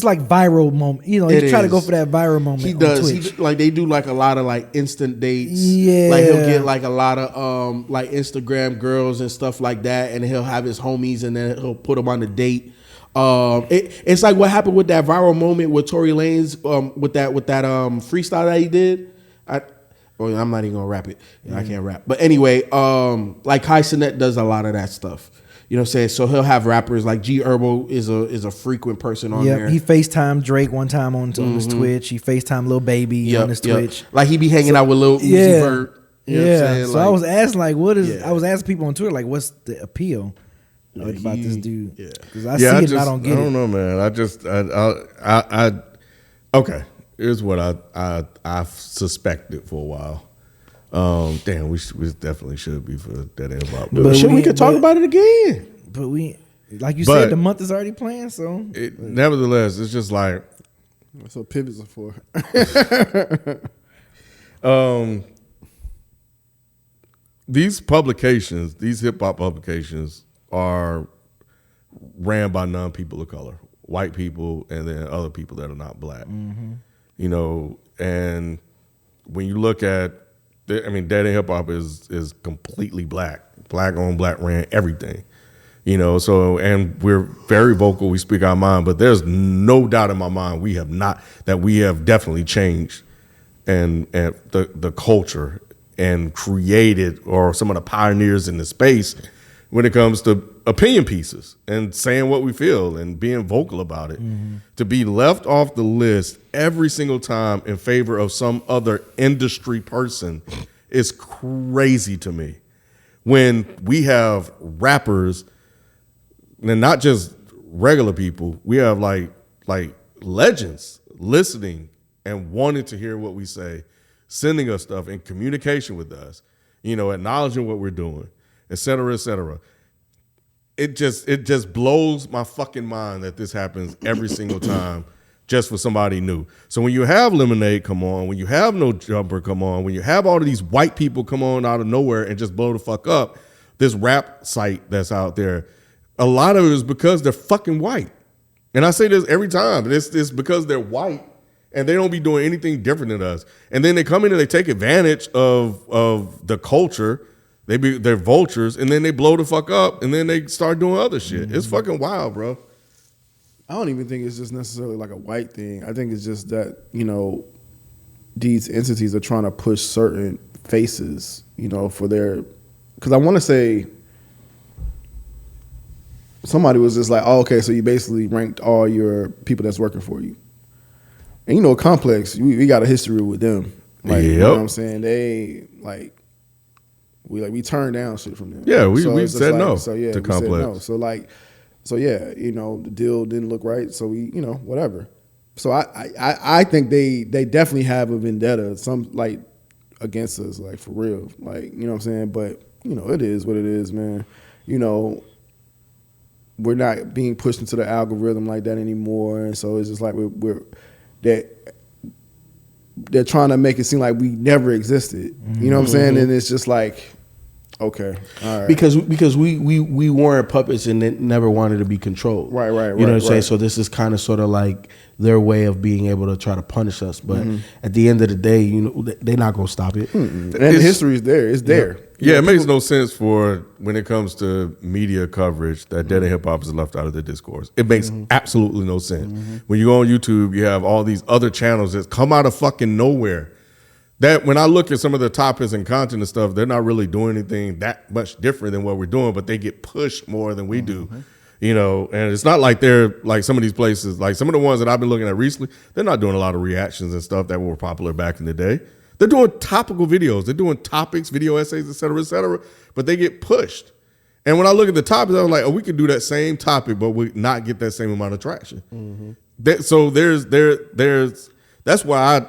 S3: like viral moment. You know,
S4: It
S3: you try to go
S4: is.
S3: for that viral moment.
S4: He
S3: on
S4: does.
S3: Twitch.
S4: Like they do like a lot of like instant dates.
S3: Yeah.
S4: Like he'll get like a lot of like Instagram girls and stuff like that, and he'll have his homies, and then he'll put them on the date. It's like what happened with that viral moment with Tory Lanez with that freestyle that he did. Or I'm not even gonna rap it. I can't rap. But anyway, like Kai Cenat does a lot of that stuff. You know what I'm saying? So he'll have rappers like G Herbo is a frequent person on there.
S3: He FaceTimed Drake one time on his Twitch. He FaceTimed Lil Baby on his Twitch.
S4: Like he be hanging out with Lil Uzi Vert. You know what I'm saying?
S3: So
S4: like,
S3: I was asking like, what is? I was asking people on Twitter like, what's the appeal about this dude?
S4: Yeah,
S3: because I see it and I don't get it.
S1: I don't know, man. Okay. Here's what I've suspected for a while. Damn, we definitely should be for that hip hop.
S4: but shit, we could talk about it again.
S3: But we, like you said, the month is already planned. So
S1: nevertheless, it's just like
S2: That's what pivots are for.
S1: These publications, these hip hop publications, are ran by non-people of color, white people, and then other people that are not black. You know, and when you look at, Dead End Hip Hop is completely black owned, black ran, everything. You know, so, and we're very vocal, we speak our mind, but there's no doubt in my mind we have definitely changed and the culture and created, or some of the pioneers in the space when it comes to opinion pieces and saying what we feel and being vocal about it. To be left off the list every single time in favor of some other industry person is crazy to me. When we have rappers, and not just regular people, we have like legends listening and wanting to hear what we say, sending us stuff, in communication with us, you know, acknowledging what we're doing, et cetera, et cetera. It just blows my fucking mind that this happens every single time just for somebody new. So when you have Lemonade come on, when you have No Jumper come on, when you have all of these white people come on out of nowhere and just blow the fuck up, this rap site that's out there, a lot of it is because they're fucking white. And I say this every time. It's because they're white and they don't be doing anything different than us. And then they come in and they take advantage of the culture. They're vultures, and then they blow the fuck up, and then they start doing other shit. It's fucking wild, bro.
S2: I don't even think it's just necessarily like a white thing. I think it's just that, you know, these entities are trying to push certain faces, you know, for their, because I want to say somebody was just like, oh, okay, so you basically ranked all your people that's working for you. And, you know, Complex, we got a history with them. Like, you know what I'm saying? They, like, we turned down shit from them.
S1: Yeah, we said no to Complex.
S2: Said no. So yeah, you know, the deal didn't look right, so we, you know, whatever. So I think they definitely have a vendetta, some like against us, like for real. Like, you know what I'm saying? But, you know, it is what it is, man. You know, we're not being pushed into the algorithm like that anymore. And so it's just like they're trying to make it seem like we never existed. You know what I'm saying? And it's just like, okay, all right.
S4: Because we weren't puppets and they never wanted to be controlled.
S2: Right.
S4: You know what I'm saying? So this is kind of sort of like their way of being able to try to punish us. But at the end of the day, you know, they're not going to stop it.
S2: And the history is there. It's there.
S1: Yeah, it makes no sense for when it comes to media coverage that Dead End Hip Hop is left out of the discourse. It makes absolutely no sense. When you go on YouTube, you have all these other channels that come out of fucking nowhere. That when I look at some of the topics and content and stuff, they're not really doing anything that much different than what we're doing, but they get pushed more than we do. You know, and it's not like they're like some of these places, like some of the ones that I've been looking at recently, they're not doing a lot of reactions and stuff that were popular back in the day. They're doing topical videos. They're doing topics, video essays, et cetera, but they get pushed. And when I look at the topics, I'm like, oh, we could do that same topic, but we not get that same amount of traction. So that's why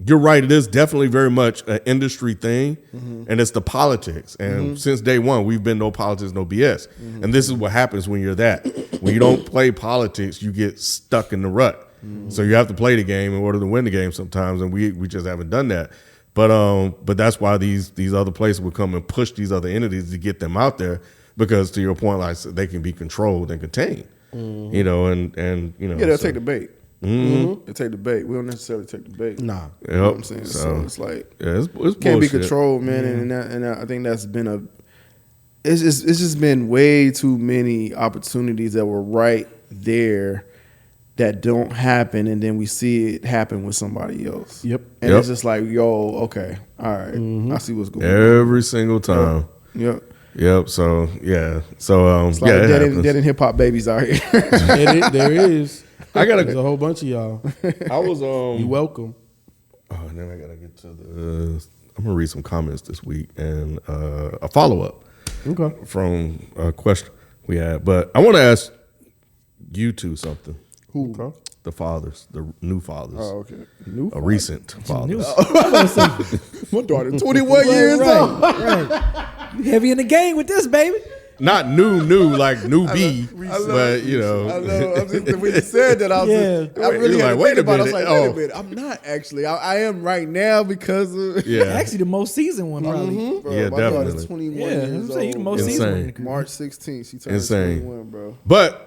S1: you're right. It is definitely very much an industry thing, and it's the politics. And since day one, we've been no politics, no BS. And this is what happens when you're that. When you don't play politics, you get stuck in the rut. So you have to play the game in order to win the game sometimes, and we just haven't done that. But that's why these other places would come and push these other entities to get them out there, because to your point, like I said, they can be controlled and contained. You know, and you know,
S2: they'll take the bait. They take the bait. We don't necessarily take the bait.
S4: Nah,
S2: you know what I'm saying. So it's like,
S1: it's
S2: can't be
S1: bullshit.
S2: controlled, man. And I think that's been it's just been way too many opportunities that were right there, that don't happen, and then we see it happen with somebody else.
S4: Yep.
S2: And
S1: Yep.
S2: it's just like, yo, okay, all right, I see what's going on.
S1: Every single time.
S2: Yep.
S1: Yep. So yeah. So
S2: It's like
S1: yeah. It
S2: dead
S1: happens.
S2: in hip hop babies out here.
S4: There is.
S1: Gotta-
S4: There's a whole bunch of y'all.
S1: I was
S4: You welcome.
S1: Oh, and then I gotta get to the. I'm gonna read some comments this week and a follow up
S4: Okay.
S1: from a question we had. But I want to ask you two something.
S2: Who?
S1: The fathers, the new fathers,
S2: Oh, okay.
S1: recent fathers.
S2: My daughter, 21 years old.
S3: Right. You heavy in the game with this, baby.
S1: Not new, like new B, but you know.
S2: I know. I'm just, when you said that, I was just, I really
S1: You're
S2: had
S1: like,
S2: to
S1: wait
S2: think
S1: a
S2: about it. I was
S1: minute.
S2: like, wait
S1: Oh.
S2: a minute. I'm not actually. I am right now because of.
S1: Yeah,
S3: Actually, the most seasoned one, probably.
S2: Bro,
S1: Yeah,
S2: my daughter's
S1: definitely.
S2: 21
S3: Yeah,
S2: years
S3: I'm saying you the
S2: old.
S3: most
S1: Insane.
S3: seasoned one.
S2: March 16th, she turned
S1: Insane.
S2: 21, bro.
S1: but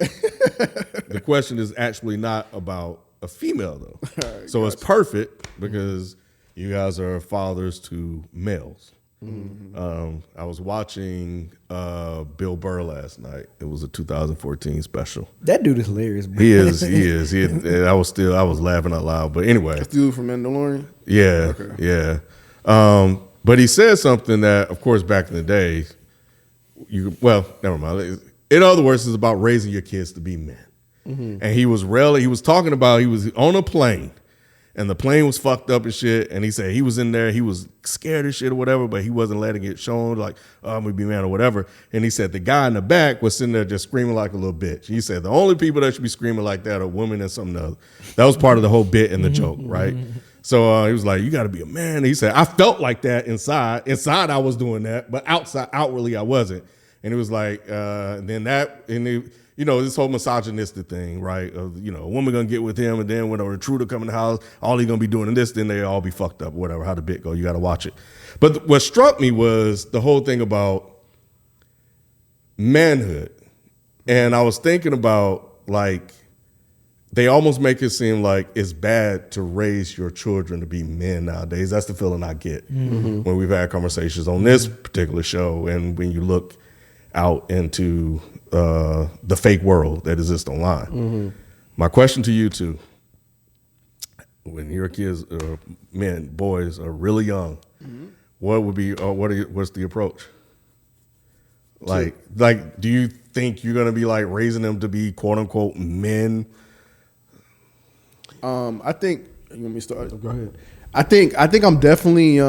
S1: the question is actually not about a female though.
S2: Alright,
S1: So it's perfect because you guys are fathers to males. I was watching Bill Burr last night. It was a 2014 special.
S3: That dude is hilarious, bro.
S1: He is. I was laughing out loud. But anyway,
S2: Dude from Mandalorian.
S1: yeah, yeah. But he said something that, of course, back in the day, never mind. In other words, it's about raising your kids to be men. And he was talking about, he was on a plane. And the plane was fucked up and shit. And he said he was in there. He was scared of shit or whatever, but he wasn't letting it show, like, oh, I'm going to be man or whatever. And he said the guy in the back was sitting there just screaming like a little bitch. He said the only people that should be screaming like that are women and something else. That was part of the whole bit in the joke, right? So he was like, you got to be a man. And he said, I felt like that inside. Inside I was doing that, but outwardly I wasn't. And it was like, this whole misogynistic thing, right? Of, a woman gonna get with him, and then when a intruder come in the house, all he gonna be doing this, then they all be fucked up, whatever, how the bit go. You gotta watch it. But what struck me was the whole thing about manhood. And I was thinking about, like, they almost make it seem like it's bad to raise your children to be men nowadays. That's the feeling I get when we've had conversations on this particular show, and when you look out into the fake world that exists online. My question to you two: when your kids, boys, are really young, what would be what's the approach? Like, do you think you're gonna be like raising them to be quote unquote men?
S2: I think. You want me to start?
S4: Go ahead.
S2: I think I'm definitely.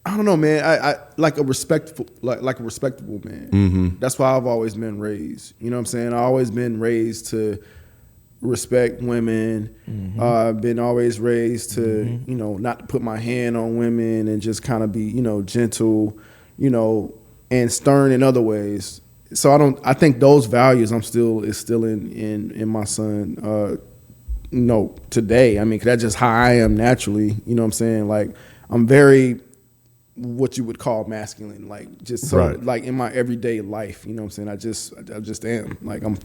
S2: I don't know, man. I like a respectful man. That's why I've always been raised. You know what I'm saying? I've always been raised to respect women. I've been always raised to, not to put my hand on women and just kind of be, gentle, and stern in other ways. So I think those values is still in my son, today. I mean, 'cause that's just how I am naturally. You know what I'm saying? Like, I'm very what you would call masculine, like just so
S1: Right.
S2: like in my everyday life, you know what I'm saying? I just am. Like I'm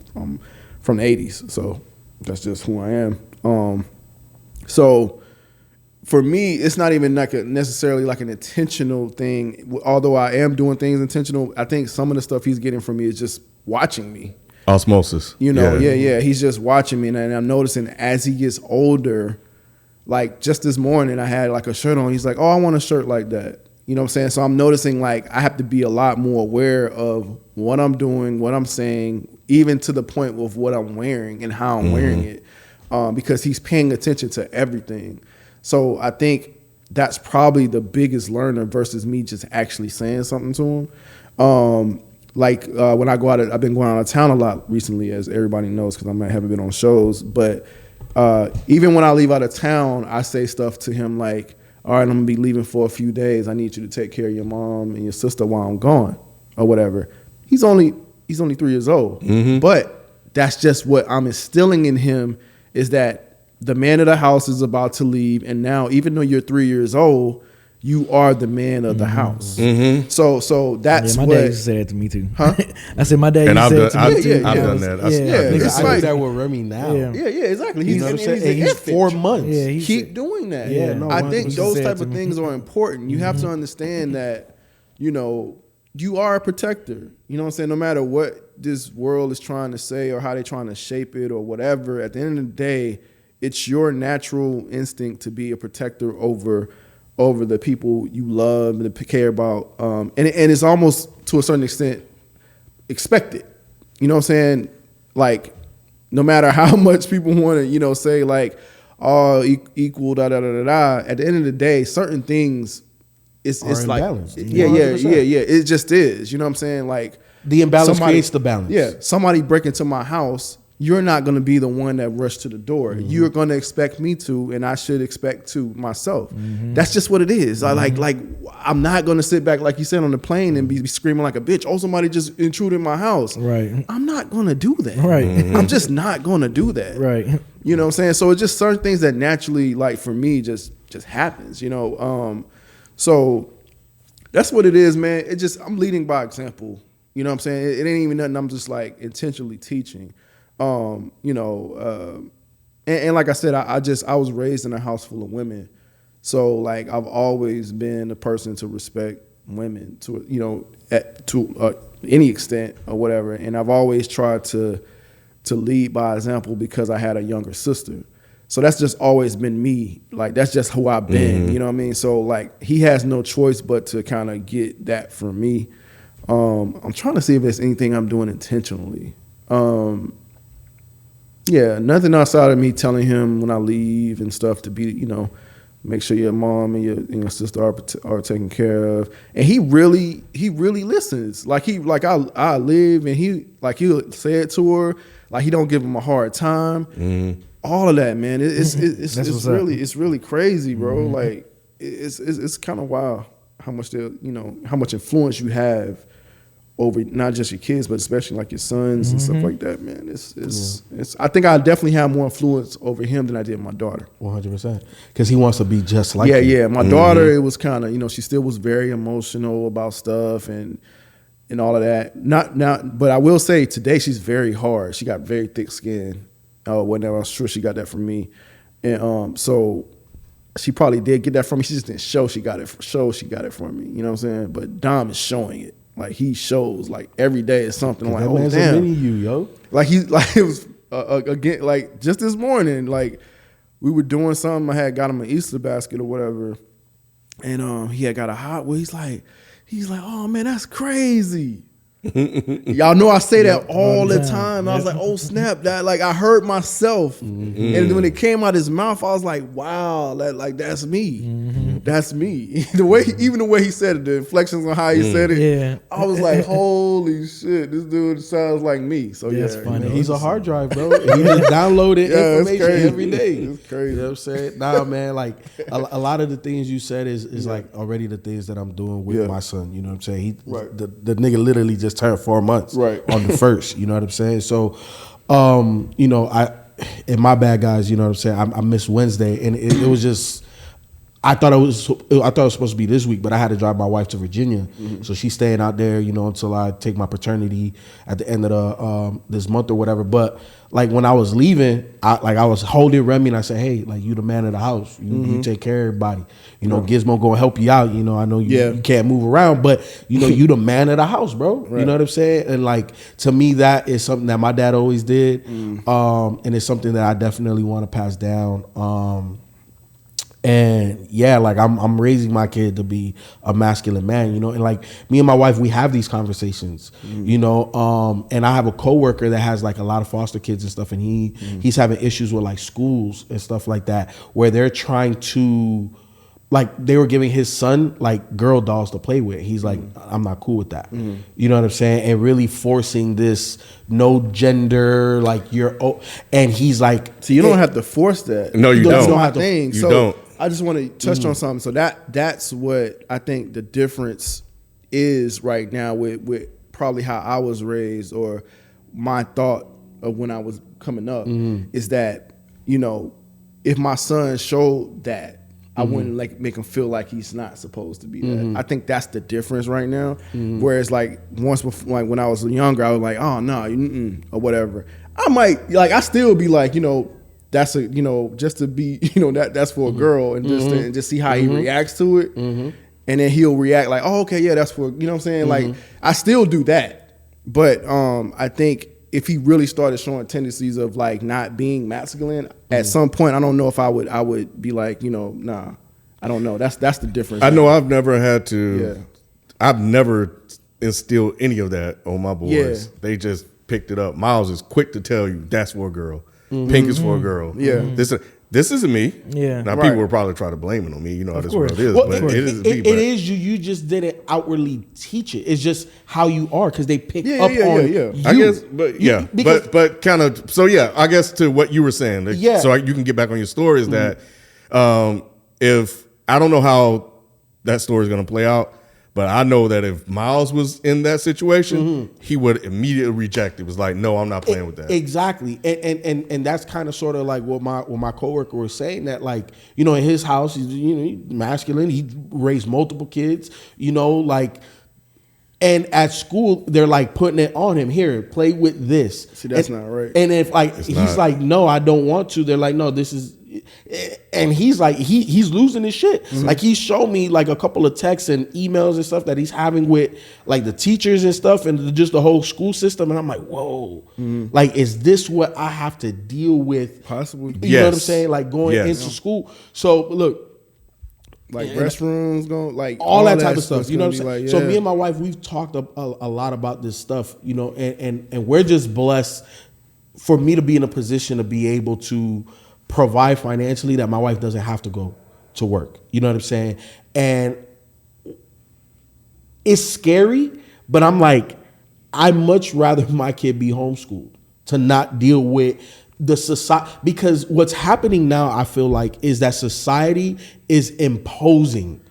S2: from the 80s, so that's just who I am. So for me, it's not even like necessarily like an intentional thing. Although I am doing things intentional, I think some of the stuff he's getting from me is just watching me.
S1: Osmosis.
S2: Yeah. He's just watching me, and I'm noticing as he gets older. Like just this morning, I had like a shirt on. He's like, "Oh, I want a shirt like that." You know what I'm saying? So I'm noticing like I have to be a lot more aware of what I'm doing, what I'm saying, even to the point of what I'm wearing and how I'm wearing it, because he's paying attention to everything. So I think that's probably the biggest learner versus me just actually saying something to him. When I go out, I've been going out of town a lot recently, as everybody knows, because I haven't been on shows. But even when I leave out of town, I say stuff to him like, all right, I'm going to be leaving for a few days. I need you to take care of your mom and your sister while I'm gone or whatever. He's only 3 years old. But that's just what I'm instilling in him, is that the man of the house is about to leave. And now, even though you're 3 years old, you are the man of the house. So that's
S3: my
S2: what.
S3: dad used to say that to me too.
S2: Huh?
S3: I said my dad
S1: And
S3: used
S1: I've
S3: to say
S1: done,
S3: that to me too.
S1: I've done that. I
S2: it's
S4: I
S2: like-
S4: did that with Remy now.
S3: Yeah.
S2: Yeah, exactly.
S4: You know what I'm saying? And
S2: an
S4: he's
S2: infant.
S4: 4 months.
S3: Yeah, he
S2: Keep
S3: said-
S2: doing that.
S3: Yeah, no,
S2: I think
S3: 100%
S2: those
S3: said
S2: type
S3: to
S2: of
S3: me.
S2: things are important. You have to understand that, you are a protector. You know what I'm saying? No matter what this world is trying to say or how they're trying to shape it or whatever, at the end of the day, it's your natural instinct to be a protector over the people you love and to care about. And it's almost to a certain extent expected. You know what I'm saying? Like, no matter how much people want to, you know, say like, oh, equal, da da da da da. At the end of the day, certain things, it's like, yeah. It just is. You know what I'm saying? Like,
S4: the imbalance creates the balance.
S2: Yeah, somebody break into my house, you're not going to be the one that rushed to the door. Mm-hmm. You're going to expect me to, and I should expect to myself. Mm-hmm. That's just what it is. Mm-hmm. Like I'm not going to sit back, like you said, on the plane and be screaming like a bitch. Oh, somebody just intruded in my house.
S3: Right.
S2: I'm not going to do that.
S3: Right.
S2: Mm-hmm. I'm just not going to do that.
S3: Right.
S2: You know what I'm saying? So it's just certain things that naturally, like for me, just happens. You know. So that's what it is, man. It just, I'm leading by example. You know what I'm saying? It ain't even nothing I'm just like intentionally teaching. And like I said, I was raised in a house full of women. So like I've always been a person to respect women to, you know, to any extent or whatever. And I've always tried to lead by example because I had a younger sister. So that's just always been me. Like, that's just who I've been. Mm-hmm. You know what I mean? So like he has no choice but to kind of get that from me. I'm trying to see if there's anything I'm doing intentionally. Yeah, nothing outside of me telling him when I leave and stuff to be, you know, make sure your mom and your sister are taken care of. And he really listens. Like I live and he'll say it to her. Like he don't give him a hard time. Mm-hmm. All of that, man. It's really crazy, bro. Mm-hmm. Like it's kind of wild how much how much influence you have over not just your kids, but especially like your sons and stuff like that, man. It's. I think I definitely have more influence over him than I did my daughter.
S4: 100%, because he wants to be just like you.
S2: Yeah. My daughter, it was kind of, she still was very emotional about stuff and all of that. But I will say today she's very hard. She got very thick skin. Whenever I was sure she got that from me, and so she probably did get that from me. She just didn't show she got it from me. You know what I'm saying? But Dom is showing it. Like he shows, like every day is something. Like,
S4: oh damn, you, yo.
S2: Like it was again, like just this morning, like we were doing something. I had got him an Easter basket or whatever, and he had got a Hot Wheel. He's like, oh man, that's crazy. Y'all know I say that all the time. I was like, oh snap, that like I heard myself, and when it came out his mouth, I was like, wow, that's me, that's me. The way he said it, the inflections on how he said it, I was like, holy shit, this dude sounds like me. So
S3: that's funny.
S4: He's a hard drive, bro. He just downloaded information every day.
S2: It's crazy.
S4: You know what I'm saying? Nah, man, like a lot of the things you said is like already the things that I'm doing with my son. You know what I'm saying? The nigga literally just turned 4 months on the 1st. You know what I'm saying? So, I in my bad, guys. You know what I'm saying? I missed Wednesday, and it was just. I thought it was supposed to be this week, but I had to drive my wife to Virginia, so she's staying out there, until I take my paternity at the end of the this month or whatever. But like when I was leaving, I was holding Remy and I said, "Hey, like you the man of the house, you take care of everybody. Gizmo gonna help you out. I know you can't move around, but you the man of the house, bro. Right. You know what I'm saying? And like to me, that is something that my dad always did, and it's something that I definitely want to pass down. And yeah, like I'm raising my kid to be a masculine man, and like me and my wife, we have these conversations, and I have a coworker that has like a lot of foster kids and stuff, and he's having issues with like schools and stuff like that, where they're trying to, like they were giving his son like girl dolls to play with. He's like, I'm not cool with that. You know what I'm saying? And really forcing this no gender, like and he's like,
S2: so you don't have to force that.
S1: No, you don't.
S2: You don't. I just want to touch on something. So that's what I think the difference is right now with probably how I was raised or my thought of when I was coming up is that, if my son showed that, I wouldn't like make him feel like he's not supposed to be that. I think that's the difference right now. Whereas like once before, like when I was younger, I was like, oh no, or whatever. I might I still be like, that's just to be, that's for a girl and just see how he reacts to it. And then he'll react like, oh, okay, yeah, that's for, you know what I'm saying? Like I still do that. But I think if he really started showing tendencies of like not being masculine, at some point, I don't know if I would be like, nah, I don't know. That's the difference.
S1: I know I've never had to.
S2: Yeah.
S1: I've never instilled any of that on my boys.
S2: Yeah.
S1: They just picked it up. Miles is quick to tell you that's for a girl. Pink is for a girl.
S2: Yeah.
S1: This isn't me.
S3: Yeah.
S1: Now
S2: Right.
S1: people will probably try to blame it on me. You know how this
S3: course.
S1: world is,
S4: Well,
S1: but it is me.
S4: it is you. You just didn't outwardly teach it. It's just how you are because they pick up on you.
S1: I guess, but yeah,
S4: because-
S1: but kind of. So yeah, I guess to what you were saying.
S4: Yeah.
S1: So you can get back on your story. Is that if I don't know how that story is going to play out, but I know that if Miles was in that situation, he would immediately reject it. It was like, no, I'm not playing with that.
S4: Exactly, and that's kind of sort of like what my coworker was saying, that like, in his house, he's masculine. He raised multiple kids, and at school they're like putting it on him. Here, play with this.
S2: See, that's not right.
S4: And if like
S1: It's
S4: he's
S1: not.
S4: like, no, I don't want to. They're like, no, this is. And he's like, he's losing his shit. Like he showed me like a couple of texts and emails and stuff that he's having with like the teachers and stuff and just the whole school system. And I'm like, whoa, like, is this what I have to deal with?
S2: Possibly.
S4: You know what I'm
S1: Yes.
S4: saying? Like going
S1: Yes.
S4: into school. So look,
S2: Like restrooms, going like
S4: all that type of stuff.
S2: stuff's
S4: You know what I'm
S2: gonna
S4: saying?
S2: be
S4: So
S2: like,
S4: me
S2: yeah.
S4: and my wife, we've talked a lot about this stuff, and we're just blessed for me to be in a position to be able to provide financially, that my wife doesn't have to go to work. You know what I'm saying? And it's scary, but I'm like, I'd much rather my kid be homeschooled to not deal with the society, because what's happening now, I feel like, is that society is imposing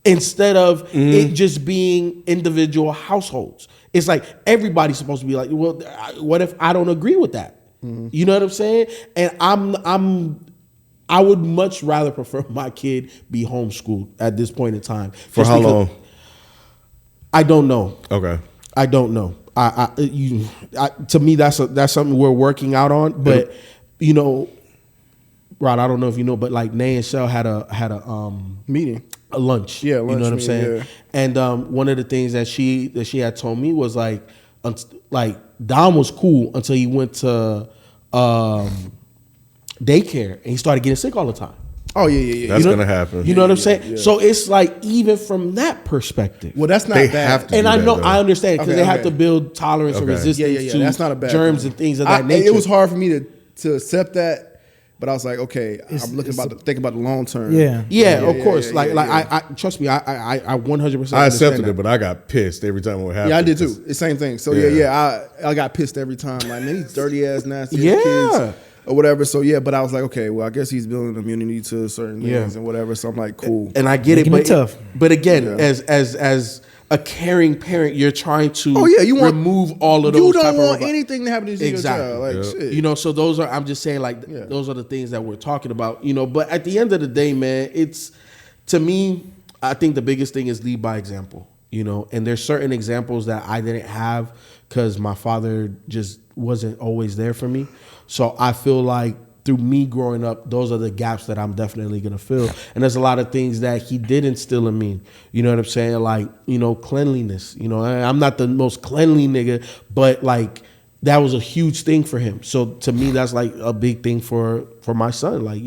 S4: instead of it just being individual households. It's like everybody's supposed to be like, well, what if I don't agree with that? You know what I'm saying? And I would much rather prefer my kid be homeschooled at this point in time.
S1: For
S4: Just
S1: how
S4: because-
S1: long?
S4: I don't know.
S1: Okay.
S4: I don't know. To me, that's something we're working out on. But Rod, I don't know if you know, but like Nay and Shell had a
S2: meeting.
S4: a lunch.
S2: Yeah,
S4: you know
S2: lunch
S4: what I'm
S2: meeting,
S4: saying.
S2: yeah.
S4: And one of the things that she had told me was like Dom was cool until he went to daycare and he started getting sick all the time.
S2: Oh yeah.
S1: That's gonna happen.
S4: You know what I'm saying?
S2: yeah.
S4: So it's like, even from that perspective.
S2: Well, that's not
S1: They
S2: bad.
S1: have to.
S4: And
S1: do
S4: I
S1: that,
S4: know,
S1: though.
S4: I understand, because
S2: Okay,
S4: they have
S2: okay.
S4: to build tolerance and
S1: Okay.
S4: resistance
S2: Yeah.
S4: to
S2: That's not a bad
S4: germs
S2: thing.
S4: and things of that nature.
S2: It was hard for me to accept that, but I was like, okay, I'm looking think about the long term.
S3: Yeah.
S4: Yeah, of course.
S2: yeah, yeah.
S4: I trust me. I 100%.
S1: I accepted
S4: understand
S1: it, but I got pissed every time it would happen.
S2: Yeah, I did too. The same thing. So I got pissed every time. Like, man, these dirty ass nasty
S4: Yeah.
S2: kids or whatever. So yeah, but I was like, okay, well, I guess he's building immunity to certain things
S4: Yeah.
S2: and whatever. So I'm like, cool.
S4: And I get
S3: Making
S4: it,
S3: it tough.
S4: But again,
S2: Yeah.
S4: as a caring parent, you're trying to
S2: Oh yeah, you want
S4: remove all of those.
S2: You
S4: type
S2: don't
S4: of
S2: want
S4: rebu-
S2: anything to happen to your
S4: Exactly.
S2: child. Like shit.
S4: You know, so those are, I'm just saying, like,
S2: Yeah.
S4: those are the things that we're talking about, but at the end of the day, man, it's, to me, I think the biggest thing is lead by example, and there's certain examples that I didn't have because my father just wasn't always there for me. So I feel like through me growing up, those are the gaps that I'm definitely going to fill. And there's a lot of things that he did instill in me. You know what I'm saying? Like, cleanliness. I'm not the most cleanly nigga, but like, that was a huge thing for him. So to me, that's like a big thing for my son. Like,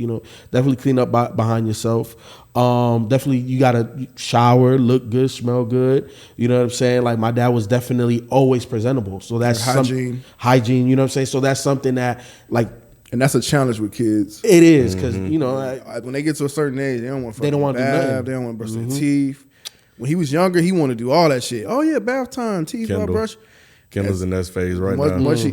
S4: definitely clean up behind yourself. Definitely you gotta shower, look good, smell good. You know what I'm saying? Like, my dad was definitely always presentable. So that's
S2: Hygiene.
S4: Hygiene. You know what I'm saying? So that's something that, like,
S2: And that's a challenge with kids.
S4: it is, because
S2: When they get to a certain age, they don't want to
S4: They don't wanna do nothing.
S2: bath. They don't want to brush their teeth. When he was younger, he wanted to do all that shit. Oh yeah, bath time, teeth
S1: Kendall.
S2: brush.
S1: Kendall's in that phase right
S2: Much,
S1: now.
S2: much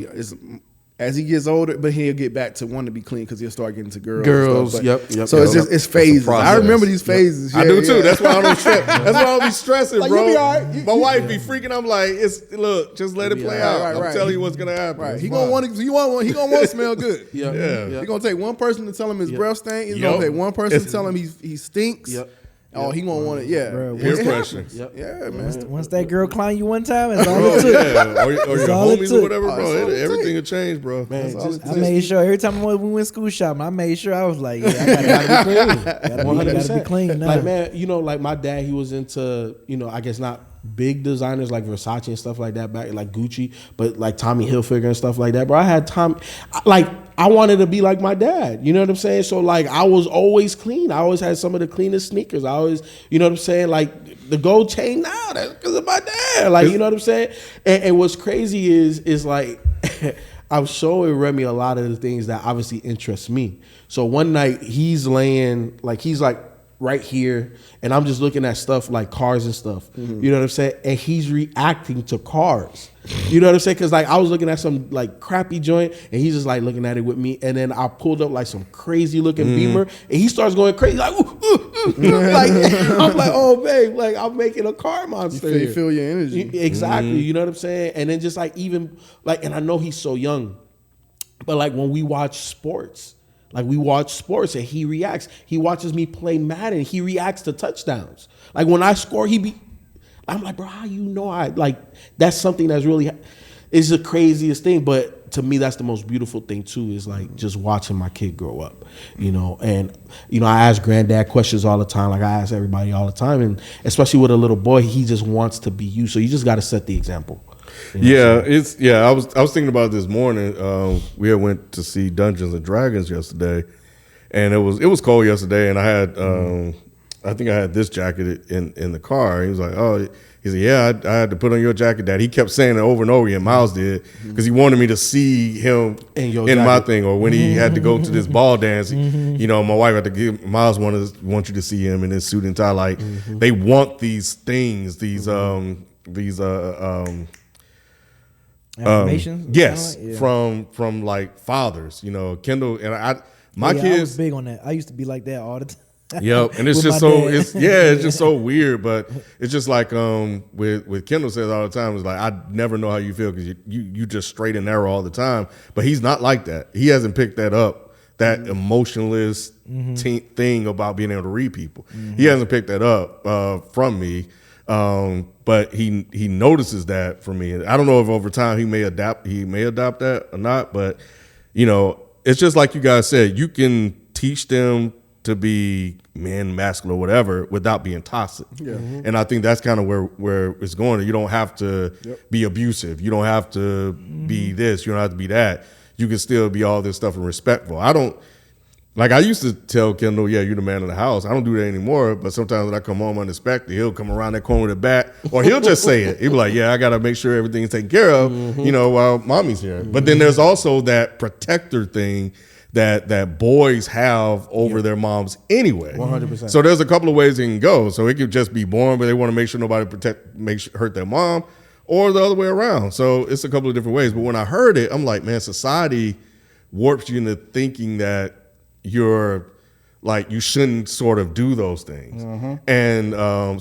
S2: as he gets older, but he'll get back to wanting to be clean because he'll start getting to girls.
S4: Girls,
S2: and stuff. But-
S4: yep.
S2: So it's just it's phases. I
S1: process.
S2: remember these phases.
S1: I
S2: Yeah,
S1: do too.
S2: yeah.
S1: That's why I don't stress. That's why I don't be stressing,
S2: Like,
S1: bro.
S2: you be all right.
S1: My wife be freaking. I'm like, look, just let it play out.
S2: Right,
S1: I'm
S2: right.
S1: telling you what's gonna happen.
S2: Right.
S1: It's
S2: He
S1: fine.
S2: gonna want to. He gonna want to smell good.
S4: Yeah.
S2: He gonna take one person to tell him his breath stink. He's
S1: Yup.
S2: gonna take one person to tell him he stinks.
S4: Yep.
S2: Oh, he gonna want it. Yeah.
S3: Bro,
S1: Peer
S2: It
S1: pressure.
S2: happens.
S4: Yep.
S2: Yeah, man.
S3: Once that girl climb you one time, it's all
S1: Bro,
S3: it took.
S1: yeah, or your
S3: all it
S1: homies or
S3: took.
S1: whatever,
S2: Oh,
S1: bro.
S2: that's all it
S1: Everything
S2: take.
S1: will change, bro.
S4: Man,
S3: I made sure every time we went school shopping, I made sure I was like, yeah, I gotta be clean. Gotta be clean now.
S4: Like, man, like my dad, he was into, I guess not big designers like Versace and stuff like that back, like Gucci, but like Tommy Hilfiger and stuff like that, bro. I had I wanted to be like my dad. You know what I'm saying? So like I was always clean. I always had some of the cleanest sneakers. I always, you know what I'm saying? Like the gold chain now, that's because of my dad. Like, you know what I'm saying? And what's crazy is like I'm showing Remy a lot of the things that obviously interest me. So one night he's laying, like he's like right here, and I'm just looking at stuff like cars and stuff. You know what I'm saying? And he's reacting to cars. You know what I'm saying? Because like I was looking at some like crappy joint, and he's just like looking at it with me. And then I pulled up like some crazy looking Beamer, and he starts going crazy like, ooh, ooh, ooh. Like I'm like, oh babe, like I'm making a car monster.
S2: You feel your energy.
S4: Exactly. You know what I'm saying? And then just like even like, and I know he's so young, but like when we watch sports. Like we watch sports and he reacts. He watches me play Madden. He reacts to touchdowns. Like when I score, I'm like, bro, how you know that's something that's really, it's the craziest thing. But to me, that's the most beautiful thing too, is like just watching my kid grow up, you know. And, you know, I ask granddad questions all the time. Like I ask everybody all the time. And especially with a little boy, he just wants to be you. So you just got to set the example. You know
S1: I was thinking about it this morning. We had went to see Dungeons and Dragons yesterday, and it was cold yesterday, and I had I think I had this jacket in the car. He was like, oh, he said, yeah, I had to put on your jacket, Dad. He kept saying it over and over again. Miles did, because he wanted me to see him in my thing, or when he had to go to this ball dance. You know, my wife had to give Miles want you to see him in his suit and tie. Like they want these things, these
S3: affirmations.
S1: Yes,
S3: Kinda like,
S1: from like fathers, you know, Kendall and my
S3: I
S1: kids.
S3: was big on that. I used to be like that all the time.
S1: Yep, and it's
S3: With
S1: just
S3: my
S1: so
S3: dad.
S1: it's just so weird, but it's just like with Kendall says all the time, it's like I never know how you feel because you just straight and narrow all the time, but he's not like that. He hasn't picked that up, that emotionalist thing about being able to read people. He hasn't picked that up from me. But he notices that from me. I don't know if over time he may adopt that or not, but you know, it's just like you guys said, you can teach them to be man, masculine, or whatever without being toxic. And I think that's kind of where it's going. You don't have to be abusive. You don't have to be this. You don't have to be that. You can still be all this stuff and respectful. I used to tell Kendall, yeah, you're the man of the house. I don't do that anymore, but sometimes when I come home unexpected, he'll come around that corner with a bat, or he'll just say it. He'll be like, yeah, I got to make sure everything's taken care of, you know, while mommy's here. But then there's also that protector thing that boys have over their moms anyway.
S4: 100%.
S1: So there's a couple of ways it can go. So it could just be born, but they want to make sure nobody hurt their mom, or the other way around. So it's a couple of different ways. But when I heard it, I'm like, man, society warps you into thinking that you're like, you shouldn't sort of do those things. And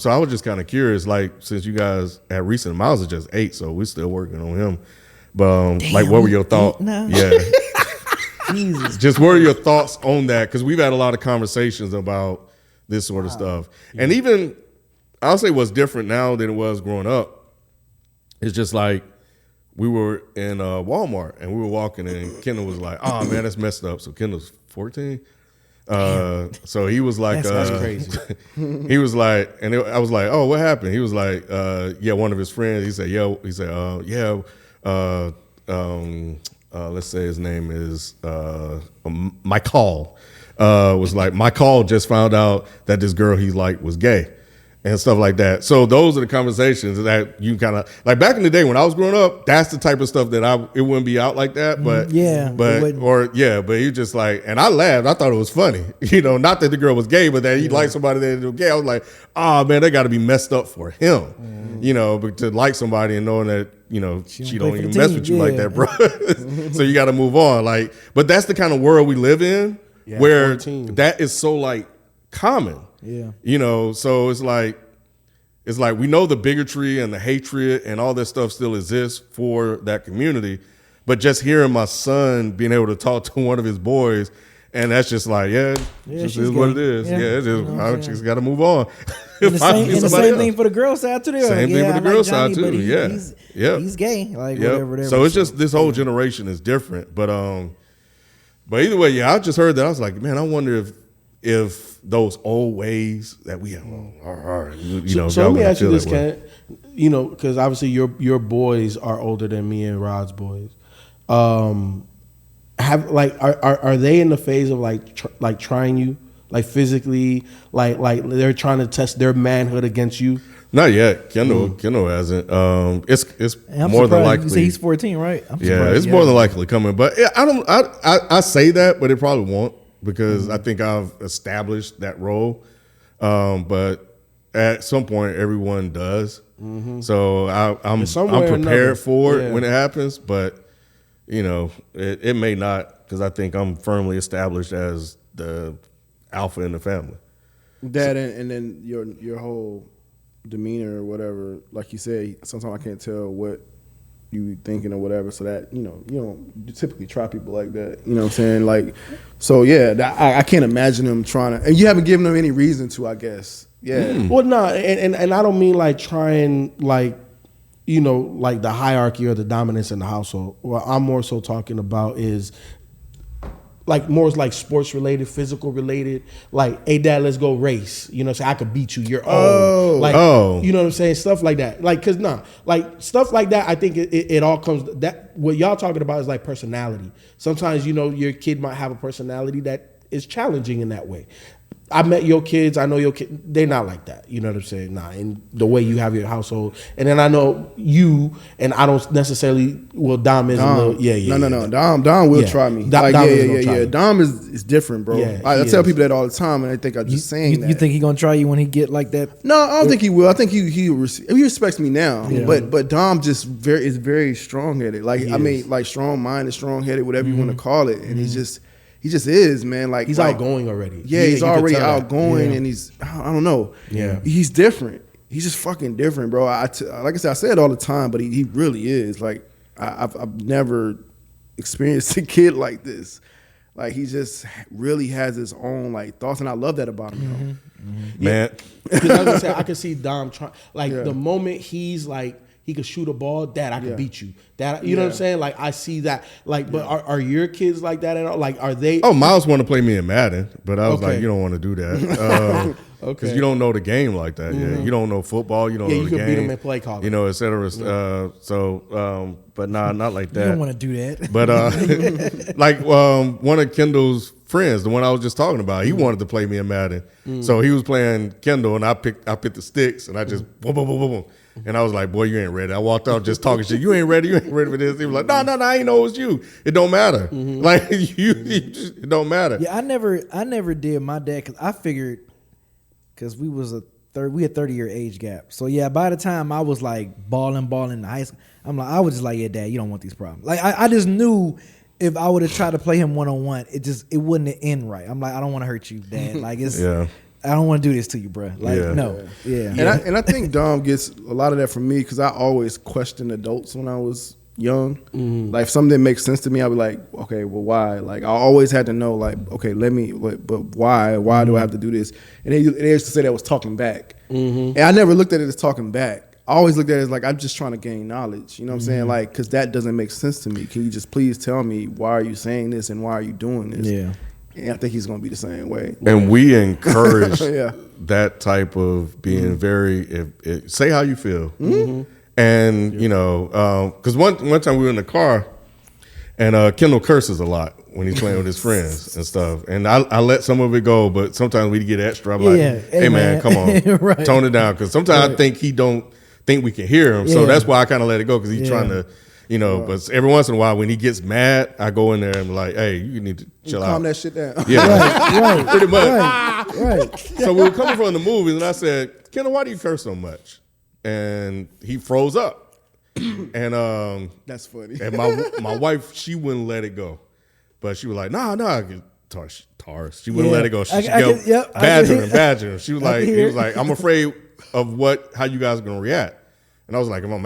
S1: so I was just kind of curious, like, since you guys had recent, Miles is just 8, so we're still working on him. But like, what were your thoughts? Yeah.
S3: Jesus.
S1: Just what are your thoughts on that? Because we've had a lot of conversations about this sort of stuff. And even, I'll say what's different now than it was growing up. It's just like, we were in Walmart and we were walking and Kendall was like, oh man, that's messed up. So Kendall's 14. So he was like,
S3: That's
S1: crazy. He was like, and I was like, oh, what happened? He was like, yeah, one of his friends, he said, let's say his name is Michael, was like, Michael just found out that this girl he liked was gay. And stuff like that. So those are the conversations that you kind of like back in the day when I was growing up. That's the type of stuff that it wouldn't be out like that. But but he just like, and I laughed. I thought it was funny, you know, not that the girl was gay, but that he liked somebody that was gay. I was like, oh man, they got to be messed up for him, you know, but to like somebody and knowing that, you know, she don't even mess with you like that, bro. So you got to move on. Like, but that's the kind of world we live in where 14. That is so like common.
S3: Yeah.
S1: You know, so it's like we know the bigotry and the hatred and all that stuff still exists for that community, but just hearing my son being able to talk to one of his boys, and that's just like, just is what it is. Yeah, it's just, I just got to move on.
S3: And the same thing for the girl side too.
S1: Same thing for the girl side too.
S3: He's gay. Like whatever.
S1: So it's just this whole generation is different, but either way, I just heard that. I was like, man, I wonder if those old ways that we have,
S4: So let me ask you this, Ken. You know, because obviously your boys are older than me and Rod's boys. Have like are they in the phase of like trying you, like physically, like they're trying to test their manhood against you?
S1: Not yet. Kendall hasn't. It's
S3: I'm
S1: more than
S3: surprised.
S1: likely.
S3: You say he's 14, right? I'm
S1: Yeah,
S3: surprised
S1: it's
S3: he
S1: more than
S3: hasn't.
S1: likely coming. But yeah, I say that, but it probably won't because I think I've established that role. But at some point, everyone does. So I'm prepared for it when it happens. But it may not because I think I'm firmly established as the alpha in the family.
S2: That and then your whole demeanor or whatever, like you said, sometimes I can't tell what you thinking or whatever. So that you don't typically try people like that. You know what I'm saying? Like, so yeah, I can't imagine them trying to. And you haven't given them any reason to, I guess. Yeah.
S4: Well, no, and I don't mean like trying like like the hierarchy or the dominance in the household. What I'm more so talking about is like more like sports related, physical related. Like, hey dad, let's go race. So I could beat you. You're old. Like, you know what I'm saying? Stuff like that. Like, cause like stuff like that. I think it all comes. That what y'all talking about is like personality. Sometimes your kid might have a personality that is challenging in that way. I met your kids. I know your kids. They're not like that. You know what I'm saying? Nah, in the way you have your household. And then I know you, and I don't necessarily. Well, Dom is a little. Yeah.
S2: No. Dom will try me.
S4: Dom
S2: yeah. Dom is different, bro.
S4: Yeah,
S2: I tell people that all the time, and I think I'm just saying that.
S3: You think he gonna try you when he get like that?
S2: No, I don't think he will. I think he respects me now. Yeah. But Dom just is very strong headed. Like like strong minded, strong headed, whatever you want to call it, and he just is, man. Like
S4: he's outgoing already.
S2: Yeah, he's already outgoing, and he's I don't know.
S4: Yeah,
S2: he's different. He's just fucking different, bro. Like I said, I say it all the time, but he really is. Like I've never experienced a kid like this. Like he just really has his own like thoughts, and I love that about him.
S1: Man,
S4: because I can see Dom trying. Like the moment he's like. He could shoot a ball, Dad, I can beat you. Dad, you know what I'm saying? Like I see that. Like, but are your kids like that at all? Like, are they?
S1: Oh, Miles wanted to play me in Madden, but I was like, you don't want to do that.
S4: Okay.
S1: Because you don't know the game like that. Yeah, you don't know football. You don't know the game.
S4: You can beat them in play calling.
S1: Et cetera. But not like that.
S3: You don't want to do that.
S1: But like one of Kendall's friends, the one I was just talking about, he wanted to play me in Madden. So he was playing Kendall, and I picked the sticks, and I just boom, boom, boom, boom, boom. And I was like, boy, you ain't ready. I walked out just talking shit. You ain't ready for this. He was like, no, I ain't know it was you. It don't matter. Like it don't matter.
S3: Yeah, I never did my dad because I figured because we had 30-year age gap. So yeah, by the time I was like balling in high school, I was just like, yeah, Dad, you don't want these problems. Like I just knew if I would have tried to play him one-on-one, it wouldn't end right. I'm like, I don't want to hurt you, Dad. Like it's I don't want to do this to you, bro. Like, no. Yeah.
S2: And I think Dom gets a lot of that from me because I always questioned adults when I was young. Like, if something didn't make sense to me, I'd be like, okay, well, why? Like, I always had to know, like, okay, but why? Why do I have to do this? And they used to say that was talking back. And I never looked at it as talking back. I always looked at it as like, I'm just trying to gain knowledge. You know what I'm saying? Like, because that doesn't make sense to me. Can you just please tell me why are you saying this and why are you doing this?
S3: Yeah.
S2: And I think he's going to be the same way.
S1: And we encourage that type of being very, say how you feel. And, because one time we were in the car and Kendall curses a lot when he's playing with his friends and stuff. And I let some of it go, but sometimes we get extra. I'm like, hey, man, come on,
S3: right.
S1: Tone it down. Because sometimes I think he don't think we can hear him. So that's why I kind of let it go because he's trying to. But every once in a while when he gets mad, I go in there and be like, hey, you need to chill out.
S2: Calm that shit down.
S1: Yeah.
S3: Right.
S1: Pretty much.
S3: Right.
S1: So we were coming from the movies and I said, Kendall, why do you curse so much? And he froze up. And
S2: that's funny.
S1: And my wife, she wouldn't let it go. But she was like, nah, Taurus. She wouldn't let it go. She kept badgering him. She was like, I'm afraid of how you guys are gonna react. And I was like, if I'm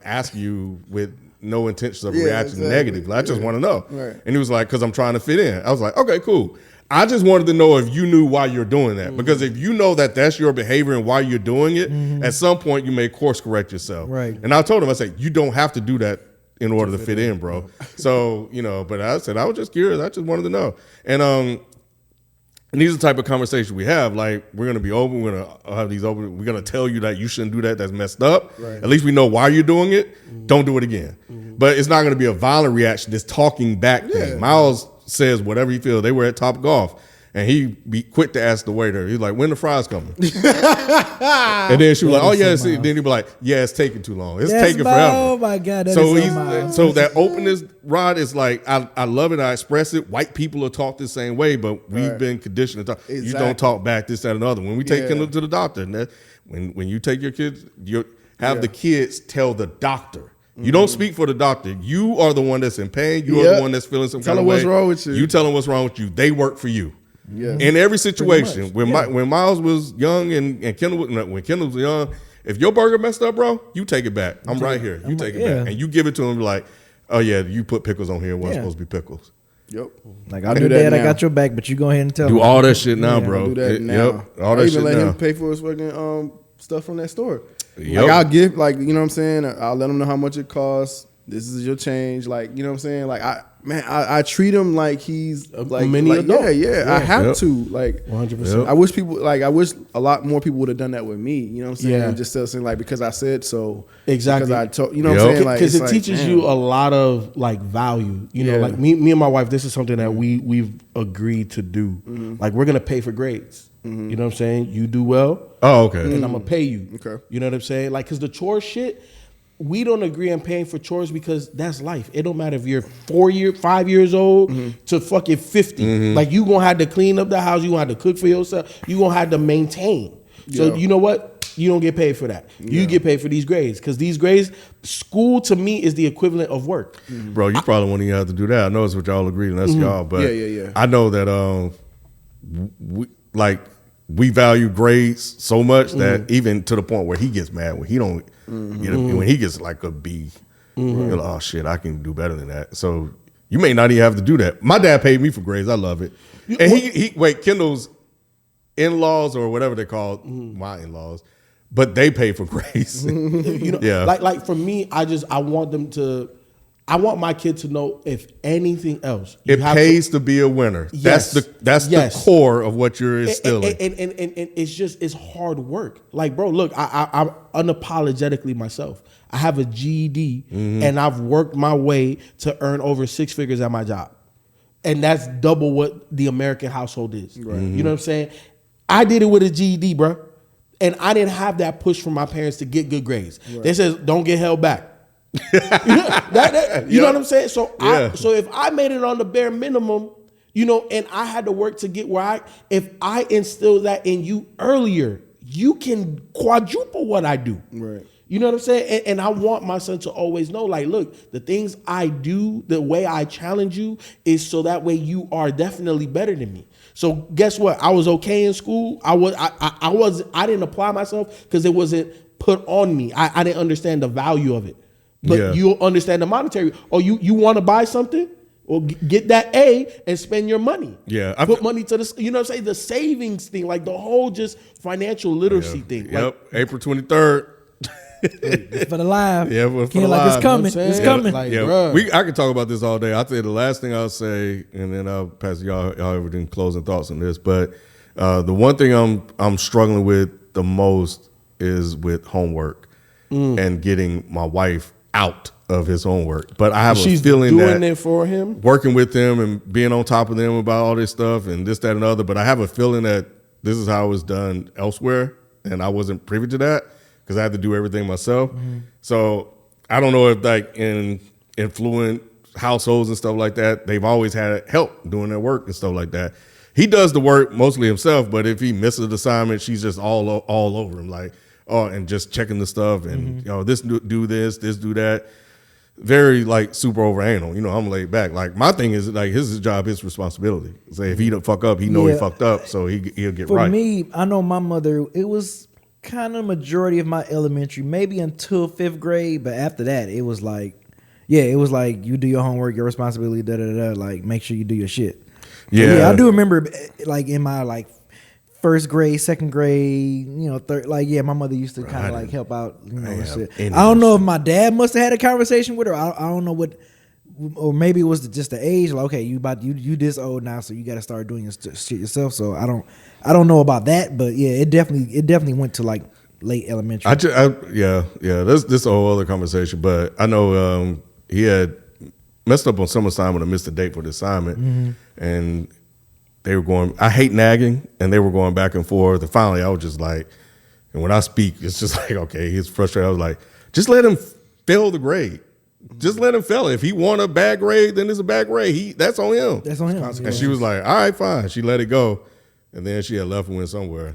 S1: asking you with no intentions of reacting negatively. I just want to know. Right. And he was like, because I'm trying to fit in. I was like, okay, cool. I just wanted to know if you knew why you're doing that. Because if you know that that's your behavior and why you're doing it, at some point you may course correct yourself.
S3: Right.
S1: And I told him, I said, you don't have to do that in order to fit in, bro. So, but I said, I was just curious. I just wanted to know. And And these are the type of conversation we have. Like, we're going to be open. We're going to have these open. We're going to tell you that you shouldn't do that. That's messed up.
S2: Right.
S1: At least we know why you're doing it. Don't do it again. But it's not going to be a violent reaction. This talking back thing. Miles says whatever he feels. They were at Top Golf. And he be quick to ask the waiter. He's like, when the fries coming? And then she was like, oh, yeah. Then he'd be like, yeah, it's taking too long. It's taking forever.
S3: Oh, my God.
S1: So that openness, Rod, is like, I love it. I express it. White people are taught the same way, but we've been conditioned to talk.
S2: Exactly.
S1: You don't talk back, this, that, and the other. When we take Kendall to the doctor, and when you take your kids, you have the kids tell the doctor. You don't speak for the doctor. You are the one that's in pain. You are the one that's feeling some kind of way.
S2: Tell them what's wrong with you.
S1: You tell them what's wrong with you. They work for you.
S2: Yeah.
S1: In every situation, when Miles was young and Kendall, when Kendall was young, if your burger messed up, bro, you take it back. I'm right here. You take it back, and you give it to him like, oh yeah, you put pickles on here. It wasn't supposed to be pickles.
S2: Yep.
S3: Like, I do that. I got your back, but you go ahead and tell
S1: do
S3: me.
S1: all that shit now, bro.
S2: Do that now.
S1: Yep. All that
S2: I
S1: shit
S2: even let
S1: now.
S2: him pay for his fucking stuff from that store.
S1: Yep.
S2: Like, I'll give, like, you know what I'm saying? I'll let him know how much it costs. This is your change. Like, you know what I'm saying? Like, I treat him like he's like
S4: mini adult.
S2: Yeah. I have to. Like,
S4: 100%.
S2: I wish a lot more people would have done that with me. You know what I'm saying?
S4: Yeah.
S2: Just saying, like, because I said so.
S4: Exactly.
S2: Because I told, you know what I'm saying? Like,
S4: because
S2: it's
S4: it teaches you a lot of like value. You know, like me and my wife, this is something that we've agreed to do. Like, we're gonna pay for grades. You know what I'm saying? You do well.
S1: Oh, okay.
S4: And I'm gonna pay you.
S2: Okay.
S4: You know what I'm saying? Like, cause the chore shit, we don't agree on paying for chores because that's life. It don't matter if you're 5 years old to fucking 50. Like, you gonna have to clean up the house. You gonna have to cook for yourself. You gonna have to maintain. So you know what? You don't get paid for that. You get paid for these grades, because these grades, school to me is the equivalent of work.
S1: Bro, you probably won't even have to do that. I know it's what y'all agree, and that's y'all. But
S2: Yeah.
S1: I know that we value grades so much that even to the point where he gets mad when he don't when he gets like a B. You're like, oh shit, I can do better than that. So you may not even have to do that. My dad paid me for grades. I love it. And he Kendall's in-laws or whatever they're called, my in-laws, but they pay for grades.
S4: You know, like for me, I want them to. I want my kid to know, if anything else,
S1: it pays to be a winner.
S4: Yes.
S1: That's the core of what you're instilling.
S4: And it's hard work. Like, bro, look, I'm unapologetically myself. I have a GED and I've worked my way to earn over 6 figures at my job. And that's double what the American household is. Right. You know what I'm saying? I did it with a GED, bro. And I didn't have that push from my parents to get good grades. Right. They said, don't get held back. You know what I'm saying? So so if I made it on the bare minimum, you know, and I had to work to get where if I instill that in you earlier, you can quadruple what I do.
S2: Right.
S4: You know what I'm saying? And I want my son to always know, like, look, the things I do, the way I challenge you is so that way you are definitely better than me. So guess what? I was okay in school. I didn't apply myself because it wasn't put on me. I didn't understand the value of it. But you'll understand the monetary. Or you want to buy something? Well, get that A and spend your money.
S1: Yeah.
S4: Put money to the, you know what I'm saying? The savings thing, like the whole just financial literacy thing.
S1: Yep.
S4: Like,
S1: April 23rd.
S3: For the live.
S1: Yeah, for the
S3: like
S1: live.
S3: it's coming. It's coming.
S4: Like,
S1: I could talk about this all day. I'll tell you the last thing I'll say, and then I'll pass to y'all everything closing thoughts on this. But the one thing I'm struggling with the most is with homework and getting my wife out of his homework. But I have a feeling that
S4: doing it for him,
S1: working with them and being on top of them about all this stuff and this, that, and other. But I have a feeling that this is how it was done elsewhere, and I wasn't privy to that because I had to do everything myself. So I don't know if like in affluent households and stuff like that, they've always had help doing their work and stuff like that. He does the work mostly himself, but if he misses an assignment, she's just all over him, like, oh, and just checking the stuff and you know, this do this do that. Very like super over anal. You know, I'm laid back. Like my thing is like his job, his responsibility. Say if he don't fuck up, he know he fucked up, so he'll get right.
S3: For me, I know my mother. It was kind of majority of my elementary, maybe until 5th grade, but after that, it was like, you do your homework, your responsibility, like make sure you do your shit. Yeah, I do remember like in my like 1st grade, 2nd grade, you know, third, like my mother used to kind of like help out, you know, and shit. I don't know if my dad must have had a conversation with her. I don't know or maybe it was just the age. Like, okay, you this old now, so you got to start doing your shit yourself. So I don't know about that, but yeah, it definitely went to like late elementary.
S1: Yeah. This a whole other conversation, but I know he had messed up on some assignment or missed a date for the assignment, and they were going. I hate nagging, and they were going back and forth. And finally, I was just like, and when I speak, it's just like, okay, he's frustrated. I was like, just let him fail the grade. Just let him fail it. If he want a bad grade, then it's a bad grade. That's on him.
S3: That's on him.
S1: And she was like, all right, fine. She let it go. And then she had left and went somewhere.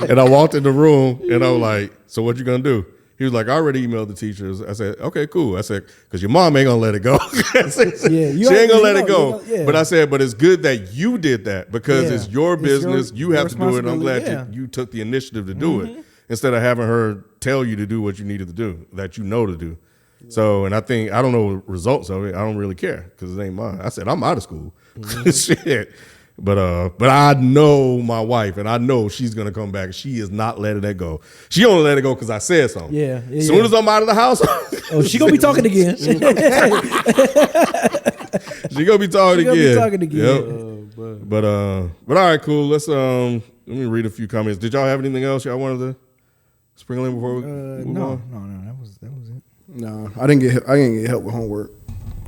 S1: And I walked in the room and I was like, so what you gonna do? He was like, I already emailed the teachers. I said, okay, cool. I said, because your mom ain't gonna let it go. She ain't gonna let it go. But I said, but it's good that you did that because it's your business. You have to do it. I'm glad you took the initiative to do it instead of having her tell you to do what you needed to do, that you know to do. So, and I don't know the results of it. I don't really care because it ain't mine. I said, I'm out of school. Shit. But I know my wife, and I know she's gonna come back. She is not letting that go. She only let it go because I said something. As soon as I'm out of the house,
S3: she gonna be talking again.
S1: She gonna be talking again. Yep. But all right, cool. Let's let me read a few comments. Did y'all have anything else y'all wanted to sprinkle in before we move on?
S3: No, that was it.
S2: No, I didn't get help with homework.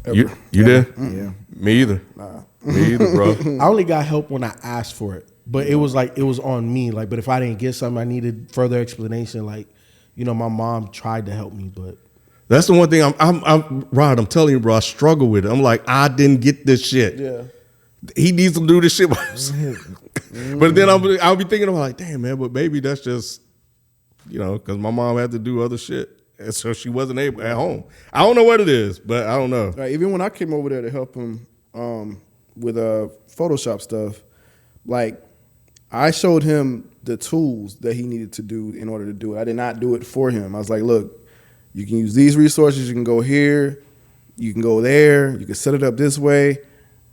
S2: Ever.
S1: You did?
S3: Yeah.
S1: Me either.
S2: Nah.
S1: Me either, bro.
S4: I only got help when I asked for it, but it was on me. Like, but if I didn't get something, I needed further explanation. Like, my mom tried to help me, but
S1: that's the one thing I'm Rod. I'm telling you, bro. I struggle with it. I'm like, I didn't get this shit.
S2: Yeah.
S1: He needs to do this shit by himself. But then I'll be thinking, I'm like, damn, man. But maybe that's just, because my mom had to do other shit. And so she wasn't able at home. I don't know what it is, but I don't know.
S2: Like, even when I came over there to help him with Photoshop stuff, like I showed him the tools that he needed to do in order to do it. I did not do it for him. I was like, look, you can use these resources. You can go here. You can go there. You can set it up this way.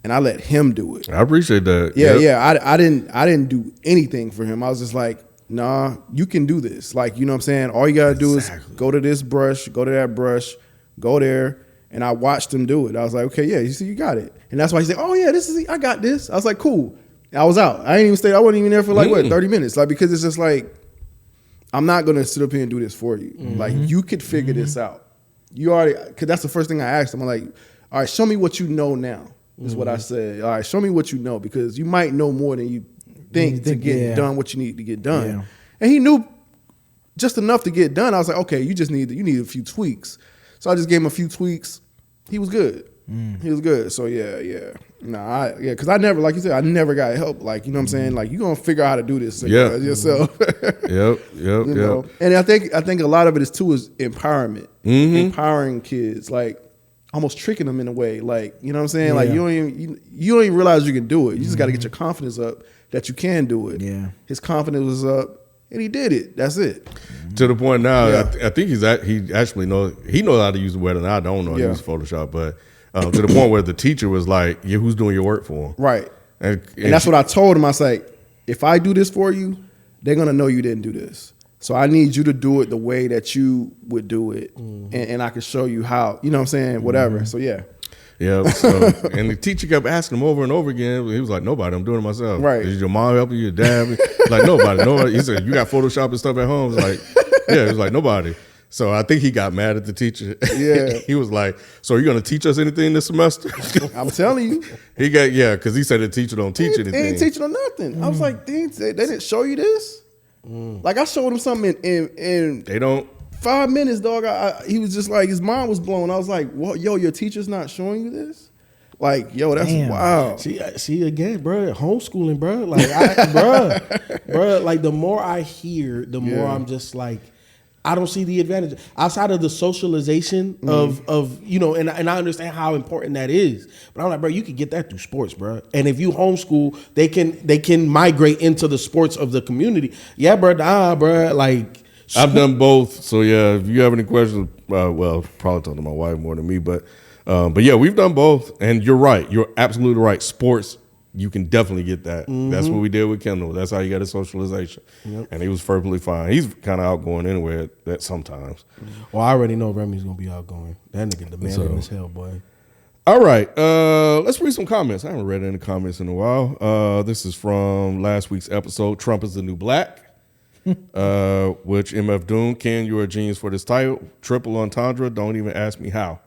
S2: And I let him do it.
S1: I appreciate that.
S2: Yeah. I didn't do anything for him. I was just like, nah, you can do this. Like, you know what I'm saying? All you got to do is go to this brush, go to that brush, go there. And I watched him do it. I was like, okay, yeah, you see, you got it. And that's why he said, oh, yeah, I got this. I was like, cool. And I was out. I wasn't even there for 30 minutes. Like, because it's just like, I'm not going to sit up here and do this for you. Like, you could figure this out. You already, because that's the first thing I asked him. I'm like, all right, show me what you know now, is what I said. All right, show me what you know, because you might know more than you think to get done what you need to get done. Yeah. And he knew just enough to get done. I was like, okay, you need a few tweaks. So I just gave him a few tweaks. He was good. He was good. So yeah. Nah, because I never, like you said, I never got help. Like, you know what I'm saying? Like, you're gonna figure out how to do this yourself.
S1: Yep.
S2: And I think a lot of it is empowerment. Empowering kids, like almost tricking them in a way. Like, you know what I'm saying? Yeah. Like, you don't even realize you can do it. You just gotta get your confidence up that you can do it. Yeah. His confidence was up. And he did it. That's it.
S1: To the point now, I think he actually knows how to use it better than I don't know how to use Photoshop. But to the point where the teacher was like, "Yeah, who's doing your work for him?" Right.
S2: And that's what I told him. I was like, "If I do this for you, they're gonna know you didn't do this. So I need you to do it the way that you would do it, and I can show you how. You know what I'm saying? Whatever. So yeah."
S1: Yeah, so, and the teacher kept asking him over and over again. He was like, "Nobody, I'm doing it myself." Right? Is your mom helping you? Your dad? Like, nobody. He said, "You got Photoshop and stuff at home?" It's like, yeah. He was like, "Nobody." So I think he got mad at the teacher. Yeah, he was like, "So are you going to teach us anything this semester?"
S2: I'm telling you,
S1: because he said the teacher don't teach anything.
S2: They ain't teaching them nothing. I was like, they didn't show you this. Like, I showed him something in
S1: they don't.
S2: 5 minutes, dog. He was just like, his mind was blown. I was like, "What, yo, your teacher's not showing you this?" Like, yo, that's wild.
S4: See again, bro. Homeschooling, bro. Like, bro. Like, the more I hear, the more I'm just like, I don't see the advantage outside of the socialization of and I understand how important that is. But I'm like, bro, you can get that through sports, bro. And if you homeschool, they can migrate into the sports of the community. Yeah, bro. Bro. Like.
S1: I've done both, so yeah. If you have any questions, probably talk to my wife more than me, but yeah, we've done both. And you're right. You're absolutely right. Sports you can definitely get that. That's what we did with Kendall. That's how you got a socialization. And he was perfectly fine. He's kind of outgoing anyway at sometimes.
S4: Well, I already know Remy's gonna be outgoing. That nigga demanding as hell, boy.
S1: All right, let's read some comments. I haven't read any comments in a while. This is from last week's episode, Trump is the New Black, which MF Doom, Ken, you're a genius for this title. Triple entendre, don't even ask me how.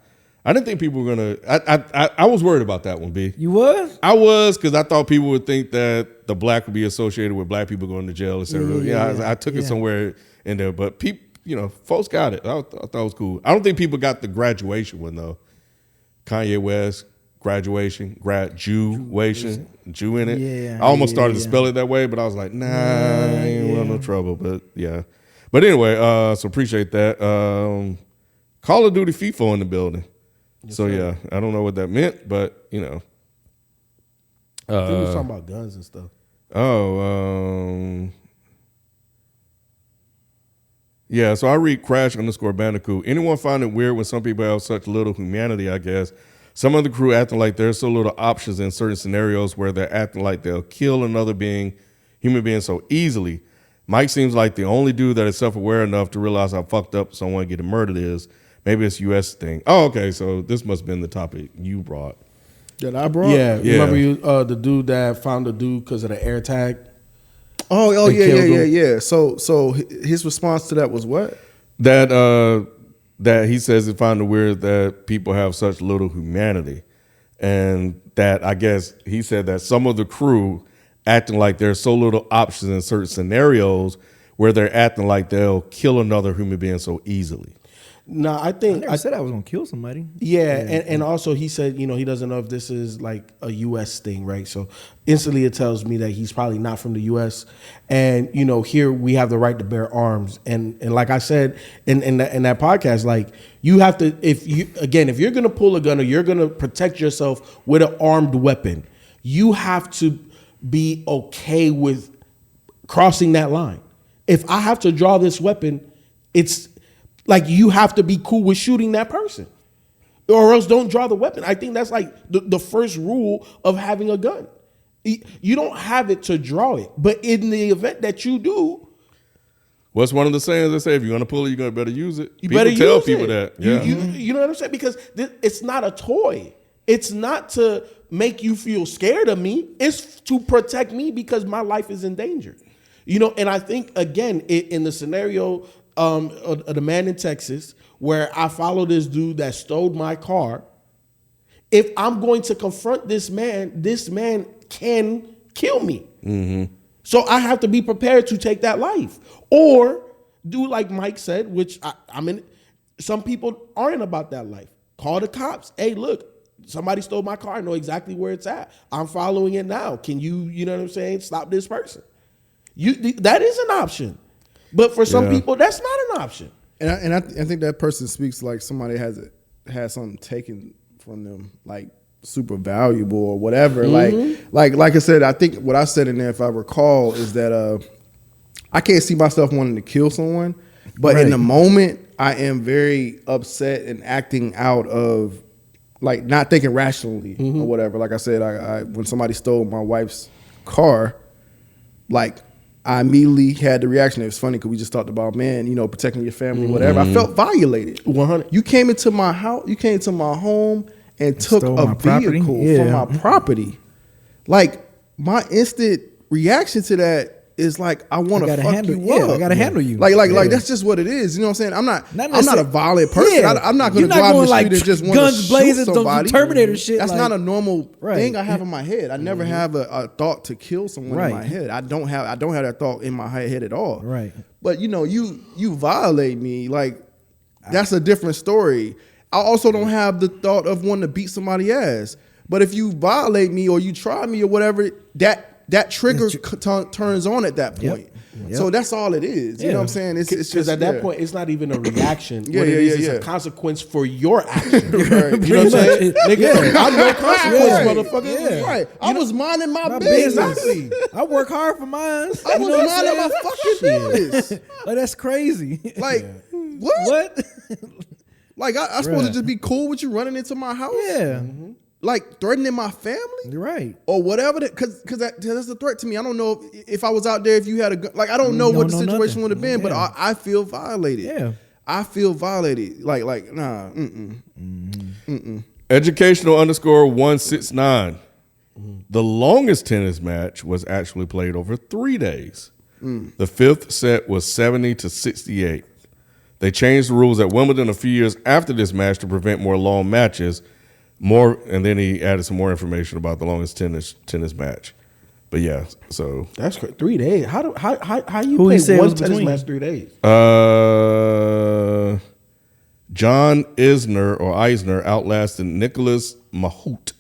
S1: I didn't think people were going to, I was worried about that one, B.
S3: You was?
S1: I was, because I thought people would think that the black would be associated with black people going to jail, etc. I took it somewhere in there, but people, folks got it. I thought it was cool. I don't think people got the graduation one, though. Kanye West, graduation, Jew in it. Yeah, I almost started to spell it that way, but I was like, nah, I ain't want no trouble. But yeah. But anyway, so appreciate that. Call of Duty FIFA in the building. Yes, so yeah, I don't know what that meant, but
S4: I think we was talking about guns and stuff.
S1: Yeah, so I read Crash_Bandicoot. Anyone find it weird when some people have such little humanity, I guess? Some of the crew acting like there's so little options in certain scenarios where they're acting like they'll kill another human being so easily. Mike seems like the only dude that is self-aware enough to realize how fucked up someone getting murdered is. Maybe it's U.S. thing. Oh, okay, so this must have been the topic you brought.
S2: That I brought?
S4: Yeah. Remember the dude that found the dude because of the air tag?
S2: Oh yeah. So his response to that was what?
S1: That he says he found it weird that people have such little humanity, and that I guess he said that some of the crew acting like there's so little options in certain scenarios where they're acting like they'll kill another human being so easily.
S4: No, I think
S3: I said I was gonna kill somebody.
S4: Yeah, and also he said, he doesn't know if this is like a U.S. thing, right? So instantly it tells me that he's probably not from the U.S. And here we have the right to bear arms, and like I said in that podcast, like you have to, if you're gonna pull a gun or you're gonna protect yourself with an armed weapon, you have to be okay with crossing that line. If I have to draw this weapon, it's like you have to be cool with shooting that person, or else don't draw the weapon. I think that's like the first rule of having a gun. You don't have it to draw it, but in the event that you do,
S1: what's one of the sayings they say? If you're gonna pull it, you're gonna better use it.
S4: You better
S1: tell
S4: use
S1: people
S4: it.
S1: that. Yeah.
S4: You know what I'm saying? Because it's not a toy. It's not to make you feel scared of me. It's to protect me because my life is in danger. And I think again in the scenario. The man in Texas, where I follow this dude that stole my car. If I'm going to confront this man can kill me. Mm-hmm. So I have to be prepared to take that life, or do like Mike said, which I'm in. Some people aren't about that life. Call the cops. Hey, look, somebody stole my car. I know exactly where it's at. I'm following it now. Can you know what I'm saying? Stop this person. That is an option. But for some people, that's not an option.
S2: And I think that person speaks like somebody has something taken from them, like super valuable or whatever. Mm-hmm. Like I said, I think what I said in there, if I recall, is that I can't see myself wanting to kill someone, but in the moment, I am very upset and acting out of like not thinking rationally or whatever. Like I said, I when somebody stole my wife's car, like. I immediately had the reaction. It was funny because we just talked about, protecting your family, whatever. I felt violated.
S4: 100.
S2: You came into my house, you came to my home and took a vehicle from my property. Like, my instant reaction to that is like, I want to fuck you up.
S3: I got to handle you.
S2: Like that's just what it is. You know what I'm saying? I'm not a violent person.
S3: Yeah.
S2: I'm not going to go out in the street and just want to shoot somebody.
S3: Terminator shit.
S2: That's not a normal thing I have in my head. I never have a thought to kill someone in my head. I don't have that thought in my head at all.
S3: Right.
S2: But you violate me, like that's a different story. I also don't have the thought of wanting to beat somebody's ass. But if you violate me or you try me or whatever, that trigger turns on at that point. Yep. So that's all it is. You know what I'm saying? It's just
S4: at that point, it's not even a reaction. What it is a consequence for your action.
S2: Right.
S4: You know what I'm saying? Nigga, I'm no consequence, motherfucker.
S2: Yeah. Right. I was minding my business.
S3: Exactly. I work hard for mine.
S2: I was minding my fucking business.
S3: Like, that's crazy.
S2: Like, what? Like, I'm supposed to just be cool with you running into my house?
S3: Yeah.
S2: Mm-hmm. like threatening my family.
S3: You're right.
S2: Or whatever, because that's a threat to me. I don't know if I was out there, if you had a gun. Like, I don't know what the situation would have been, but I feel violated.
S3: Yeah.
S2: I feel violated. Like nah.
S1: Educational _169. The longest tennis match was actually played over 3 days. The fifth set was 70-68. They changed the rules at Wimbledon a few years after this match to prevent more long matches. And then he added some more information about the longest tennis match. But yeah, so
S4: That's 3 days. How you
S3: Who he
S4: play
S3: said
S4: one
S3: was
S4: tennis
S3: between?
S4: match 3 days?
S1: John Eisner outlasted Nicholas Mahut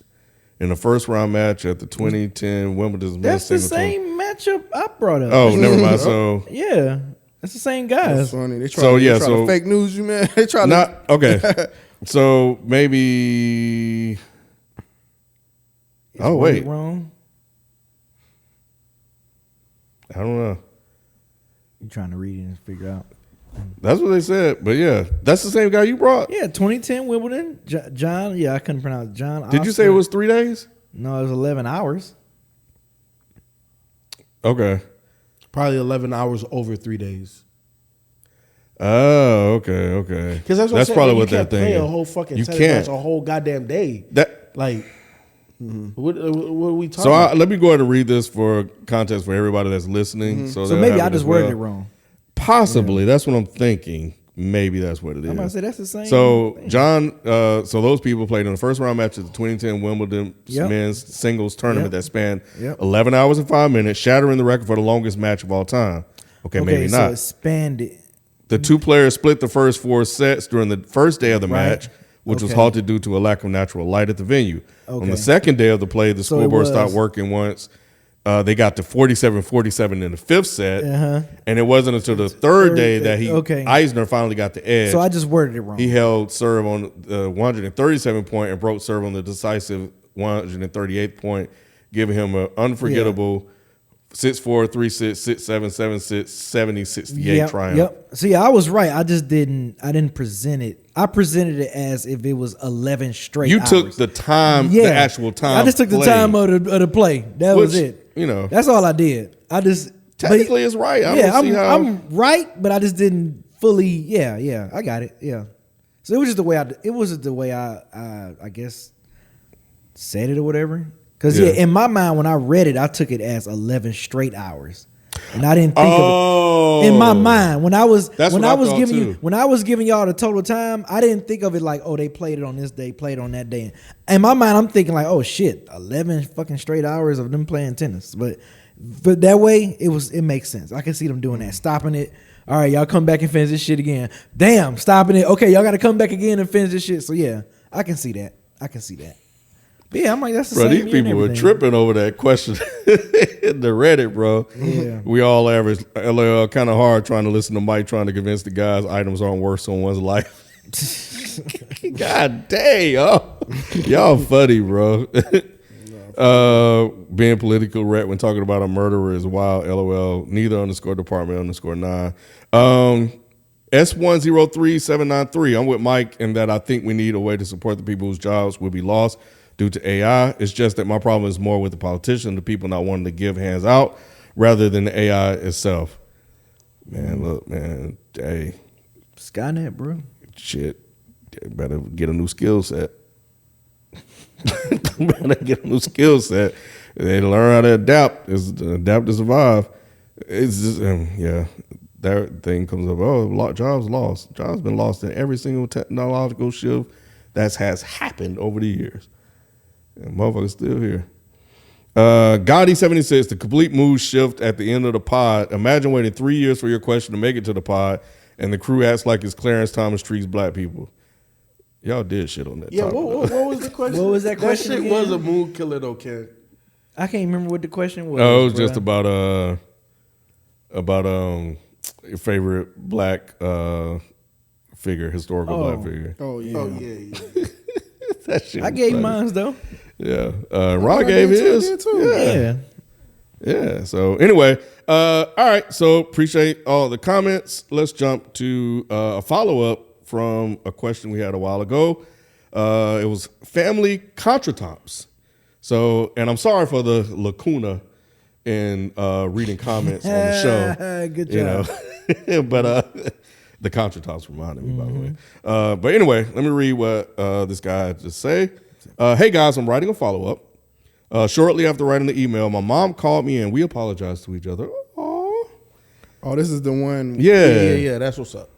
S1: in the first round match at the 2010 Wimbledon.
S3: That's the same matchup I brought up.
S1: Oh, never mind. So
S3: yeah, that's the same guys.
S2: That's funny. They try,
S1: So,
S2: they
S1: yeah,
S2: try
S1: so-
S2: to fake news you, man. They try
S1: not okay. So maybe. Oh wait,
S3: Wrong.
S1: I don't know.
S3: You trying to read it and figure out?
S1: That's what they said. But yeah, that's the same guy you brought.
S3: Yeah, 2010 Wimbledon. John. Yeah, I couldn't pronounce it. John.
S1: Did you say it was 3 days?
S3: No, it was 11 hours.
S1: Okay.
S4: Probably 11 hours over 3 days.
S1: Oh, okay.
S4: Because that's,
S1: That's
S4: what
S1: probably
S4: I'm saying.
S1: what
S4: You
S1: that
S4: can't
S1: thing
S4: play
S1: is.
S4: a whole fucking
S1: You
S4: tennis
S1: can't.
S4: match a whole goddamn day.
S1: That.
S4: Like, what are we talking
S1: So
S4: about?
S1: let me go ahead and read this for context for everybody that's listening. So
S3: So
S1: they'll
S3: maybe
S1: have
S3: I
S1: it
S3: just
S1: as
S3: worded
S1: well.
S3: it wrong.
S1: Possibly. That's what I'm thinking. Maybe that's what it is.
S3: I'm about to say that's the same.
S1: So
S3: thing.
S1: John, so those people played in the first round match of the 2010 Wimbledon
S3: Yep.
S1: men's singles tournament
S3: Yep.
S1: that spanned
S3: Yep.
S1: 11 hours and 5 minutes, shattering the record for the longest match of all time. Okay, maybe
S3: so
S1: not.
S3: expanded.
S1: The two players split the first 4 sets during the first day of the
S3: Right.
S1: match, which was
S3: Okay.
S1: halted due to a lack of natural light at the venue. On
S3: Okay.
S1: the second day of the play, the
S3: So it
S1: scoreboard
S3: was-
S1: stopped working once. They got to 47-47 in the fifth set, and it wasn't until the third day that Eisner finally got the edge.
S3: So I just worded it wrong.
S1: He held serve on the 137 point and broke serve on the decisive 138th point, giving him an unforgettable 6-4, 3-6, 6-7, 7-6, 70-68 triumph.
S3: Yep. See, I was right. I just didn't present it. I presented it as if it was 11 straight
S1: You
S3: hours.
S1: took the time, the actual time.
S3: I just took the
S1: played,
S3: time of the play. That was
S1: which,
S3: it.
S1: You know,
S3: That's all I did. I just
S1: technically it's right. I
S3: yeah,
S1: don't see how.
S3: I'm right, but I just didn't fully. Yeah, I got it. Yeah. So it was just the way I guess said it or whatever. Because in my mind when I read it, I took it as 11 straight hours, and I didn't think of it in my mind when I was
S1: That's
S3: when
S1: what
S3: I
S1: I
S3: was
S1: thought,
S3: giving
S1: too.
S3: you when I was giving y'all the total time. I didn't think of it like, oh, they played it on this day, played on that day. In my mind, I'm thinking like, oh shit, 11 fucking straight hours of them playing tennis. But that way, it makes sense. I can see them doing that, stopping it. All right, y'all come back and finish this shit again. Damn, stopping it. Okay, y'all got to come back again and finish this shit. So yeah, I can see that. But yeah, I'm like, that's the
S1: Bro,
S3: same.
S1: these
S3: year and
S1: people were
S3: everything.
S1: tripping over that question in the Reddit, bro.
S3: Yeah.
S1: We all average LOL, kind of hard trying to listen to Mike trying to convince the guys items aren't worth someone's life. God dang, y'all funny, bro. Being political ret when talking about a murderer is wild. LOL. Neither _department_9. S103793. I'm with Mike in that I think we need a way to support the people whose jobs will be lost due to AI. It's just that my problem is more with the politicians, the people not wanting to give hands out rather than the AI itself. Man, look, man, hey,
S3: Skynet, bro.
S1: shit, better get a new skill set. Better get a new skill set. They learn how to adapt. Adapt to survive. It's just, that thing comes up. Oh, jobs lost. Jobs been lost in every single technological shift that has happened over the years. And motherfuckers still here. Gotti76, the complete mood shift at the end of the pod. Imagine waiting 3 years for your question to make it to the pod, and the crew acts like it's Clarence Thomas treats black people. Y'all did shit on that.
S4: Yeah,
S1: topic.
S4: what was the question?
S3: What was that question
S4: That shit
S3: again?
S4: was a mood killer though, Ken.
S3: I can't remember what the question was.
S1: Oh, it was
S3: bruh.
S1: just about your favorite black figure, historical black figure.
S2: Oh yeah.
S1: That shit.
S3: I
S1: was
S3: gave
S1: funny.
S3: mine though.
S1: Yeah, Ron gave his.
S3: Yeah.
S1: Yeah. So anyway, all right. So appreciate all the comments. Let's jump to a follow up from a question we had a while ago. It was family contretemps. So, and I'm sorry for the lacuna in reading comments on the show.
S3: Good job.
S1: You know, but the contretemps reminded me, by the way. But anyway, let me read what this guy had to say. Hey guys, I'm writing a follow up. Shortly after writing the email, my mom called me and we apologized to each other. Aww.
S2: Oh, this is the one.
S1: Yeah.
S4: That's what's up.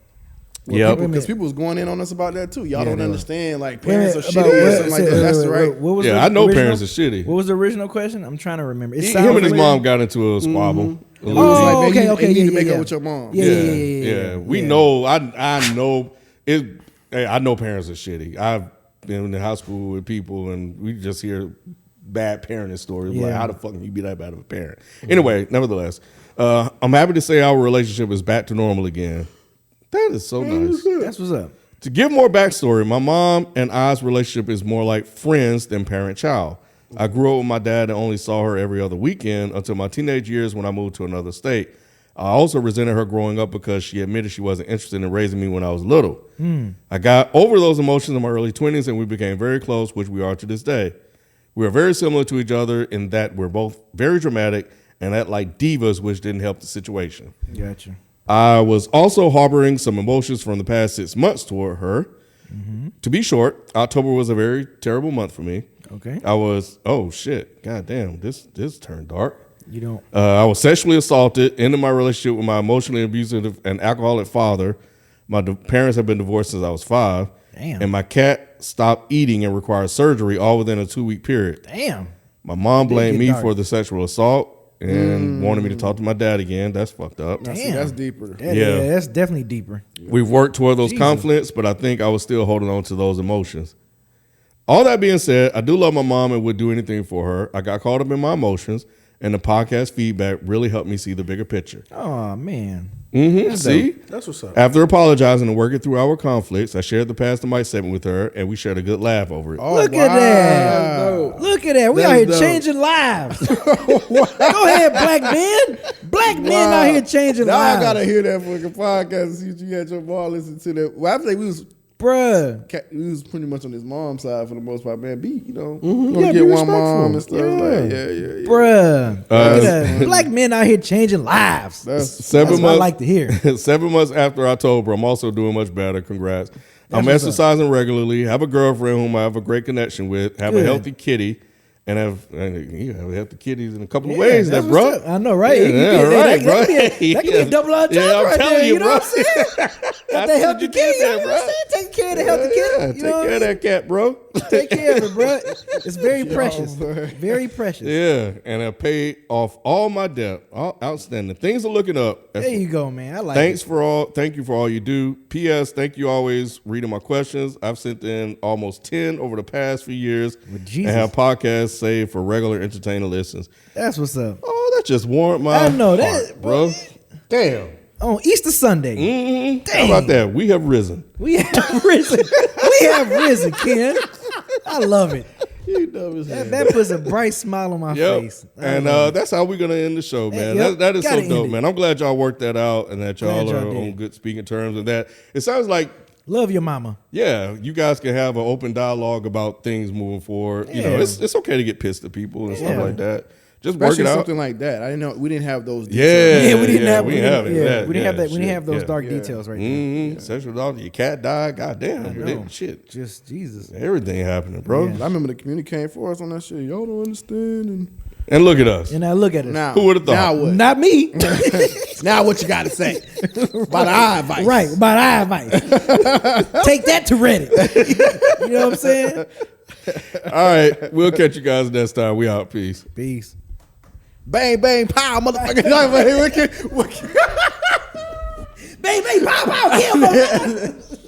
S1: Yep.
S2: Because people was going in on us about that too. Y'all don't understand. Like
S3: Wait a
S2: parents
S3: minute,
S2: are shitty or something like that. That's
S3: wait,
S2: right.
S3: what was
S1: Yeah,
S3: the
S1: I know
S3: original-
S1: parents are shitty.
S3: What was the original question? I'm trying to remember. It
S1: Him
S3: sounds
S1: and his
S3: familiar.
S1: mom got into a squabble.
S2: It was
S3: Oh,
S2: like, man,
S3: okay,
S2: you need to
S3: yeah,
S2: make
S3: yeah.
S2: up with your mom.
S3: Yeah.
S1: We know. I know it. Hey, I know parents are shitty. I've been in high school with people, and we just hear bad parenting stories. Like,
S3: Yeah.
S1: how the fuck can you be that bad of a parent? Anyway, nevertheless, I'm happy to say our relationship is back to normal again. That is so nice.
S3: That's what's up.
S1: To give more backstory, my mom and I's relationship is more like friends than parent-child. I grew up with my dad and only saw her every other weekend until my teenage years when I moved to another state. I also resented her growing up because she admitted she wasn't interested in raising me when I was little. I got over those emotions in my early 20s and we became very close, which we are to this day. We are very similar to each other in that we're both very dramatic and act like divas, which didn't help the situation.
S3: Gotcha.
S1: I was also harboring some emotions from the past 6 months toward her. To be short, October was a very terrible month for me.
S3: Okay.
S1: I was, oh shit, god damn, this turned dark.
S3: You don't.
S1: I was sexually assaulted, ended my relationship with my emotionally abusive and alcoholic father. My parents have been divorced since I was 5.
S3: Damn.
S1: And my cat stopped eating and required surgery all within a 2-week period.
S3: Damn.
S1: My mom blamed
S3: get
S1: me
S3: dark.
S1: for the sexual assault and wanted me to talk to my dad again. That's fucked up.
S2: Now, see,
S3: Damn.
S2: that's deeper.
S1: Yeah.
S3: That's definitely deeper.
S1: We've worked toward those
S3: Jesus.
S1: conflicts, but I think I was still holding on to those emotions. All that being said, I do love my mom and would do anything for her. I got caught up in my emotions, and the podcast feedback really helped me see the bigger picture.
S3: Oh man.
S1: See?
S4: That's what's up.
S1: After apologizing and working through our conflicts, I shared the Past the Mic segment with her, and we shared a good laugh over it.
S3: Look at that. Look at that. We
S2: That's
S3: out here
S2: dope.
S3: changing lives. Go ahead, black men. Black men out here changing
S2: Now
S3: lives.
S2: I gotta hear that fucking podcast and see what you had your mom listen to that. Well, I think we was pretty much on his mom's side for the most part, man. You know, gonna
S3: Yeah,
S2: get
S3: be
S2: one mom
S3: respectful.
S2: and stuff.
S3: Yeah.
S2: Like, yeah.
S3: Bruh. Look at that. Black men out here changing lives.
S2: That's
S1: 7
S3: That's what I
S1: months,
S3: like to hear.
S1: 7 months after October, I'm also doing much better. Congrats. I'm
S3: what's up.
S1: exercising regularly, have a girlfriend whom I have a great connection with, have a
S3: Good.
S1: healthy kitty, and you have healthy kitties in a couple of
S3: Yeah,
S1: ways,
S3: that's
S1: that bro.
S3: what's up. I know, right?
S1: Yeah, right, bro.
S3: That could be a double entendre
S1: Yeah, I'm
S3: right
S1: telling
S3: there.
S1: you,
S3: You know
S1: bro.
S3: what I'm saying? Got that healthy
S1: you
S3: kitty.
S1: did
S3: You know
S1: that,
S3: what I'm
S1: bro.
S3: saying? Taking care of the healthy
S1: Yeah,
S3: kitty.
S1: take
S3: You know what
S1: care
S3: I'm
S1: of that cat, bro.
S3: Take care of it, bro. It's very precious. Very precious.
S1: Yeah, and I paid off all my debt. All outstanding. Things are looking up.
S3: There you go, man. I like
S1: Thanks
S3: it.
S1: for all. Thank you for all you do. P.S. Thank you always reading my questions. I've sent in almost 10 over the past few years and
S3: Jesus.
S1: have podcasts saved for regular entertainer listens.
S3: That's what's up.
S1: Oh, that just warmed my
S3: I know
S1: heart,
S3: that,
S1: bro. Damn.
S3: On Easter Sunday,
S1: How about that? We have risen.
S3: we have risen. We have risen, Ken. I love it.
S2: You dumb as hell.
S3: That puts a bright smile on my
S1: Yep.
S3: face. I
S1: And
S3: love it.
S1: that's how we're gonna end the show, man.
S3: Yep.
S1: That is so
S3: Gotta end
S1: dope,
S3: it.
S1: man. I'm glad y'all worked that out and that y'all
S3: Glad
S1: are
S3: y'all did.
S1: on good speaking terms. And that it sounds like,
S3: Love your mama.
S1: yeah, you guys can have an open dialogue about things moving forward. You know,
S3: Yeah.
S1: it's okay to get pissed at people and stuff
S3: Yeah.
S1: like that. Just
S2: Especially
S1: work it out.
S2: something like that. I didn't know we didn't have those.
S1: Yeah,
S2: details.
S3: Yeah, we didn't have.
S1: we
S3: We didn't
S1: have
S3: have
S1: it.
S3: yeah,
S1: That,
S3: we didn't have
S1: yeah,
S3: that. We didn't
S1: shit,
S3: have those
S1: yeah.
S3: dark details right there.
S1: Mm-hmm. Sexual dog, your cat died. Goddamn,
S3: know.
S1: shit,
S3: Just Jesus.
S1: everything happening, bro.
S3: Yeah.
S2: I remember the community came for us on that shit. Y'all don't understand.
S1: And look at us.
S3: And now look at it.
S2: Now,
S1: Who would've thought?
S2: Now what?
S3: Not me.
S2: Now what you got to say about our advice?
S3: Right, about our advice. Take that to Reddit. You know what I'm saying?
S1: All right, we'll catch you guys next time. We out. Peace.
S3: Peace.
S2: Bang bang pow, motherfucker!
S3: Bang, bang, pow, pow, kill, motherfucker.